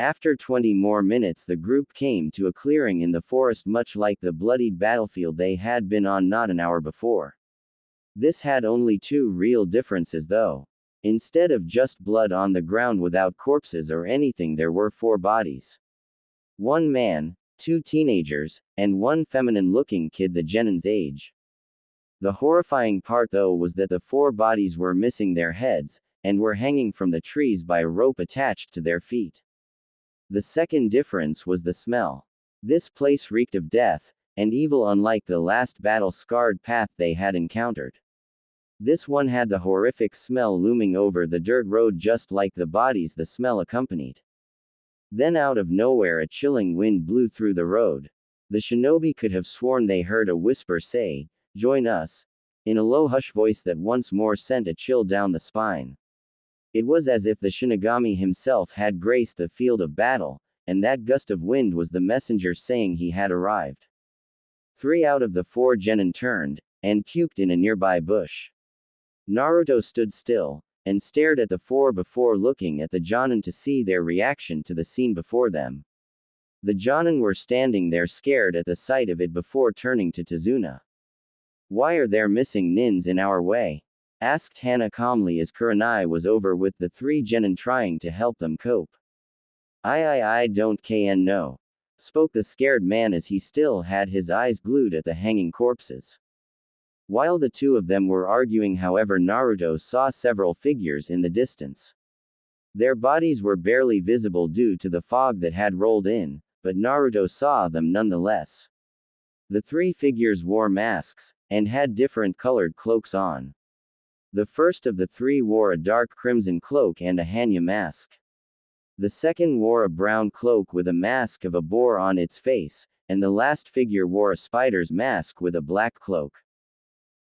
Speaker 1: After 20 more minutes, the group came to a clearing in the forest, much like the bloodied battlefield they had been on not an hour before. This had only 2 real differences though. Instead of just blood on the ground without corpses or anything, there were 4 bodies. 1 man, 2 teenagers, and 1 feminine-looking kid the Genin's age. The horrifying part though was that the 4 bodies were missing their heads, and were hanging from the trees by a rope attached to their feet. The second difference was the smell. This place reeked of death, and evil, unlike the last battle-scarred path they had encountered. This one had the horrific smell looming over the dirt road just like the bodies the smell accompanied. Then out of nowhere a chilling wind blew through the road. The shinobi could have sworn they heard a whisper say, "Join us," in a low hush voice that once more sent a chill down the spine. It was as if the Shinigami himself had graced the field of battle, and that gust of wind was the messenger saying he had arrived. 3 out of the 4 genin turned, and puked in a nearby bush. Naruto stood still, and stared at the 4 before looking at the Jonin to see their reaction to the scene before them. The Jonin were standing there scared at the sight of it before turning to Tazuna. "Why are there missing nins in our way?" asked Hana calmly as Kurenai was over with the 3 genin trying to help them cope. I don't know," spoke the scared man as he still had his eyes glued at the hanging corpses. While the 2 of them were arguing, however, Naruto saw several figures in the distance. Their bodies were barely visible due to the fog that had rolled in, but Naruto saw them nonetheless. The 3 figures wore masks, and had different colored cloaks on. The first of the 3 wore a dark crimson cloak and a Hanya mask. The second wore a brown cloak with a mask of a boar on its face, and the last figure wore a spider's mask with a black cloak.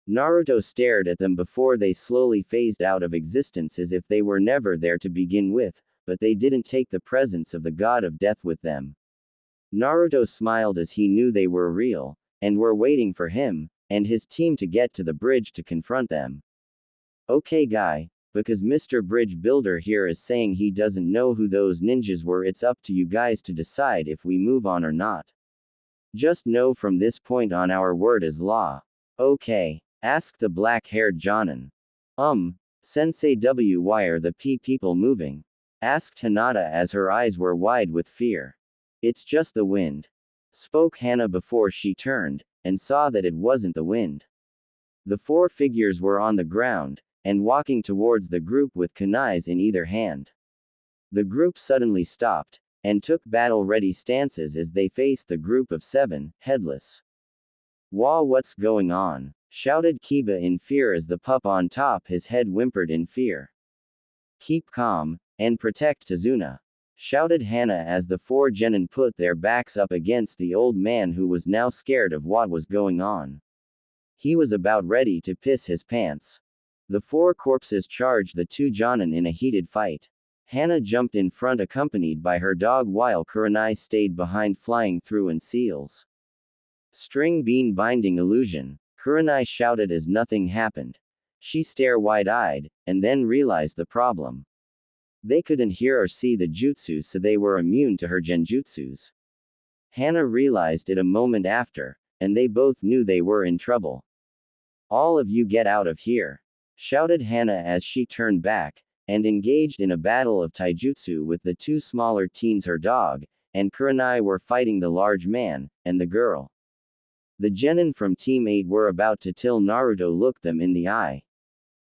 Speaker 1: Naruto stared at them before they slowly phased out of existence as if they were never there to begin with, but they didn't take the presence of the god of death with them. Naruto smiled as he knew they were real, and were waiting for him, and his team to get to the bridge to confront them. "Okay guy, because Mr. Bridge Builder here is saying he doesn't know who those ninjas were, it's up to you guys to decide if we move on or not. Just know from this point on our word is law." "Okay?" asked the black-haired Jonin. Sensei why are the people moving?" asked Hinata as her eyes were wide with fear. "It's just the wind," spoke Hana before she turned, and saw that it wasn't the wind. The 4 figures were on the ground, and walking towards the group with kunais in either hand. The group suddenly stopped, and took battle-ready stances as they faced the group of 7, headless. "Wah, what's going on?" shouted Kiba in fear as the pup on top his head whimpered in fear. "Keep calm, and protect Tazuna," shouted Hana as the 4 genin put their backs up against the old man who was now scared of what was going on. He was about ready to piss his pants. The 4 corpses charged the 2 jonin in a heated fight. Hana jumped in front accompanied by her dog while Kurenai stayed behind flying through in seals. "String bean binding illusion," Kurenai shouted as nothing happened. She stared wide-eyed, and then realized the problem. They couldn't hear or see the jutsu, so they were immune to her genjutsus. Hana realized it a moment after, and they both knew they were in trouble. "All of you get out of here," shouted Hana as she turned back, and engaged in a battle of taijutsu with the 2 smaller teens. Her dog and Kurenai were fighting the large man, and the girl. The genin from Team 8 were about to till Naruto looked them in the eye.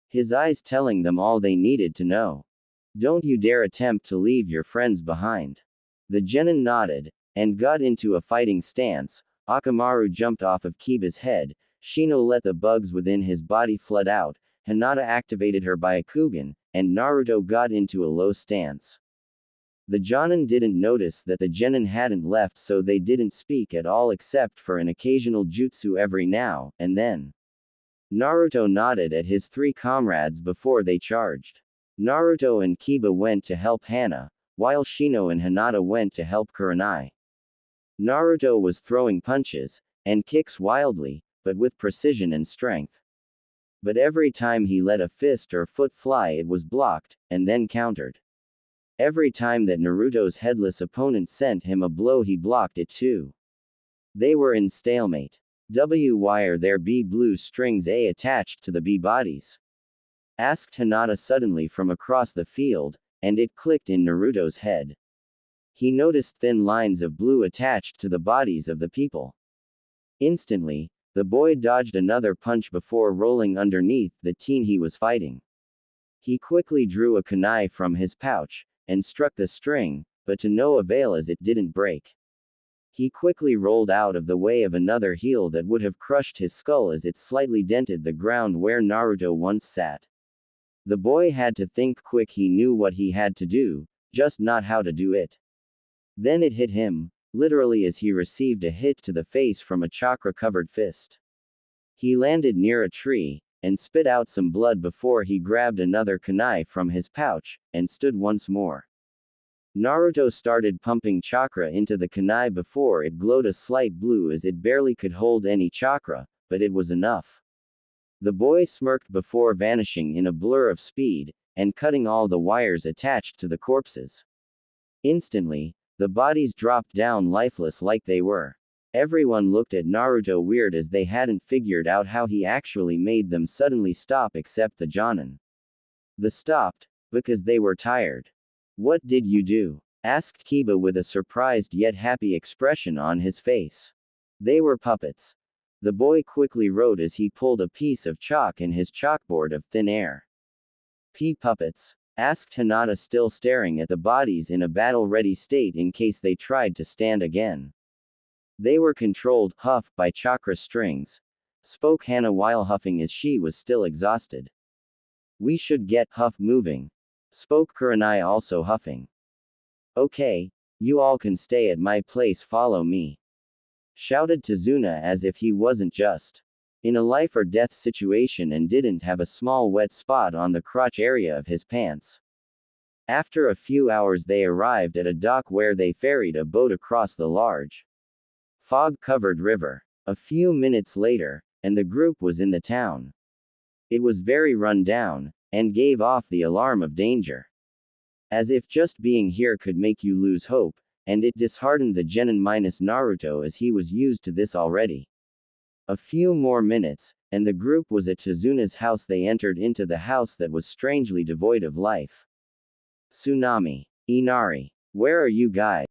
Speaker 1: His eyes telling them all they needed to know. "Don't you dare attempt to leave your friends behind." The genin nodded, and got into a fighting stance. Akamaru jumped off of Kiba's head, Shino let the bugs within his body flood out, Hinata activated her Byakugan, and Naruto got into a low stance. The Jonin didn't notice that the genin hadn't left, so they didn't speak at all except for an occasional jutsu every now and then. Naruto nodded at his 3 comrades before they charged. Naruto and Kiba went to help Hana, while Shino and Hinata went to help Kurenai. Naruto was throwing punches and kicks wildly, but with precision and strength. But every time he let a fist or foot fly, it was blocked, and then countered. Every time that Naruto's headless opponent sent him a blow, he blocked it too. They were in stalemate. Why are there B blue strings A attached to the B bodies?" asked Hinata suddenly from across the field, and it clicked in Naruto's head. He noticed thin lines of blue attached to the bodies of the people. Instantly, the boy dodged another punch before rolling underneath the teen he was fighting. He quickly drew a kunai from his pouch, and struck the string, but to no avail as it didn't break. He quickly rolled out of the way of another heel that would have crushed his skull as it slightly dented the ground where Naruto once sat. The boy had to think quick. He knew what he had to do, just not how to do it. Then it hit him, literally as he received a hit to the face from a chakra-covered fist. He landed near a tree, and spit out some blood before he grabbed another kunai from his pouch, and stood once more. Naruto started pumping chakra into the kunai before it glowed a slight blue as it barely could hold any chakra, but it was enough. The boy smirked before vanishing in a blur of speed, and cutting all the wires attached to the corpses. Instantly, the bodies dropped down lifeless like they were. Everyone looked at Naruto weird as they hadn't figured out how he actually made them suddenly stop except the Jonin. They stopped, because they were tired. What did you do? Asked Kiba with a surprised yet happy expression on his face. They were puppets. The boy quickly wrote as he pulled a piece of chalk in his chalkboard of thin air. Puppets? Asked Hinata, still staring at the bodies in a battle-ready state in case they tried to stand again. They were controlled, by chakra strings, spoke Hana while huffing as she was still exhausted. We should get moving, spoke Kurenai, also huffing. Okay, you all can stay at my place, follow me, shouted Tazuna as if he wasn't just in a life or death situation and didn't have a small wet spot on the crotch area of his pants. After a few hours they arrived at a dock where they ferried a boat across the large, fog-covered river. A few minutes later, and the group was in the town. It was very run down, and gave off the alarm of danger. As if just being here could make you lose hope, and it disheartened the genin minus Naruto as he was used to this already. A few more minutes, and the group was at Tazuna's house. They entered into the house that was strangely devoid of life. Tsunami. Inari. Where are you guys?